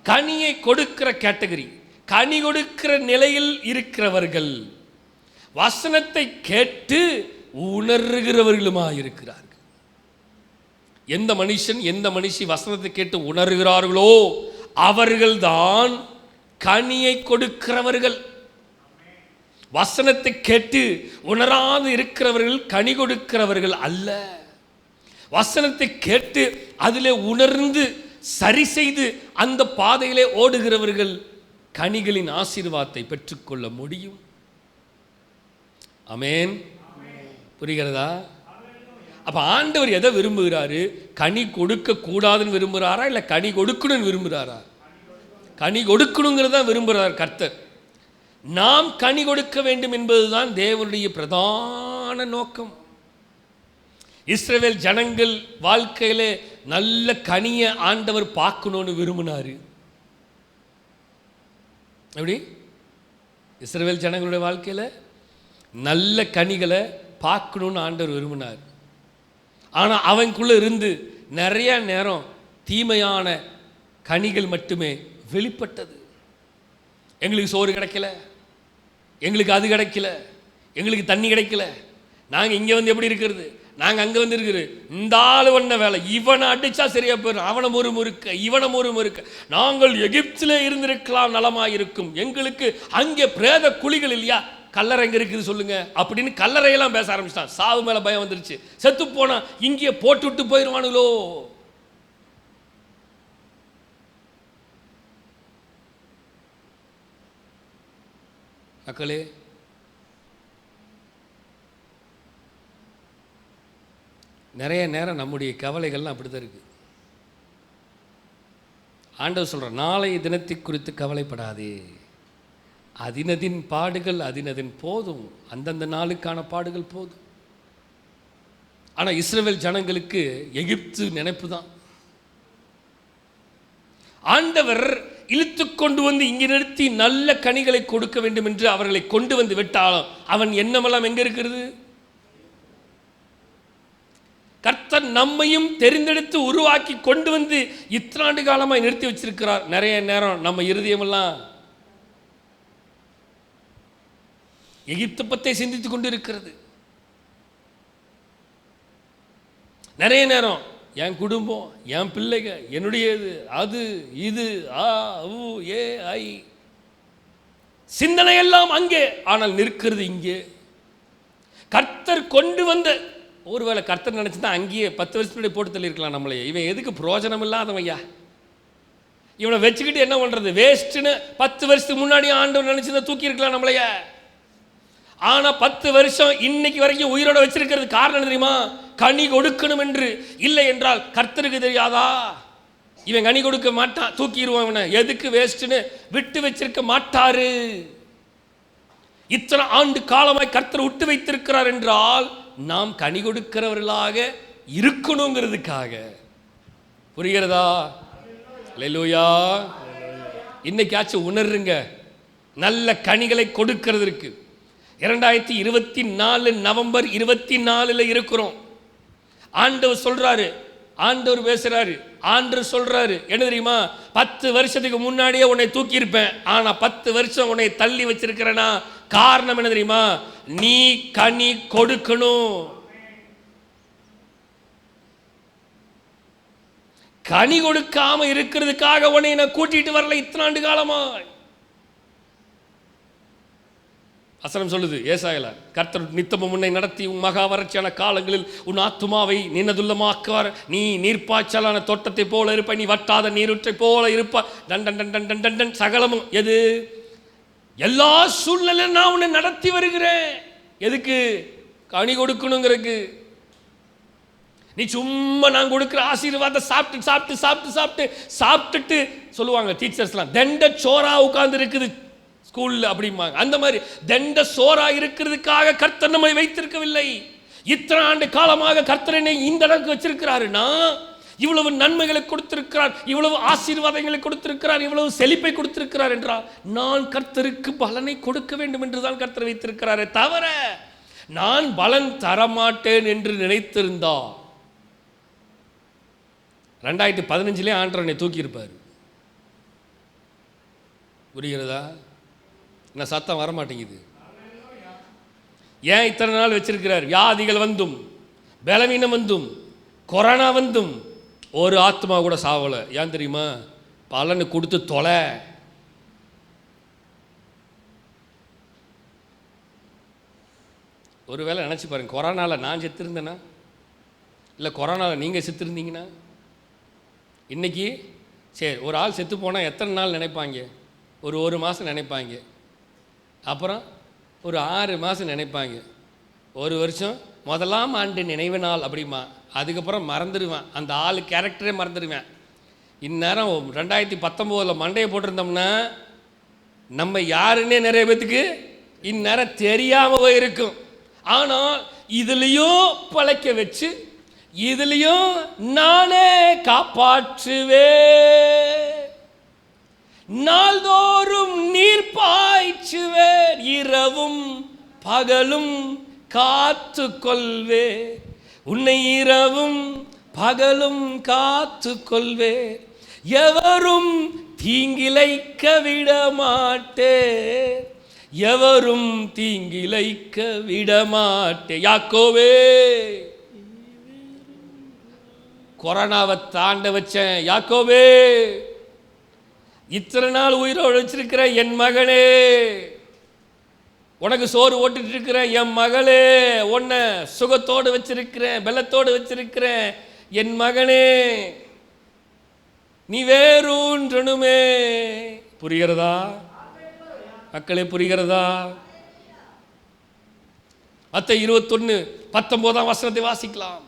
S1: கனியை கொடுக்கிற கேட்டகரி. கனி கொடுக்கிற நிலையில் இருக்கிறவர்கள், வசனத்தை கேட்டு உணர்கிறவர்களுமாய் இருக்கிறார்கள். எந்த மனுஷன் எந்த மனுஷி வசனத்தை கேட்டு உணர்கிறார்களோ அவர்கள்தான் கனியை கொடுக்கிறவர்கள். வசனத்தை கேட்டு உணராது இருக்கிறவர்கள் கனி கொடுக்கிறவர்கள் அல்ல. வசனத்தை கேட்டு அதிலே உணர்ந்து சரி செய்து அந்த பாதையிலே ஓடுகிறவர்கள் கனிகளின் ஆசீர்வாதத்தை பெற்றுக்கொள்ள முடியும். ஆமென். புரிகிறதா? அப்ப ஆண்டவர் எதை விரும்புகிறாரு? கனி கொடுக்க கூடாதுன்னு விரும்புகிறாரா, இல்லை கனி கொடுக்கணும்னு விரும்புகிறாரா? கனி கொடுக்கணுங்கிறத விரும்புகிறார் கர்த்தர். நாம் கனி கொடுக்க வேண்டும் என்பதுதான் தேவனுடைய பிரதான நோக்கம். இஸ்ரவேல் ஜனங்கள் வாழ்க்கையிலே நல்ல கனியை ஆண்டவர் பார்க்கணும்னு விரும்பினாரு. எப்படி? இஸ்ரவேல் ஜனங்களுடைய வாழ்க்கையில் நல்ல கனிகளை பார்க்கணுன்னு ஆண்டவர் விரும்பினார். ஆனால் அவனுக்குள்ளே இருந்து நிறைய நேரம் தீமையான கனிகள் மட்டுமே வெளிப்பட்டது. எங்களுக்கு சோறு கிடைக்கல, எங்களுக்கு அது கிடைக்கல, எங்களுக்கு தண்ணி கிடைக்கல, நாங்கள் இங்கே வந்து எப்படி இருக்கிறது, நாங்கள் அங்கே வந்து இருக்கிறது, இந்த ஆள் ஒன்ன வேலை, இவனை அடித்தா சரியா போயிடும், அவனை ஒரு முறுக்க, இவனை ஒரு முறுக்க, நாங்கள் எகிப்தில் இருந்திருக்கலாம், நலமாக இருக்கும், எங்களுக்கு அங்கே பிரேத குழிகள் இல்லையா, கல்லறை எங்க இருக்குது சொல்லுங்க அப்படின்னு கல்லறையெல்லாம் பேச ஆரம்பிச்சிட்டான். சாவு மேல பயம் வந்துருச்சு. செத்து போனா இங்கே போட்டுவிட்டு போயிடுவானுங்களோ. மக்களே, நிறைய நேரம் நம்முடைய கவலைகள்லாம் அப்படிதான் இருக்கு. ஆண்டவர் சொல்ற, நாளைய தினத்தை குறித்து கவலைப்படாதே, அதினதின் பாடுகள் அதினதின் போதும். அந்தந்த நாளுக்கான பாடுகள் போதும். ஆனால் இஸ்ரவேல் ஜனங்களுக்கு எகிப்து நினைப்பு தான். ஆண்டவர் இழுத்து கொண்டு வந்து இங்கே நிறுத்தி நல்ல கனிகளை கொடுக்க வேண்டும் என்று அவர்களை கொண்டு வந்து விட்டாலும் அவன் எண்ணமெல்லாம் எங்க இருக்கிறது? கர்த்தர் நம்மையும் தெரிந்தெடுத்து உருவாக்கி கொண்டு வந்து இத்தனாண்டு காலமாய் நிறுத்தி வச்சிருக்கிறார். நிறைய நேரம் நம்ம இருதயமெல்லாம் எகிப்து பத்தை சிந்தித்துக் கொண்டு இருக்கிறது. நிறைய நேரம் என் குடும்பம், என் பிள்ளைங்க, என்னுடையது, அது இது, ஏ ஐ சிந்தனை எல்லாம் அங்கே, ஆனால் நிற்கிறது இங்கே. கர்த்தர் கொண்டு வந்த, ஒருவேளை கர்த்தர் நினைச்சுதான் அங்கேயே 10 வருஷத்துடைய போட்டு தள்ளியிருக்கலாம் நம்மளையே. இவன் எதுக்கு பிரயோஜனம் இல்லாதவன் ஐயா, இவனை வச்சுக்கிட்டு என்ன பண்றது, வேஸ்ட்னு 10 வருஷத்துக்கு முன்னாடி ஆண்டவர் நினைச்சுதான் தூக்கி இருக்கலாம் நம்மளைய. ஆனா 10 வருஷம் இன்னைக்கு வரைக்கும் உயிரோட வச்சிருக்கிறது காரணம் தெரியுமா? கனி கொடுக்கணும் என்று. இல்லை என்றால் கர்த்தருக்கு தெரியாதா? இவன் கனி கொடுக்க மாட்டான், தூக்கிடுவான், இவனை எதுக்கு வேஸ்ட்னு விட்டு வச்சிருக்க மாட்டாரு. இத்தனை ஆண்டு காலமாய் கர்த்தர் விட்டு வைத்திருக்கிறார் என்றால் நாம் கனி கொடுக்கிறவர்களாக இருக்கணுங்கிறதுக்காக. புரிகிறதா? அல்லேலூயா. இன்னைக்காச்சும் உணர்றுங்க, நல்ல கனிகளை கொடுக்கிறதுக்கு. 2024 நவம்பர் 24 இருக்கிறோம். ஆண்டவர் சொல்றாரு, ஆண்டவர் பேசுறாரு, ஆண்டவர் சொல்றாரு என்ன தெரியுமா? 10 வருஷத்துக்கு முன்னாடியே உன்னை தூக்கி இருப்பேன், ஆனா 10 வருஷம் உன்னை தள்ளி வச்சிருக்கிறேனா காரணம் என்ன தெரியுமா? நீ கனி கொடுக்கணும். கனி கொடுக்காம இருக்கிறதுக்காக உன்னை நான் கூட்டிட்டு வரல இத்தனாண்டு காலமா. வசனம் சொல்லுது ஏசாயால, கர்த்தர் நித்தமும் உன்னை நடத்தி உன் மகா வறட்சியான காலங்களில் உன் ஆத்துமாவை நின்னதுள்ளமாக்குவார். நீ நீர்ப்பாய்ச்சலான தோட்டத்தை போல இருப்ப, நீ வட்டாத நீரூற்றை போல இருப்ப. Done done done done done சகலமும். எது? எல்லா சூழ்நிலையும் நான் உன்னை நடத்தி வருகிறேன். எதுக்கு? கனி கொடுக்கணுங்கிறதுக்கு. நீ சும்மா நான் கொடுக்குற ஆசீர்வாதத்தை சாப்பிட்டு சாப்பிட்டு சாப்பிட்டு சாப்பிட்டு சாப்பிட்டுட்டு சொல்லுவாங்க டீச்சர்ஸ்லாம், தண்ட சோறா உட்கார்ந்து இருக்குது ஸ்கூல்ல அப்படிம்பாங்க. அந்த மாதிரி தண்ட சோறா இருக்கிறதுக்காக கர்த்தர் நம்மை வைத்திருக்கவில்லை. இத்தனை ஆண்டு காலமாக கர்த்தர் என்னை இந்த அளவுக்கு வச்சிருக்கிறாருன்னா, இவ்வளவு நன்மைகளை கொடுத்திருக்கிறார், இவ்வளவு ஆசீர்வாதங்களை கொடுத்திருக்கிறார், இவ்வளவு செழிப்பை கொடுத்திருக்கிறார் என்றால் நான் கர்த்தருக்கு பலனை கொடுக்க வேண்டும் என்றுதான் கர்த்தர் வைத்திருக்கிறாரே தவிர நான் பலன் தரமாட்டேன் என்று நினைத்திருந்தா 2015 ஆண்டவனை தூக்கி இருப்பார். புரிகிறதா? என்ன சத்தம் வரமாட்டேங்குது? ஏன் இத்தனை நாள் வச்சிருக்கிறார்? வியாதிகள் வந்தும், பலவீனம் வந்தும், கொரோனா வந்தும் ஒரு ஆத்மா கூட சாவல. ஏன் தெரியுமா? பலனை கொடுத்து தொலை. ஒருவேளை நினைச்சு பாருங்க, கொரோனால நான் செத்துருந்தேன்னா, இல்லை கொரோனால நீங்க செத்துருந்தீங்கன்னா, இன்னைக்கு சரி ஒரு ஆள் செத்து போனால் எத்தனை நாள் நினைப்பாங்க? ஒரு மாதம் நினைப்பாங்க, அப்புறம் ஒரு 6 மாதம் நினைப்பாங்க, ஒரு வருஷம், முதலாம் ஆண்டு நினைவு நாள் அப்படிமா, அதுக்கப்புறம் மறந்துடுவேன், அந்த ஆள் கேரக்டரே மறந்துடுவேன். இந்நேரம் 2019 மண்டையை போட்டிருந்தோம்னா நம்ம யாருன்னே நிறைய பேத்துக்கு இந்நேரம் தெரியாமல் போயிருக்கும். ஆனால் இதுலேயும் பழைக்க வச்சு இதுலேயும் நானே காப்பாற்றுவே, நாள்தோறும் நீர் பாய்ச்சுவேன், இரவும் பகலும் காத்து கொள்வே, உன்னை இரவும் பகலும் காத்து கொள்வே, எவரும் தீங்கிழைக்க விட மாட்டே, எவரும் தீங்கிழைக்க விட மாட்டே. யாக்கோவே, கொரோனாவை தாண்ட வச்சேன் யாக்கோவே, இத்தனை நாள் உயிரோடு வச்சிருக்கிற என் மகனே, உனக்கு சோறு ஓட்டுட்டு இருக்கிறேன், என் மகளே உன்னை சுகத்தோடு வச்சிருக்கிறேன், பலத்தோடு வச்சிருக்கிறேன், என் மகனே நீ வேறொன்றனுமே. புரிகிறதா மக்களே, புரிகிறதா? மத்தேயு 21:19 வாசிக்கலாம்.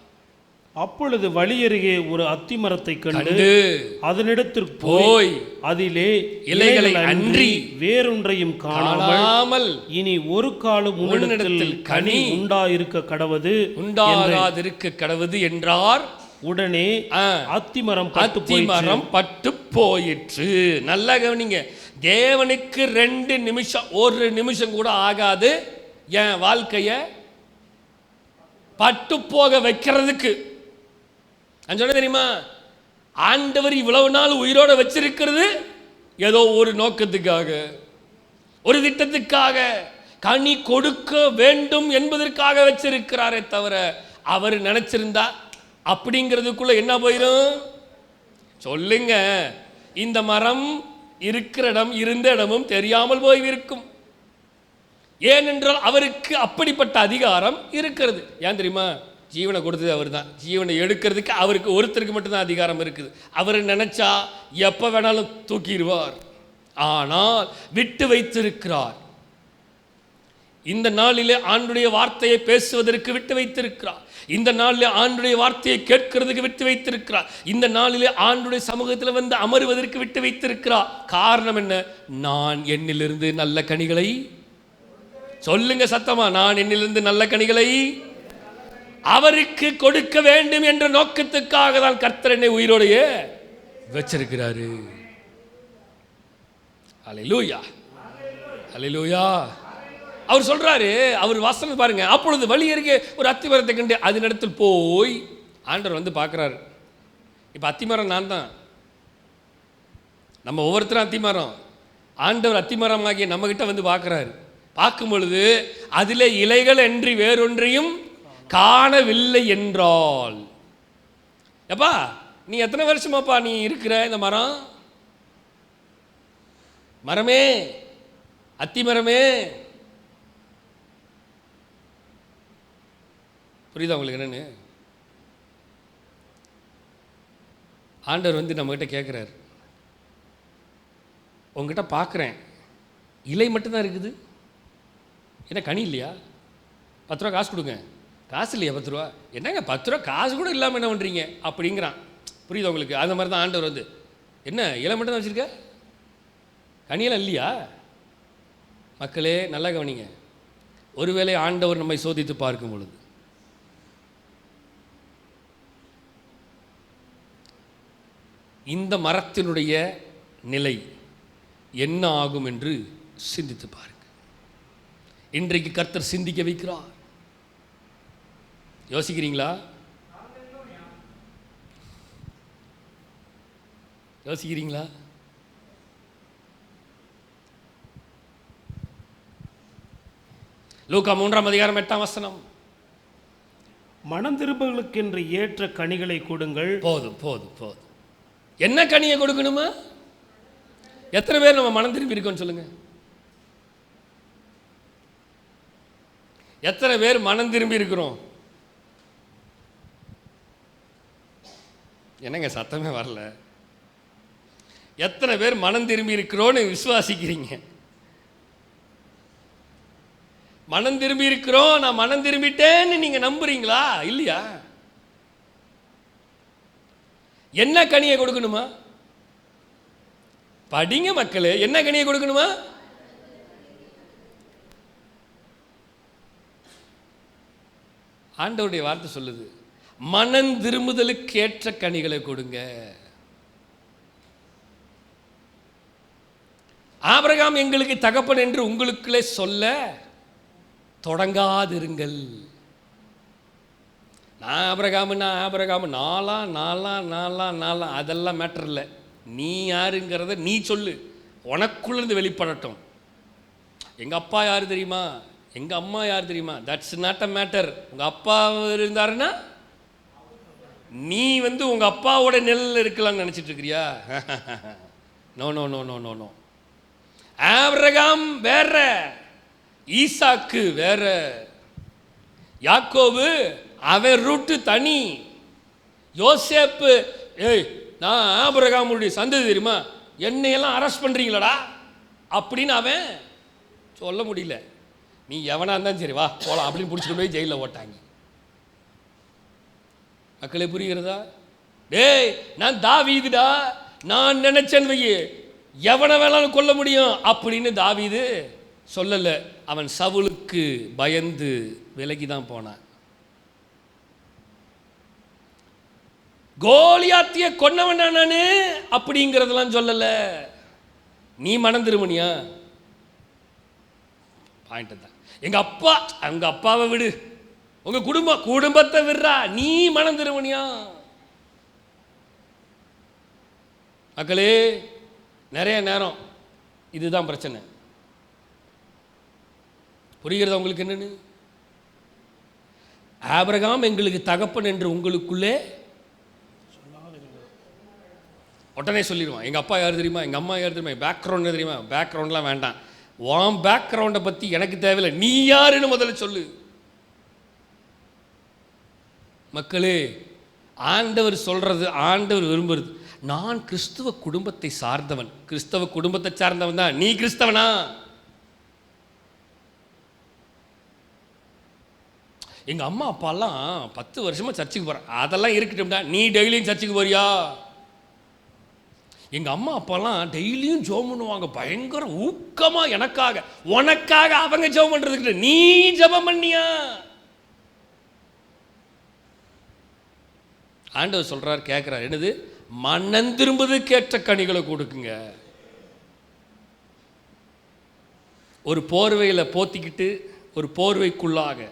S2: அப்பொழுது வழியருகே ஒரு அத்திமரத்தை கண்டு அதனிடத்திற்கு போய் அதிலே இலைகளை அன்றி வேறொன்றையும் காணாமல் இனி ஒரு காலம் உன்னிடத்தில் கனி உண்டாயிருக்க கடவது என்றார். உடனே அத்திமரம்
S1: பட்டு போயிற்று. நல்லா கவனிங்க, தேவனுக்கு 2 நிமிஷம், 1 நிமிஷம் கூட ஆகாது என் வாழ்க்கைய பட்டு போக வைக்கிறதுக்கு. நான் சொன்ன தெரியுமா, ஆண்டவர் இவ்வளவு நாள் உயிரோட வச்சிருக்கிறது ஏதோ ஒரு நோக்கத்துக்காக, ஒரு திட்டத்துக்காக, கனி கொடுக்க வேண்டும் என்பதற்காக வச்சிருக்கிறாரே தவிர அவர் நினைச்சிருந்தா அப்படிங்கிறதுக்குள்ள என்ன போயிடும் சொல்லுங்க? இந்த மரம் இருக்கிற இடம் இருந்த இடமும் தெரியாமல் போயிருக்கும். ஏனென்றால் அவருக்கு அப்படிப்பட்ட அதிகாரம் இருக்கிறது. ஏன் தெரியுமா? ஜீவனை கொடுத்தது அவர் தான். ஜீவனை எடுக்கிறதுக்கு அவருக்கு ஒருத்தருக்கு மட்டும்தான் அதிகாரம் இருக்குது. அவர் நினைச்சா எப்போ வேணாலும் தூக்கிடுவார். ஆனால் விட்டு வைத்திருக்கிறார். இந்த நாளிலே ஆண்டுடைய வார்த்தையை பேசுவதற்கு விட்டு வைத்திருக்கிறார். இந்த நாளிலே ஆண்டுடைய வார்த்தையை கேட்கிறதுக்கு விட்டு வைத்திருக்கிறார். இந்த நாளிலே ஆண்டுடைய சமூகத்தில் வந்து அமருவதற்கு விட்டு வைத்திருக்கிறார். காரணம் என்ன? நான் என்னிலிருந்து நல்ல கனிகளை, சொல்லுங்க சத்தமா, நான் என்னிலிருந்து நல்ல கனிகளை அவருக்கு கொடுக்க வேண்டும் என்ற நோக்கத்துக்காக தான் கர்த்தர் என்னை உயிரோடையே வச்சிருக்கிறாரு. அல்லேலூயா, அல்லேலூயா. அவர் சொல்றாரு, அவர் வசனம் பாருங்க. அப்பொழுது வழி அருகே ஒரு அத்திமரத்தை கண்டு அதனிடத்தில் போய் ஆண்டவர் வந்து பார்க்குறாரு. இப்போ அத்திமரம் நான் தான், நம்ம ஒவ்வொருத்தரும் அத்திமரம். ஆண்டவர் அத்திமரமாகிய நம்மகிட்ட வந்து பார்க்குறாரு. பார்க்கும் பொழுது அதிலே இலைகள் அன்றி வேறொன்றையும் காணவில்லை என்றால், எப்பா நீ எத்தனை வருஷமாப்பா நீ இருக்கிற இந்த மரம்? மரமே, அத்திமரமே, புரியுதா உங்களுக்கு என்னன்னு? ஆண்டவர் வந்து நம்மகிட்ட கேட்குறாரு, உங்ககிட்ட பார்க்குறேன், இலை மட்டும்தான் இருக்குது, என்ன கனி இல்லையா? 10 ரூபா காசு கொடுங்க. காசு இல்லையா? 10 ரூபா என்னங்க 10 ரூபா காசு கூட இல்லாமல் என்ன பண்ணுறீங்க அப்படிங்கிறான். புரியுதா உங்களுக்கு? அந்த மாதிரி தான் ஆண்டவர் வந்து, என்ன இலை மட்டும் தான் வச்சுருக்க, கனியெல்லாம் இல்லையா? மக்களே நல்லா கவனிங்க. ஒருவேளை ஆண்டவர் நம்மை சோதித்து பார்க்கும் பொழுது இந்த மரத்தினுடைய நிலை என்ன ஆகும் என்று சிந்தித்து பாருங்க. இன்றைக்கு கர்த்தர் சிந்திக்க வைக்கிறார். யோசிக்கிறீங்களா? யோசிக்கிறீங்களா? லூக்கா 3:8
S2: மனம் திரும்புகளுக்கென்று ஏற்ற கனிகளை கொடுங்கள்.
S1: போதும் போதும் போதும். என்ன கனியை கொடுக்கணுமா? எத்தனை பேர் நம்ம மனம் திரும்பி இருக்கோம்னு சொல்லுங்க. எத்தனை பேர் மனம் திரும்பி இருக்கிறோம்? என்னங்க சத்தமே வரல? எத்தனை பேர் மனம் திரும்பி இருக்கிறோன்னு விசுவாசிக்கிறீங்க? மனம் திரும்பி இருக்கிறோம், நான் மனம் திரும்பிட்டேன்னு நீங்க நம்புறீங்களா? இல்லையா? என்ன கனியை கொடுக்கணுமா? படிங்க மக்களே, என்ன கனியை கொடுக்கணுமா? ஆண்டவருடைய வார்த்தை சொல்லுது, மனம் திரும்புதலுக்கு ஏற்ற கனிகளை கொடுங்க. ஆபிரகாம் எங்களுக்கு தகப்பன் என்று உங்களுக்குள்ளே சொல்ல தொடங்காதிருங்கள். நான் ஆபிரகாம் நாலாம் அதெல்லாம் மேட்டர் இல்லை. நீ யாருங்கிறத நீ சொல்லு, உனக்குள்ளேருந்து வெளிப்படட்டும். எங்கள் அப்பா யார் தெரியுமா, எங்கள் அம்மா யார் தெரியுமா, தட்ஸ் நாட் அ மேட்டர். உங்கள் அப்பா இருந்தாருன்னா நீ வந்து உங்கள் அப்பாவோட நெல்லில் இருக்கலாம்னு நினச்சிட்டு இருக்கிறியா? No no no no no no. Abraham வேற, ஈசாக்கு வேற, யாக்கோபு அவன் ரூட்டு தனி. யோசேப்பு, ஏய் நான் ஆபிரகாமுடைய சந்ததி தெரியுமா, என்னையெல்லாம் அரெஸ்ட் பண்ணுறீங்களடா அப்படின்னு அவன் சொல்ல முடியல. நீ எவனா இருந்தாலும் சரி வா போலாம் அப்படின்னு பிடிச்சிட்டு போய் ஜெயிலில் ஓட்டாங்க. மக்களே புரிகிறதா? டேய் நான் தாவீதுடா, நான் நினைச்சேன் வையே எவனை வேணாலும் கொல்ல முடியும் அப்படின்னு தாவீது சொல்லல. அவன் சவுலுக்கு பயந்து விலகி தான் போனான். கோலியாத்திய கொன்னவன் நானு அப்படிங்கிறதெல்லாம் சொல்லல. நீ மனம் திருமணியா பாயிண்ட் தான். எங்க அப்பா, அவங்க அப்பாவை விடு, உங்க குடும்பத்தை விடுறா, நீ மனம் திருமணியா? மக்களே நிறைய நேரம் இதுதான் பிரச்சனை. புரிகிறதா உங்களுக்கு என்னன்னு? ஆபிரகாம் எங்களுக்கு தகப்பன் என்று உங்களுக்குள்ளே உடனே சொல்லிடுவான். எங்கள் அப்பா யார் தெரியுமா, எங்கள் அம்மா யார் தெரியுமா, பேக்ரவுண்ட் தெரியுமா? பேக்ரவுண்ட்லாம் வேண்டாம், உன் பேக்ரவுண்டை பற்றி எனக்கு தேவையில்லை, நீ யாருன்னு முதல்ல சொல்லு. மக்களே ஆண்டவர் சொல்றது, ஆண்டவர் விரும்புறது, நான் கிறிஸ்துவ குடும்பத்தை சார்ந்தவன். கிறிஸ்தவ குடும்பத்தை சார்ந்தவன் தான். நீ கிறிஸ்தவனா? எங்கள் அம்மா அப்பாலாம் 10 வருஷமாக சர்ச்சுக்கு போகிறேன், அதெல்லாம் இருக்கட்டும்டா. நீ டெய்லியும் சர்ச்சுக்கு போறியா? எங்கள் அம்மா அப்பாலாம் டெய்லியும் ஜெபம் பண்ணுவாங்க, பயங்கர ஊக்கமாக எனக்காக உனக்காக. அவங்க ஜெபம் பண்ணுறதுக்கு நீ ஜெபம் பண்ணியா? ஆண்டவர் சொல்கிறார், கேட்குறார், என்னது? மனம் திரும்புவதற்கேற்ற கனிகளை கொடுக்குங்க. ஒரு போர்வையில் போத்திக்கிட்டு, ஒரு போர்வைக்குள்ளாக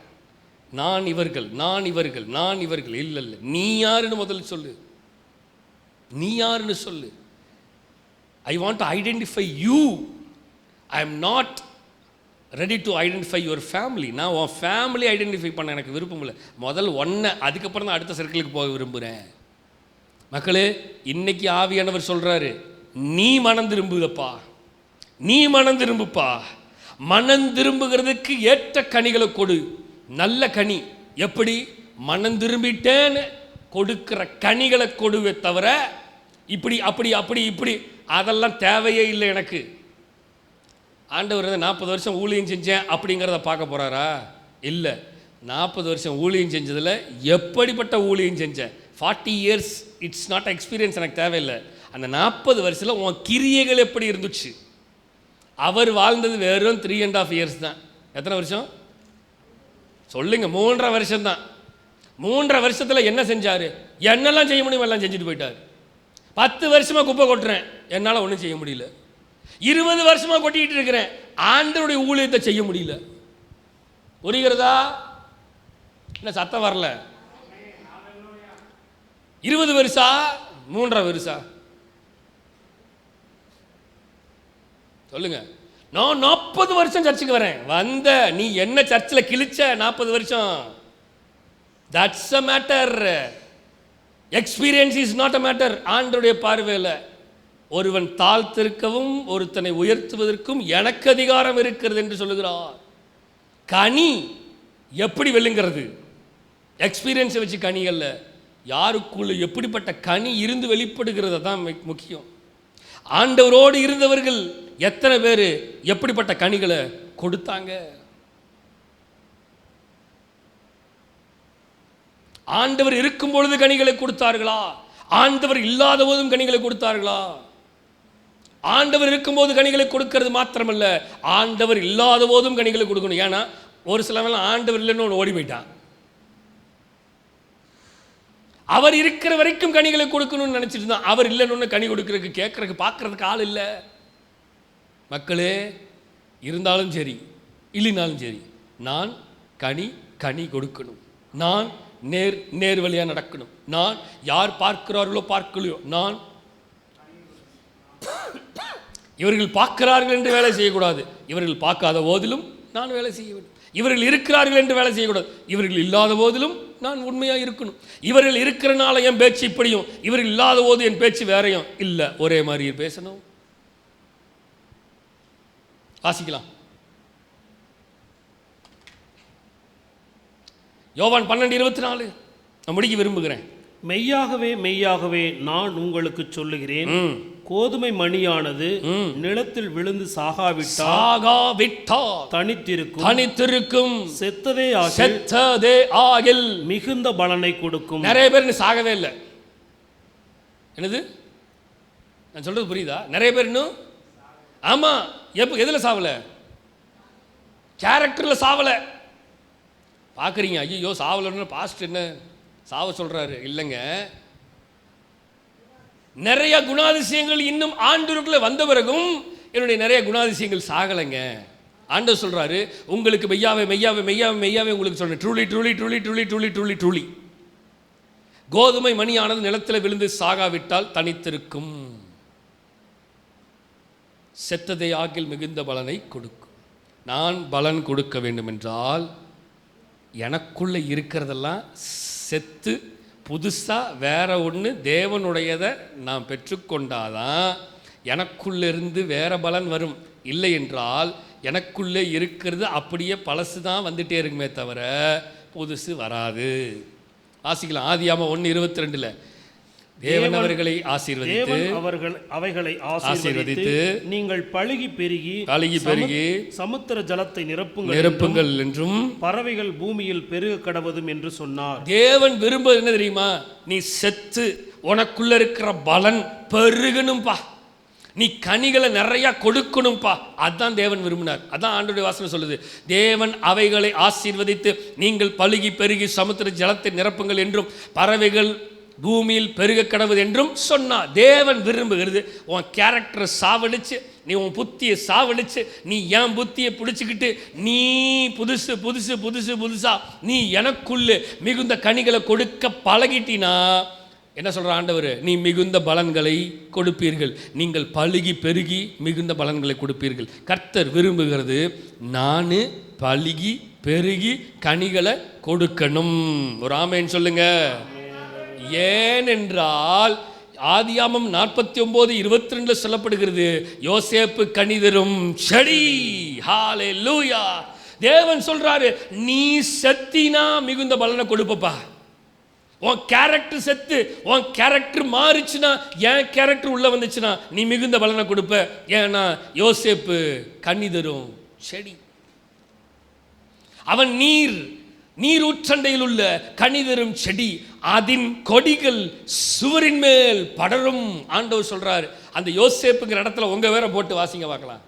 S1: நான் இவர்கள் நான் இவர்கள் நான் இவர்கள் இல்லை இல்லை, நீ யாருன்னு முதல்ல சொல்லு. நீ யாருன்னு சொல்லு. I want to identify you. I am not ready to identify your family. நான் உன் ஃபேமிலி ஐடென்டிஃபை பண்ண எனக்கு விருப்பம் இல்லை. முதல் ஒன்றை, அதுக்கப்புறம் தான் அடுத்த சர்க்கிளுக்கு போக விரும்புகிறேன். மக்களே இன்னைக்கு ஆவியானவர் சொல்கிறாரு, நீ மனம் திரும்புதப்பா, நீ மனம் திரும்புப்பா. மனம் திரும்புகிறதுக்கு ஏற்ற கனிகளை கொடு. நல்ல கனி. எப்படி? மனம் திரும்பிட்டேன்னு கொடுக்கிற கனிகளை கொடுவே தவிர இப்படி அப்படி அப்படி இப்படி அதெல்லாம் தேவையே இல்லை எனக்கு. ஆண்டவர் 40 வருஷம் ஊழியம் செஞ்சேன் அப்படிங்கிறத பார்க்க போகிறாரா? இல்லை. 40 வருஷம் ஊழியம் செஞ்சதில் எப்படிப்பட்ட ஊழியம் செஞ்சேன், 40 இயர்ஸ் இட்ஸ் நாட் எக்ஸ்பீரியன்ஸ், எனக்கு தேவையில்லை. அந்த 40 வருஷத்தில் உன் கிரியைகள் எப்படி இருந்துச்சு? அவர் வாழ்ந்தது வெறும் 3.5 இயர்ஸ் தான். எத்தனை வருஷம் சொல்லுங்க? 3.5 வருஷம் தான். 3.5 வருஷத்தில் என்ன செஞ்சார்? என்னெல்லாம் செய்ய முடியும் எல்லாம் செஞ்சுட்டு போயிட்டார். 10 வருஷமாக குப்பை கொட்டுறேன், என்னால் ஒன்றும் செய்ய முடியல. 20 வருஷமாக கொட்டிக்கிட்டு இருக்கிறேன், ஆண்டவருடைய ஊழியத்தை செய்ய முடியல. புரிகிறதா? என்ன சத்தம் வரல? 20 வருஷா 3.5 வருஷா சொல்லுங்க. நான் 40 வருஷம் சர்ச்சுக்கு வரேன். வந்த நீ என்ன சர்ச்சில் கிழிச்ச 40 வருஷம்? That's a matter. Experience is not a matter. ஆண்டவருடைய பார்வையில் ஒருவன் தாழ்த்திருக்கவும் ஒருத்தனை உயர்த்துவதற்கும் எனக்கு அதிகாரம் இருக்கிறது என்று சொல்லுகிறார். கனி எப்படி வெல்லுங்கிறது? எக்ஸ்பீரியன்ஸை வச்சு கனி அல்ல, யாருக்குள்ள எப்படிப்பட்ட கனி இருந்து வெளிப்படுகிறது தான் முக்கியம். ஆண்டவரோடு இருந்தவர்கள் எத்தனை பேர் எப்படிப்பட்ட கனிகளை கொடுத்தாங்க? ஆண்டவர் இருக்கும் பொழுது கனிகளை கொடுத்தார்களா? ஆண்டவர் இல்லாத போதும் கனிகளை கொடுத்தார்களா? ஆண்டவர் இருக்கும்போது கனிகளை கொடுக்கிறது மாத்திரமல்ல, ஆண்டவர் இல்லாத போதும் கனிகளை கொடுக்கணும். ஏன்னா ஒரு சிலவெல்லாம் ஆண்டவர் இல்லைன்னு ஒன்று ஓடி போயிட்டான். அவர் இருக்கிற வரைக்கும் கனிகளை கொடுக்கணும்னு நினைச்சிட்டு இருந்தான். அவர் இல்லைன்னு கனி கொடுக்கறதுக்கு, கேட்கறதுக்கு, பார்க்கறதுக்கு ஆள் இல்லை. மக்களே இருந்தாலும் சரி இல்லைனாலும் சரி, நான் கனி கொடுக்கணும். நான் நேர் வழியாக நடக்கணும். நான் யார் பார்க்கிறார்களோ பார்க்கலையோ, நான் இவர்கள் பார்க்கிறார்கள் என்று வேலை செய்யக்கூடாது. இவர்கள் பார்க்காத போதிலும் நான் வேலை செய்ய வேண்டும். இவர்கள் இருக்கிறார்கள் என்று வேலை செய்யக்கூடாது. இவர்கள் இல்லாத போதிலும் நான் உண்மையாக இருக்கணும். இவர்கள் இருக்கிறனால என் பேச்சு இப்படியும், இவர்கள் இல்லாத போது என் பேச்சு வேறையும் இல்லை, ஒரே மாதிரி பேசணும். வாசிக்கலாம். யோவான் 12:24 நான் முடிக்க விரும்புகிறேன்.
S2: மெய்யாகவே மெய்யாகவே நான் உங்களுக்கு சொல்லுகிறேன், கோதுமை மணியானது நிலத்தில் விழுந்து சாகாவிட்டால் தனித்திருக்கும், செத்ததே
S1: ஆகில்
S2: மிகுந்த பலனை கொடுக்கும்.
S1: நிறைய பேர் சாகவே இல்லை. என்னது நான் சொல்றது புரியுதா? நிறைய பேர் இன்னும் ஆமா எதுல சாவல? கேரக்டர்ல சாவல. பாக்குறீங்க, ஐயோ சாவலன்னு பாஸ்ட் என்ன சாவ சொல்றாரு? இல்லைங்க, நிறைய குணாதிசயங்கள் இன்னும் ஆண்டவருக்குள்ள வந்த பிறகும் என்னுடைய நிறைய குணாதிசயங்கள் சாகலைங்க. ஆண்டவர் சொல்றாரு, உங்களுக்கு மெய்யாவே மெய்யாவே மெய்யாவே மெய்யாவே உங்களுக்கு சொல்றேன், truly truly truly truly truly truly truly, கோதுமை மணியானது நிலத்தில் விழுந்து சாகாவிட்டால் தனித்திருக்கும், செத்ததை ஆகில் மிகுந்த பலனை கொடுக்கும். நான் பலன் கொடுக்க வேண்டும் என்றால் எனக்குள்ள இருக்கிறதெல்லாம் செத்து புதுசாக வேற ஒன்று தேவனுடையதை நான் பெற்றுக்கொண்டாதான் எனக்குள்ளிருந்து வேற பலன் வரும். இல்லை என்றால் எனக்குள்ளே இருக்கிறது அப்படியே பழசு தான் வந்துட்டே இருக்குமே தவிர புதுசு வராது. வாசிக்கலாம், ஆதியாகமம் 1:22. தேவன் அவர்களை ஆசீர்வதித்து
S2: அவைகளை ஆசீர்வதித்து நீங்கள் பழுகி பெருகி சமுத்திர ஜலத்தை நிரப்புங்கள் என்றும் பறவைகள் பூமியில் பெருக கடவதும் என்று சொன்னார்.
S1: தேவன் விரும்புவது என்ன தெரியுமா? நீ செத்து உனக்குள்ள இருக்கிற பலன் பெருகணும்பா, நீ கனிகளை நிறைய கொடுக்கணும்பா. அதான் தேவன் விரும்பினார். அதான் ஆண்டவருடைய வாசனை சொல்லுது, தேவன் அவைகளை ஆசீர்வதித்து நீங்கள் பழுகி பெருகி சமுத்திர ஜலத்தை நிரப்புங்கள் என்றும் பறவைகள் பூமியில் பெருக கடவுது என்றும் சொன்னார். தேவன் விரும்புகிறது உன் கேரக்டரை சாவடிச்சு, நீ உன் புத்தியை சாவடிச்சு, நீ என் புத்தியை பிடிச்சிக்கிட்டு நீ புதுசு புதுசு புதுசு புதுசா நீ எனக்குள்ளே மிகுந்த கனிகளை கொடுக்க பழகிட்டினா என்ன சொல்ற ஆண்டவர்? நீ மிகுந்த பலன்களை கொடுப்பீர்கள், நீங்கள் பழுகி பெருகி மிகுந்த பலன்களை கொடுப்பீர்கள். கர்த்தர் விரும்புகிறது நான் பழுகி பெருகி கனிகளை கொடுக்கணும். ஒரு ஆமென் சொல்லுங்க. ஏனென்றால் ஆதியாகமம் 49:22 சொல்லப்படுகிறது, யோசேப்பு கனிதரும் செடி. ஹல்லேலூயா. தேவன் சொல்றாரு, நீ செத்தினா மிகுந்த பலனை கொடுப்பப்பா. உன் கேரக்டர் செத்து உன் கேரக்டர் மாறிச்சுன்னா, என் கேரக்டர் உள்ள வந்துச்சுன்னா நீ மிகுந்த பலனை கொடுப்ப. ஏன்னா யோசேப்பு கனிதரும் செடி. அவன் நீரூற்றண்டையில் உள்ள கனிதரும் செடி, அதன் கொடிகள் சுவரின் மேல் படரும். ஆண்டவர் சொல்றாரு. அந்த யோசேப்புங்கிற இடத்துல உங்க வேற போட்டு வாசிங்க பார்க்கலாம்.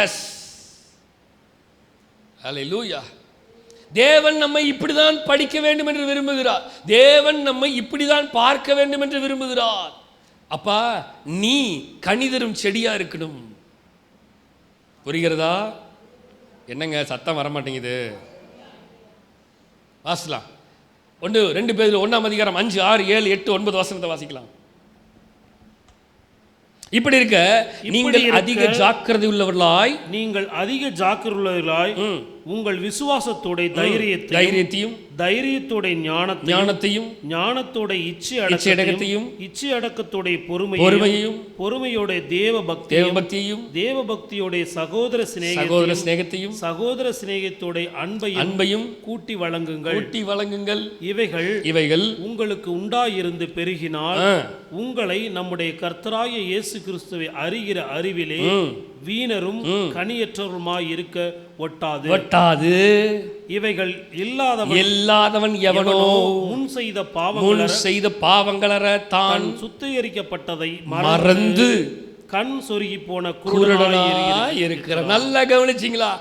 S1: எஸ், ஹல்லேலூயா. தேவன் நம்மை இப்படிதான் படிக்க வேண்டும் என்று விரும்புகிறார். தேவன் நம்மை இப்படிதான் பார்க்க வேண்டும் என்று விரும்புகிறார். அப்பா, நீ கனிதரும் செடியா இருக்கணும். புரிகிறதா? என்னங்க சத்தம் வர மாட்டேங்குது? வாசிக்கலாம். 1-2 பேதுரு 1:5, 5, 6, 7, 8, 9 வசனத்தை வாசிக்கலாம். இப்படி இருக்க நீங்கள் அதிக ஜாக்கிரதை உள்ளவர்களாய் உங்கள் விசுவாசத்தோட தைரியத்தையும் ஞானத்தையும் இச்சை அடக்கத்தோட பொறுமையோட தேவபக்தியோட சகோதர சிநேகத்தோட அன்பையும் கூட்டி வழங்குங்கள். இவைகள் உங்களுக்கு உண்டாயிருந்து பெருகினால் உங்களை நம்முடைய கர்த்தராகிய இயேசு கிறிஸ்துவை அறிகிற அறிவிலே வீணரும் கனியற்றவருமாய் இருக்க ஒட்டாது. இவைகள் இல்லாதவன் எவனோ முன் செய்த பாவங்களற தான் சுத்திகரிக்கப்பட்டதை மறந்து கண் சொருகி போன குருடனாய் இருக்கிற. நல்லா கவனிச்சிங்களா?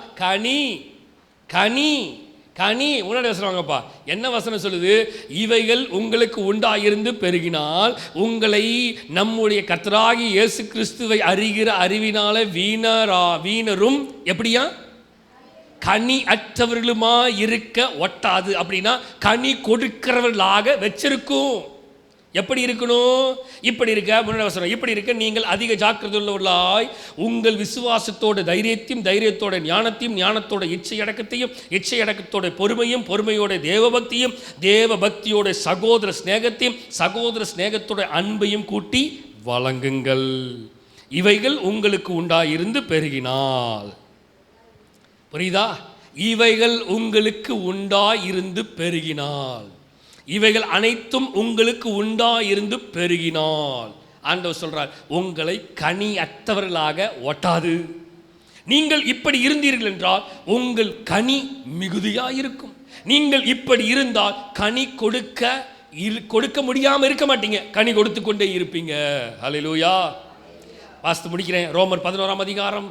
S1: கனி முன்னாடி வசனம் வாங்கப்பா. என்ன வசனம் சொல்லுது? இவைகள் உங்களுக்கு உண்டாயிருந்து பெருகினால் உங்களை நம்முடைய கர்த்தராகிய இயேசு கிறிஸ்துவை அறிகிற அறிவினால வீணரும் எப்படியா கனி அற்றவர்களுமா இருக்க ஒட்டாது. அப்படின்னா கனி கொடுக்கிறவர்களாக வச்சிருக்கும். எப்படி இருக்கணும்? இப்படி இருக்க முன்னாடி வசனம் இப்படி இருக்க நீங்கள் அதிக ஜாக்கிரதை உள்ளவர்களாய் உங்கள் விசுவாசத்தோட தைரியத்தோட ஞானத்தோட இச்சை அடக்கத்தோட பொறுமையோட தேவபக்தியோட சகோதர சிநேகத்தோட அன்பையும் கூட்டி வழங்குங்கள். இவைகள் உங்களுக்கு உண்டாயிருந்து பெருகினால். புரியுதா? இவைகள் உங்களுக்கு உண்டாயிருந்து பெருகினால், இவைகள் அனைத்தும் உங்களுக்கு உண்டாயிருந்து பெருகினால், ஆண்டவர் சொல்றார், உங்களை கனி அற்றவர்களாக ஒட்டாது. நீங்கள் இப்படி இருந்தீர்கள் என்றால் உங்கள் கனி மிகுதியாயிருக்கும். நீங்கள் இப்படி இருந்தால் கனி கொடுக்க முடியாமல் இருக்க மாட்டீங்க, கனி கொடுத்து கொண்டே இருப்பீங்க. ஹல்லேலூயா. வாசித்து முடிக்கிறேன். ரோமர் 11ஆம் அதிகாரம்,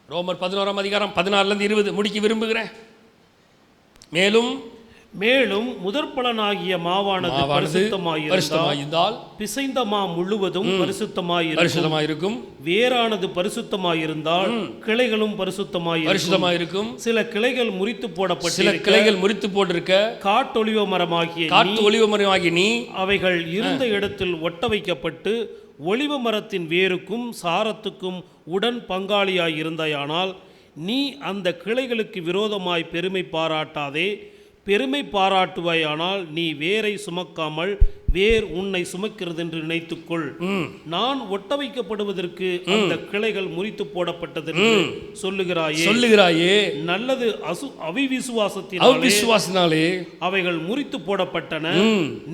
S1: ரோமர் 11ஆம் அதிகாரம் 16லேருந்து 20 முடிக்க விரும்புகிறேன். மேலும்
S2: முதற் பலனாகிய மாவானது பரிசுத்தமாயிருந்தால் பிசைந்த மா முழுவதும் பரிசுத்தமாயிருக்கும். வேரானது பரிசுத்தமாயிருந்தால் கிளைகளும் பரிசுத்தமாயிருக்கும். சில கிளைகள் முறித்து போட்டிருக்க காட்டொலிவ மரமாகிய நீ அவைகள் இருந்த இடத்தில் ஒட்ட வைக்கப்பட்டு ஒலிவ மரத்தின் வேருக்கும் சாரத்துக்கும் உடன் பங்காளியாய் இருந்தாயானால், நீ அந்த கிளைகளுக்கு விரோதமாய் பெருமை பாராட்டாதே. பெருமை பாராட்டுவாயானால் நீ வேரை சுமக்காமல் வேர் உன்னை சுமக்கிறது என்று நினைத்துக்கொள். நான் ஒட்ட வைக்கப்படுவதற்கு அந்த கிளைகள் முறித்து போடப்பட்டது சொல்லுகிறாயே. நல்லது அவிசுவாசத்தினாலே அவைகள் முறித்து போடப்பட்டன.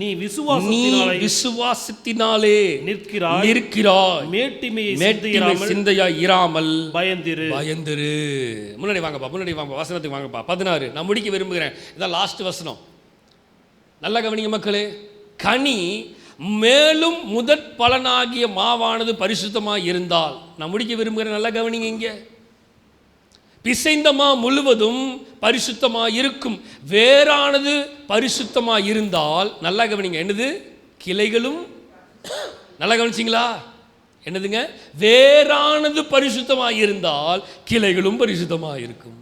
S2: நீ விசுவாசத்தினாலே நிற்கிறாய். மேட்டிமையை சிந்தையாய் இராமல் பயந்திரு. முன்னாடி வாங்கப்பா, வசனத்துக்கு வாங்கப்பா. 16 நான் முடிக்க விரும்புகிறேன். இதான் லாஸ்ட் வசனம். நல்லா கவனிங்க மக்களே. கனி மேலும் முதற் பலனாகிய மாவானது பரிசுத்தமாக இருந்தால், நான் முடிக்க விரும்புகிறேன், நல்லா கவனிங்க. இங்கே பிசைந்த மா முழுவதும் பரிசுத்தமாக இருக்கும். வேறானது பரிசுத்தமாக இருந்தால், நல்லா கவனிங்க, என்னது? கிளைகளும். நல்லா கவனிச்சிங்களா? என்னதுங்க? வேறானது பரிசுத்தமாக இருந்தால் கிளைகளும் பரிசுத்தமாக இருக்கும்.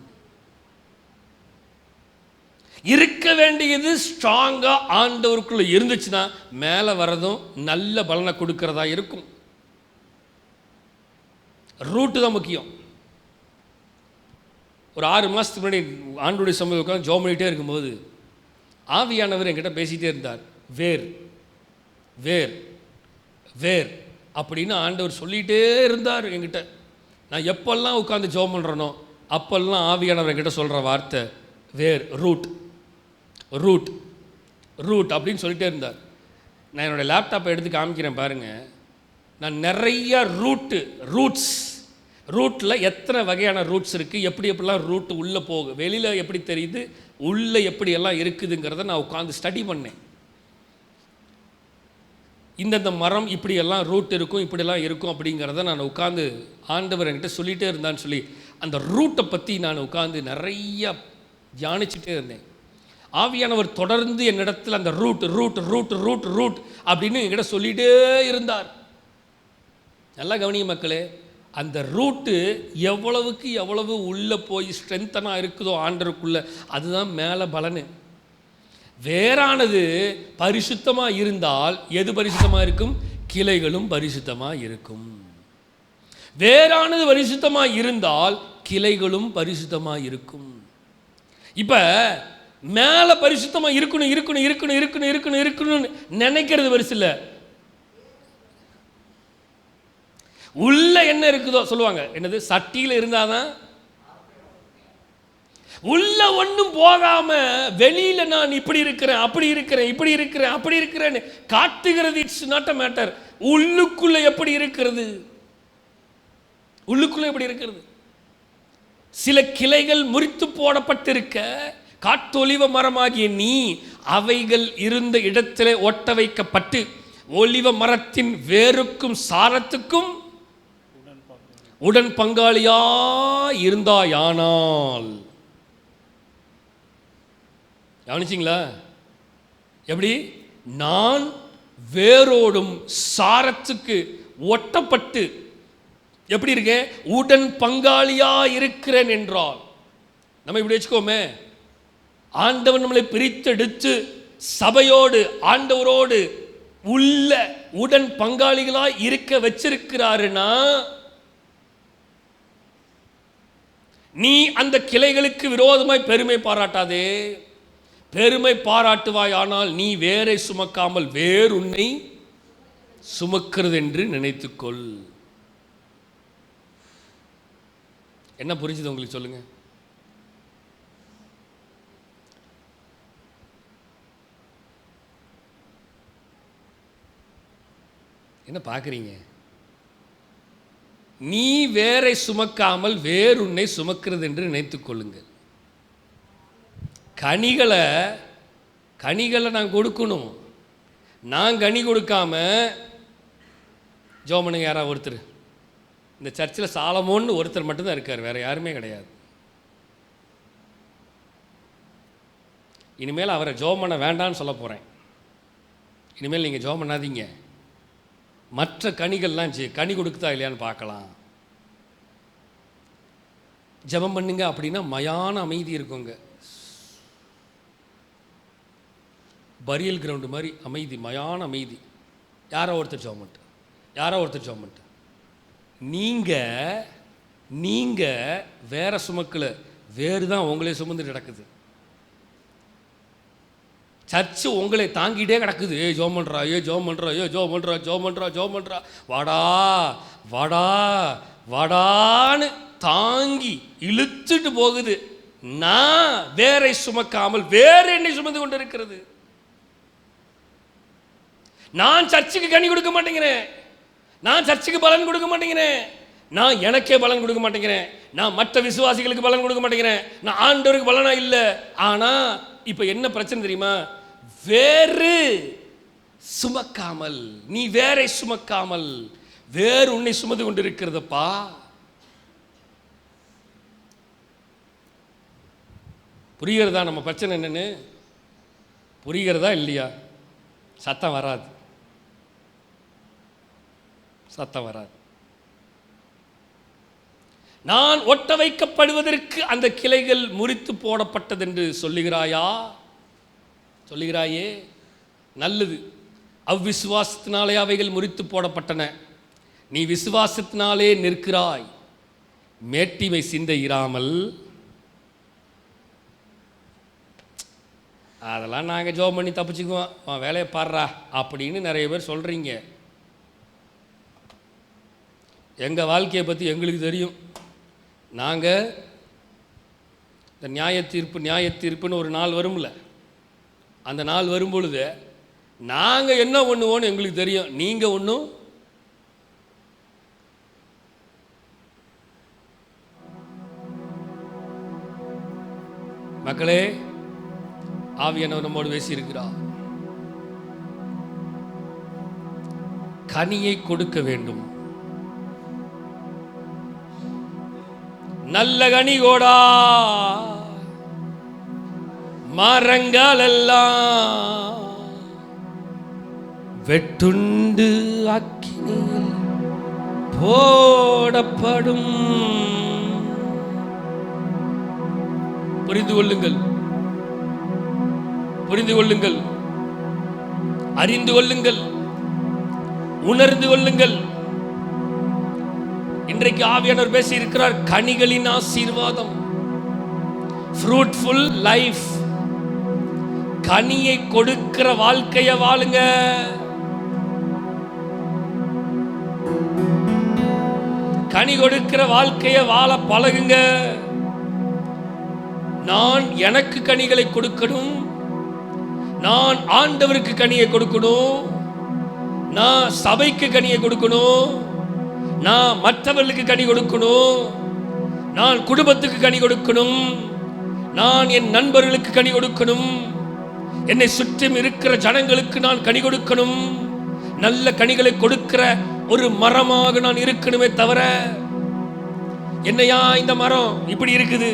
S2: இருக்க வேண்டியது ஸ்ட்ராங்கா ஆண்டவருக்குள்ள இருந்துச்சுன்னா மேலே வரதும் நல்ல பலனை கொடுக்கறதா இருக்கும். ரூட்டு தான் முக்கியம். ஒரு 6 மாதத்துக்கு முன்னாடி ஆண்டோடைய சமூகம் உட்காந்து ஜெபம் பண்ணிகிட்டே இருக்கும்போது ஆவியானவர் என்கிட்ட பேசிகிட்டே இருந்தார். வேர் வேர் வேர் அப்படின்னு ஆண்டவர் சொல்லிகிட்டே இருந்தார் என்கிட்ட. நான் எப்பெல்லாம் உட்காந்து ஜெபம் பண்ணுறனோ அப்பெல்லாம் ஆவியானவர் என்கிட்ட சொல்கிற வார்த்தை வேர், ரூட் ரூட் ரூட் அப்படின்னு சொல்லிட்டே இருந்தார். நான் என்னோடய லேப்டாப்பை எடுத்து காமிக்கிறேன் பாருங்கள். நான் நிறைய ரூட்டில் எத்தனை வகையான ரூட்ஸ் இருக்குது, எப்படிலாம் ரூட் உள்ளே போகும், வெளியில் எப்படி தெரியுது, உள்ளே எப்படியெல்லாம் இருக்குதுங்கிறத நான் உட்காந்து ஸ்டடி பண்ணேன். இந்தந்த மரம் இப்படியெல்லாம் ரூட் இருக்கும், இப்படியெல்லாம் இருக்கும் அப்படிங்கிறத நான் உட்காந்து ஆண்டவர் என்கிட்ட சொல்லிகிட்டே இருந்தான்னு சொல்லி அந்த ரூட்டை பற்றி நான் உட்காந்து நிறையா தியானிச்சுட்டே இருந்தேன். ஆவியானவர் தொடர்ந்து என்னிடத்தில் அந்த root root root root root அப்படின்னு என்கிட்ட சொல்லிகிட்டே இருந்தார். நல்லா கவனிங்க மக்களே. அந்த ரூட்டு எவ்வளவுக்கு எவ்வளவு உள்ளே போய் ஸ்ட்ரென்த்தனாக இருக்குதோ ஆண்டருக்குள்ளே, அதுதான் மேலே பலனு. வேறானது பரிசுத்தமாக இருந்தால் எது பரிசுத்தமாக இருக்கும்? கிளைகளும் பரிசுத்தமாக இருக்கும். வேறானது பரிசுத்தமாக இருந்தால் கிளைகளும் பரிசுத்தமாக இருக்கும். இப்போ மேலே பரிசுத்தமாக இருக்கணும் இருக்கணும் இருக்கணும் இருக்கணும் இருக்கணும் இருக்கணும்னு நினைக்கிறது பெருசில்லை. உள்ள என்ன இருக்குதோ சொல்லுவாங்க, என்னது? சட்டியில் இருந்தாதான். உள்ள ஒன்றும் போகாம வெளியில நான் இப்படி இருக்கிறேன், அப்படி இருக்கிறேன், இப்படி இருக்கிறேன், அப்படி இருக்கிறேன்னு காட்டுகிறது இட்ஸ் நாட் அ மேட்டர். உள்ளுக்குள்ள எப்படி இருக்கிறது? உள்ளுக்குள்ள எப்படி இருக்கிறது? சில கிளைகள் முறித்து போடப்பட்டிருக்க காட்டொலிவ மரமாகிய நீ அவைகள் இருந்த இடத்திலே ஒட்ட வைக்கப்பட்டு ஒலிவ மரத்தின் வேருக்கும் சாரத்துக்கும் உடன் பங்காளியா இருந்தாயானால். கவனிச்சிங்களா? எப்படி? நான் வேரோடும் சாரத்துக்கு ஒட்டப்பட்டு எப்படி இருக்கேன்? உடன் பங்காளியா இருக்கிறேன் என்றால், நம்ம இப்படி வச்சுக்கோமே, ஆண்டவர் நம்மளை பிரித்தெடுத்து சபையோடு ஆண்டவரோடு உள்ள உடன் பங்காளிகளாய் இருக்க வச்சிருக்கிறாருன்னா, நீ அந்த கிளைகளுக்கு விரோதமாய் பெருமை பாராட்டாதே. பெருமை பாராட்டுவாய் ஆனால் நீ வேரை சுமக்காமல் வேறு உன்னை சுமக்கிறது என்று நினைத்துக்கொள். என்ன புரிஞ்சுது உங்களுக்கு? சொல்லுங்க.
S1: என்ன பார்க்குறீங்க? நீ வேரை சுமக்காமல் வேறுன்னை சுமக்கிறது என்று நினைத்துக் கொள்ளுங்கள். கனிகளை நான் கொடுக்கணும். நான் கனி கொடுக்காம ஜோமனுங்க யாராவது ஒருத்தர், இந்த சர்ச்சில் சாலமோன்னு ஒருத்தர் மட்டும்தான் இருக்கார், வேற யாருமே கிடையாது. இனிமேல் அவரை ஜோம் பண்ண வேண்டான்னு சொல்ல போகிறேன். இனிமேல் நீங்கள் ஜோம் பண்ணாதீங்க, மற்ற கனிகள்லாம் கனி கொடுக்குதா இல்லையான்னு பார்க்கலாம். ஜெபம் பண்ணுங்க. அப்படின்னா மயான அமைதி இருக்குங்க. பரியல் கிரவுண்டு மாதிரி அமைதி, மயான அமைதி. யாரோ ஒருத்தர் ஜெபம் பண்ணிட்டு, யாரோ ஒருத்தர் ஜெபம் பண்ணிட்டு. நீங்கள் வேற சுமக்கல, வேறு தான் உங்களே சுமந்து கிடக்குது. சர்ச்சு உங்களை தாங்கிட்டே கிடக்குது. ஏ ஜோம் பண்ணுறா, ஏ ஜோம் பண்ணுறா, ஏ ஜோம் பண்ணுறா, ஜோம் பண்ணுறா, ஜோம் பண்ணுறா, வாடா வாடா வாடான்னு தாங்கி இழுத்துட்டு போகுது. நான் வேரை சுமக்காமல் வேறு என்னை சுமந்து கொண்டு இருக்கிறது. நான் சர்ச்சுக்கு கனி கொடுக்க மாட்டேங்கிறேன், நான் சர்ச்சுக்கு பலன் கொடுக்க மாட்டேங்கிறேன், நான் எனக்கே பலன் கொடுக்க மாட்டேங்கிறேன், நான் மற்ற விசுவாசிகளுக்கு பலன் கொடுக்க மாட்டேங்கிறேன், நான் ஆண்டவருக்கு பலனா இல்லை. ஆனால் இப்போ என்ன பிரச்சனை தெரியுமா? வேறு சுமக்காமல், நீ வேரை சுமக்காமல் வேறு உன்னை சுமந்து கொண்டு இருக்கிறதப்பா. புரிகிறதா நம்ம பிரச்சனை என்னன்னு? புரிகிறதா இல்லையா? சத்தம் வராது, சத்தம் வராது. நான் ஒட்ட வைக்கப்படுவதற்கு அந்த கிளைகள் முறித்து போடப்பட்டது என்று சொல்லுகிறாயா? சொல்லுகிறாயே, நல்லது. அவ்விசுவாசத்தினாலே அவைகள் முறித்து போடப்பட்டன. நீ விசுவாசத்தினாலே நிற்கிறாய். மேட்டிமை சிந்தை இராமல். அதெல்லாம் நாங்கள் ஜோம் பண்ணி தப்பிச்சுக்குவோம், வேலையை பாடுறா அப்படின்னு நிறைய பேர் சொல்கிறீங்க. எங்கள் வாழ்க்கையை பற்றி எங்களுக்கு தெரியும். நாங்கள் இந்த நியாய தீர்ப்புன்னு ஒரு நாள் வரும்ல, அந்த நாள் வரும்பொழுது நாங்கள் என்ன பண்ணுவோன்னு எங்களுக்கு தெரியும். நீங்கள் ஒன்றும் மக்களே, ஆவியானவர் நம்மோடு பேசியிருக்கிறார். கனியை கொடுக்க வேண்டும். நல்ல கனி கோடா மரங்கள் எல்லாம் வெட்டுண்டு அக்கினியில் போடப்படும். புரிந்து கொள்ளுங்கள், புரிந்து கொள்ளுங்கள், அறிந்து கொள்ளுங்கள், உணர்ந்து கொள்ளுங்கள். இன்றைக்கு ஆவியானவர் பேசி இருக்கிறார். கனிகளின் ஆசீர்வாதம், ஃப்ரூட்ஃபுல் லைஃப். கனியை கொடுக்கிற வாழ்க்கைய வாழுங்க. கனி கொடுக்கிற வாழ்க்கைய வாழ பழகுங்க. நான் எனக்கு கனிகளை கொடுக்கணும், நான் ஆண்டவருக்கு கனியை கொடுக்கணும், நான் சபைக்கு கனியை கொடுக்கணும், நான் மற்றவர்களுக்கு கனி கொடுக்கணும், நான் குடும்பத்துக்கு கனி கொடுக்கணும், நான் என் நண்பர்களுக்கு கனி கொடுக்கணும், என்னை சுற்றும் இருக்கிற ஜனங்களுக்கு நான் கனி கொடுக்கணும். நல்ல கனிகளை கொடுக்கிற ஒரு மரமாக நான் இருக்கணுமே தவிர, என்னையா இந்த மரம் இப்படி இருக்குது,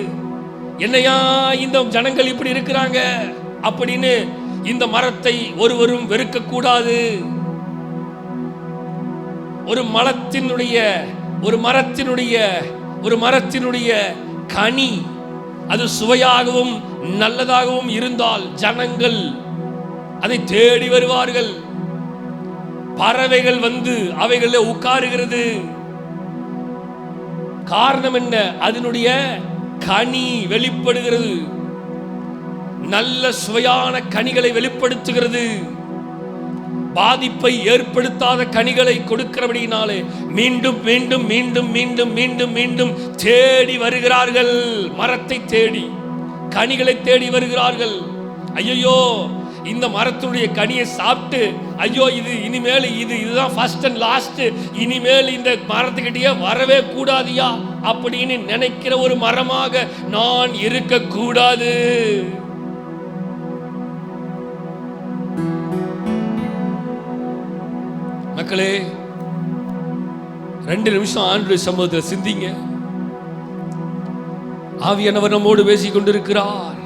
S1: என்னையா இந்த ஜனங்கள் இப்படி இருக்கிறாங்க அப்படின்னு இந்த மரத்தை ஒருவரும் வெறுக்க கூடாது. ஒரு மரத்தினுடைய கனி அது சுவையாகவும் நல்லதாகவும் இருந்தால் ஜனங்கள் அதை தேடி வருவார்கள். பறவைகள் வந்து அவைகள உட்காருகிறது. காரணம் என்ன? அதனுடைய கனி வெளிப்படுகிறது. நல்ல சுவையான கனிகளை வெளிப்படுத்துகிறது. பாதிப்பை ஏற்படுத்தாத கனிகளை கொடுக்கிறபடினாலே மீண்டும் மீண்டும் மீண்டும் மீண்டும் மீண்டும் மீண்டும் தேடி வருகிறார்கள். மரத்தை தேடி, கனிகளை தேடி வருகிறார்கள். ஐயோ, இந்த மரத்துடைய கனியை சாப்பிட்டு ஐயோ இது இனிமேல் இதுதான் ஃபர்ஸ்ட் அண்ட் லாஸ்ட், இனிமேல் இந்த மரத்துக்கிட்டே வரவே கூடாதியா அப்படின்னு நினைக்கிற ஒரு மரமாக நான் இருக்கக்கூடாது. மக்களே, 2 நிமிஷம் ஆண்டவருடைய சமூகத்தில் சிந்திங்க. ஆவியானவர் நம்மோடு பேசிக் கொண்டிருக்கிறார்.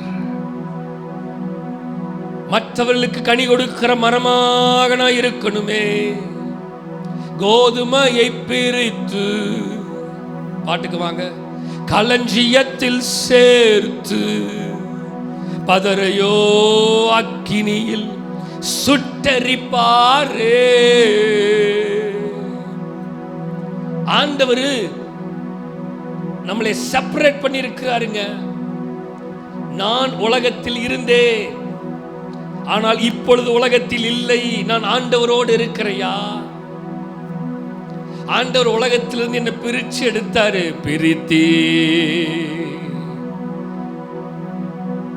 S1: மற்றவர்களுக்கு கனி கொடுக்கிற மரமாக நான் இருக்கணுமே. கோதுமையை பிரித்து, பாட்டுக்கு வாங்க, களஞ்சியத்தில் சேர்த்து, பதரையோ அக்கினியில் சுட்டரிப்பாரே. ஆண்டவர் நம்மளை செப்பரேட் பண்ணி இருக்கிறாருங்க. நான் உலகத்தில் இருந்தேன், ஆனால் இப்பொழுது உலகத்தில் இல்லை, நான் ஆண்டவரோடு இருக்கிறையா. ஆண்டவர் உலகத்திலிருந்து என்ன பிரிச்சு எடுத்தாரு. பிரித்தி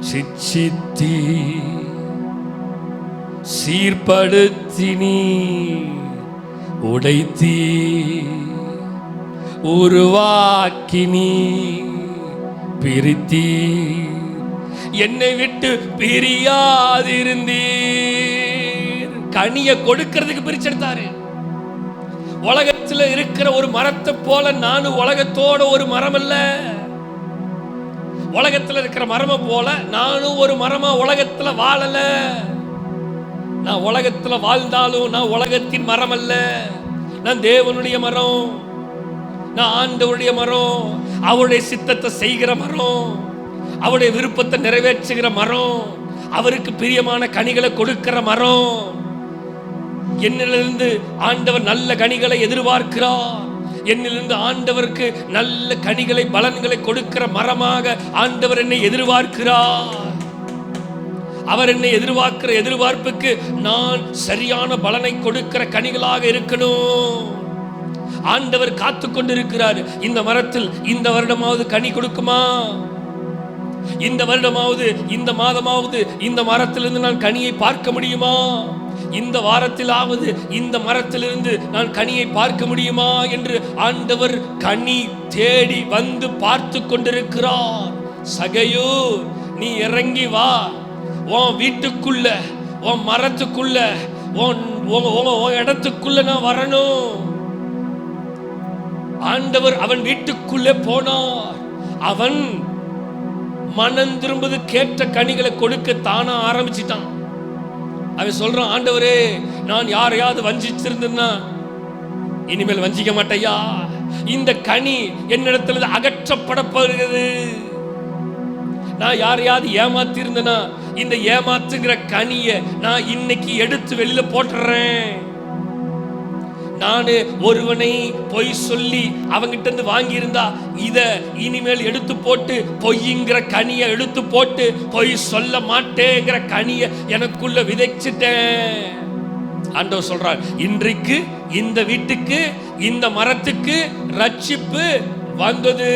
S1: சிச்சித்தி சீர்படுத்தினி உடைத்தி உருவாக்கினி பிரித்தி என்னை விட்டு பிரியாதிருந்தீர். கனியை கொடுக்கிறதுக்கு பிரிச்செடுத்தாரு. உலகத்துல இருக்கிற ஒரு மரத்தை போல நானும் உலகத்தோட ஒரு மரம் அல்ல. உலகத்துல இருக்கிற மரம போல நானும் ஒரு மரமா உலகத்துல வாழல. நான் உலகத்துல வாழ்ந்தாலும் நான் உலகத்தின் மரம் அல்ல. நான் தேவனுடைய மரம், நான் ஆண்டவருடைய மரம், அவருடைய சித்தத்தை செய்கிற மரம், அவருடைய விருப்பத்தை நிறைவேற்றுகிற மரம், அவருக்கு பிரியமான கனிகளை கொடுக்கிற மரம். என்னிலிருந்து ஆண்டவர் நல்ல கனிகளை எதிர்பார்க்கிறார். என்னிலிருந்து ஆண்டவருக்கு நல்ல கனிகளை பலன்களை கொடுக்கிற மரமாக ஆண்டவர் என்னை எதிர்பார்க்கிறார். அவர் என்னை எதிர்பார்க்கிற எதிர்பார்ப்புக்கு நான் சரியான பலனை கொடுக்கிற கனிகளாக இருக்கணும். ஆண்டவர் காத்து கொண்டிருக்கிறார். இந்த மரத்தில் இந்த வருடமாவது கனி கொடுக்குமா? இந்த வருடமாவது இந்த மாதமாவது இந்த மரத்திலிருந்து நான் கனியை பார்க்க முடியுமா? இந்த வாரத்திலாவது இந்த மரத்திலிருந்து நான் கனியை பார்க்க முடியுமா என்று ஆண்டவர் கனி தேடி வந்து பார்த்து கொண்டிருக்கிறார். சகையோ, நீ இறங்கி வா. உன் வீட்டுக்குள்ள, உன் மரத்துக்குள்ள, உன் இடத்துக்குள்ள நான் வரணும். ஆண்டவர் அவன் வீட்டுக்குள்ளே போனார். அவன் மனம் திரும்புவது கேட்ட கனிகளை கொடுக்க தானா ஆரம்பிச்சிட்டான். அவன் சொல்றான், ஆண்டவரே, நான் யாரையாவது வஞ்சிச்சிருந்தேன்னா இனிமேல் வஞ்சிக்க மாட்டையா. இந்த கனி என்னிடத்துல அகற்றப்பட போகிறது. நான் யாரையாவது ஏமாத்தி இருந்தேன்னா இந்த ஏமாத்துங்கிற கனியை நான் இன்னைக்கு எடுத்து வெளியில போட்டுறேன். நானு ஒருவனை பொய் சொல்லி அவங்கிட்ட இருந்து வாங்கி இருந்தா இத இனிமேல் எடுத்து போட்டு பொய்ங்கிற கனியை எடுத்து போட்டு பொய் சொல்ல மாட்டேங்கிற கனியை எனக்குள்ள விதைச்சிட்டேன். ஆண்டவர் சொல்றார், இன்றைக்கு இந்த வீட்டுக்கு இந்த மரத்துக்கு ரட்சிப்பு வந்தது.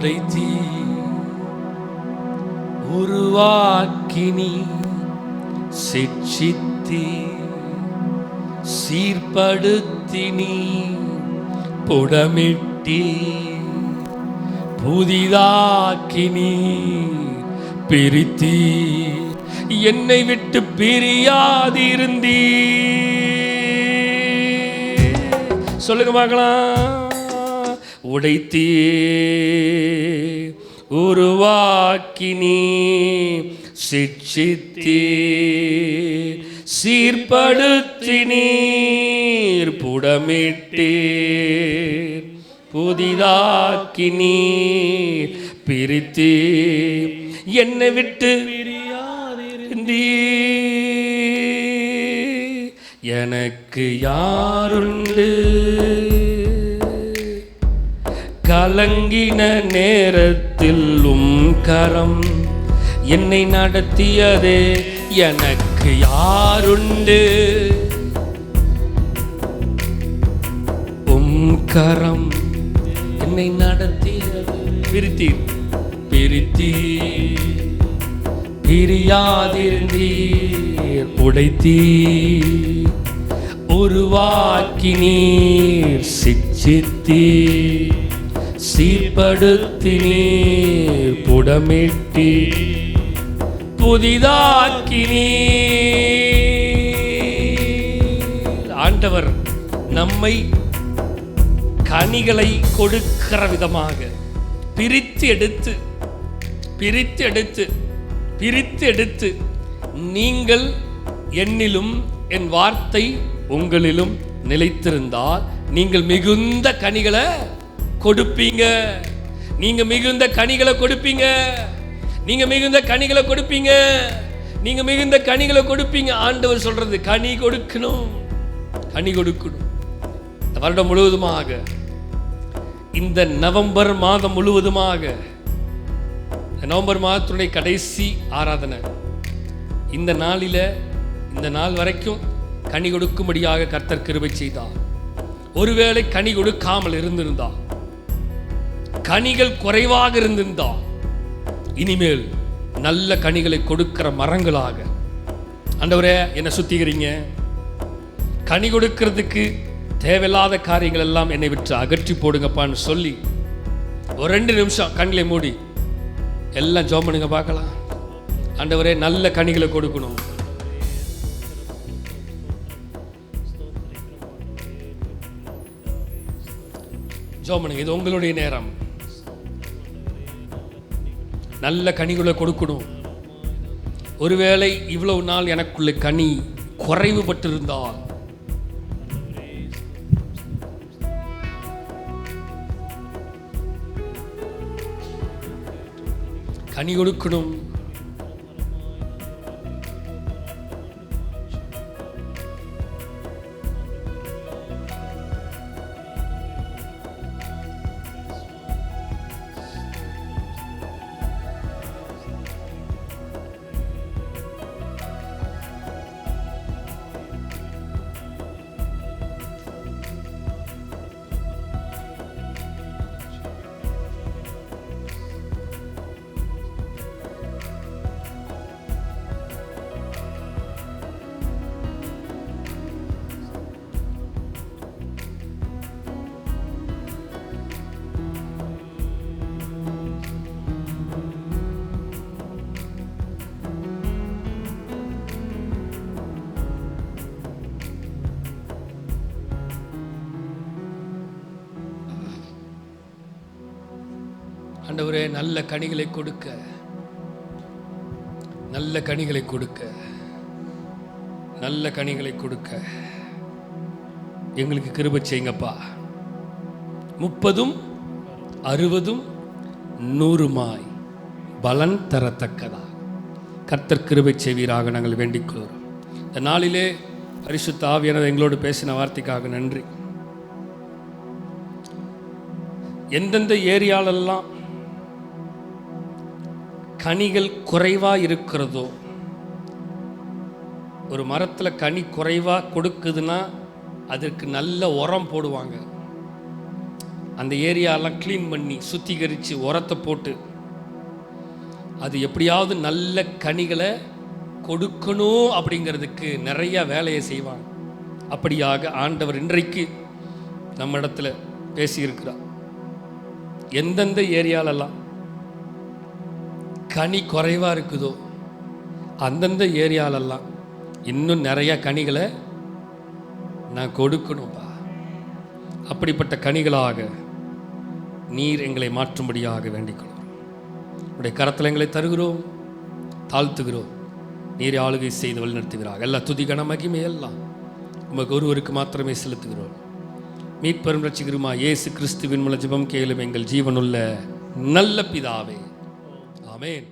S1: உடைத்தி உருவாக்கினி சிச்சித்தி சீர்படுத்தினி புடமிட்டி புதிதாக்கினி பிரித்தி என்னை விட்டு பிரியாதிருந்தீ. சொல்லுங்க பார்க்கலாம். உடைத்தீ உருவாக்கினி சிச்சித்தி சீர்படுத்தினீர் புடமிட்டீர் புதிதாக்கினி பிரித்தி என்னை விட்டு பிரியாதிருந்தீ. எனக்கு யாருண்டு கலங்கின நேரத்தில் கரம் என்னை நடத்தியதே எனக்கு யாருண்டு? கரம் என்னை நடத்தியது. பிரித்தீர் பிரியாதிருந்தீர், உடைத்தீர், உருவாக்கினீர், சிச்சித்தீர், சீர்படுத்தினீர், புடமிட்டீர், புதிதாக்கினீர். ஆண்டவர் நம்மை கனிகளை கொடுக்கிற விதமாக பிரித்து எடுத்து நீங்கள் என்னிலும் என் வார்த்தை உங்களிலும் நிலைத்திருந்தால் நீங்கள் மிகுந்த கனிகளை கொடுப்பீங்க. நீங்க மிகுந்த கனிகளை கொடுப்பீங்க. நீங்க மிகுந்த கனிகளை கொடுப்பீங்க. நீங்க மிகுந்த கனிகளை கொடுப்பீங்க. ஆண்டவர் சொல்றது கனி கொடுக்கணும், கனி கொடுக்கணும். இந்த வருடம் முழுவதுமாக, இந்த நவம்பர் மாதம் முழுவதுமாக, நவம்பர் மாதத்துடைய கடைசி ஆராதனை இந்த நாளில, இந்த நாள் வரைக்கும் கனி கொடுக்கும்படியாக கர்த்தர் கிருபை செய்தார். ஒருவேளை கனி கொடுக்காமல் இருந்திருந்தால், கனிகள் குறைவாக இருந்திருந்தால், இனிமேல் நல்ல கனிகளை கொடுக்கிற மரங்களாக ஆண்டவரே என்னை சுத்திக்கிறீங்க, கனி கொடுக்கிறதுக்கு தேவையில்லாத காரியங்கள் எல்லாம் என்னை விட்டு அகற்றி போடுங்கப்பான்னு சொல்லி ஒரு 2 நிமிஷம் கண்களை மூடி எல்லாம் ஜெபம் பண்ணுங்க பார்க்கலாம். ஆண்டவரே நல்ல கனிகளை கொடுக்கணும். ஜெபம் பண்ணுங்க. இது உங்களுடைய நேரம். நல்ல கனிகளை கொடுக்கணும். ஒருவேளை இவ்வளவு நாள் எனக்குள்ள கனி குறைவுபட்டிருந்தால், கனி கொடுக்கணும். ஆண்டவரே நல்ல கனிகளை கொடுக்க, நல்ல கனிகளை கொடுக்க, நல்ல கனிகளை கொடுக்க எங்களுக்கு கிருபை செய்யுங்கப்பா. 30, 60, 100 பலன் தரத்தக்கதா கர்த்தர் கிருபை செய்வீராக நாங்கள் வேண்டிக் கொள்கிறோம். இந்த நாளிலே பரிசுத்த ஆவியானவர் எங்களோடு பேசின வார்த்தைக்காக நன்றி. எந்தெந்த ஏரியாலெல்லாம் கனிகள் குறைவாக இருக்கிறதோ, ஒரு மரத்தில் கனி குறைவாக கொடுக்குதுன்னா அதற்கு நல்ல உரம் போடுவாங்க. அந்த ஏரியாலாம் க்ளீன் பண்ணி சுத்திகரித்து உரத்தை போட்டு அது எப்படியாவது நல்ல கனிகளை கொடுக்கணும் அப்படிங்கிறதுக்கு நிறைய வேலையை செய்வாங்க. அப்படியாக ஆண்டவர் இன்றைக்கு நம்ம இடத்துல பேசியிருக்கிறார். எந்தெந்த ஏரியாலெல்லாம் கனி குறைவாக இருக்குதோ அந்தந்த ஏரியாலெல்லாம் இன்னும் நிறைய கனிகளை நான் கொடுக்கணும்பா. அப்படிப்பட்ட கனிகளாக நீர் எங்களை மாற்றும்படியாக வேண்டிக் கொள்கிறோம். உடைய கரத்தில் எங்களை தருகிறோம், தாழ்த்துகிறோம். நீர் ஆளுகை செய்து வழிநடத்துகிறார். எல்லா துதி கன மகிமை எல்லாம் உமக்கு ஒருவருக்கு மாத்திரமே செலுத்துகிறோம். மீட்பெரும் ரட்சிகருமா இயேசு கிறிஸ்துவின் மூலம் ஜெபம் கேளும் எங்கள் ஜீவனுள்ள நல்ல பிதாவே. ஆமென்.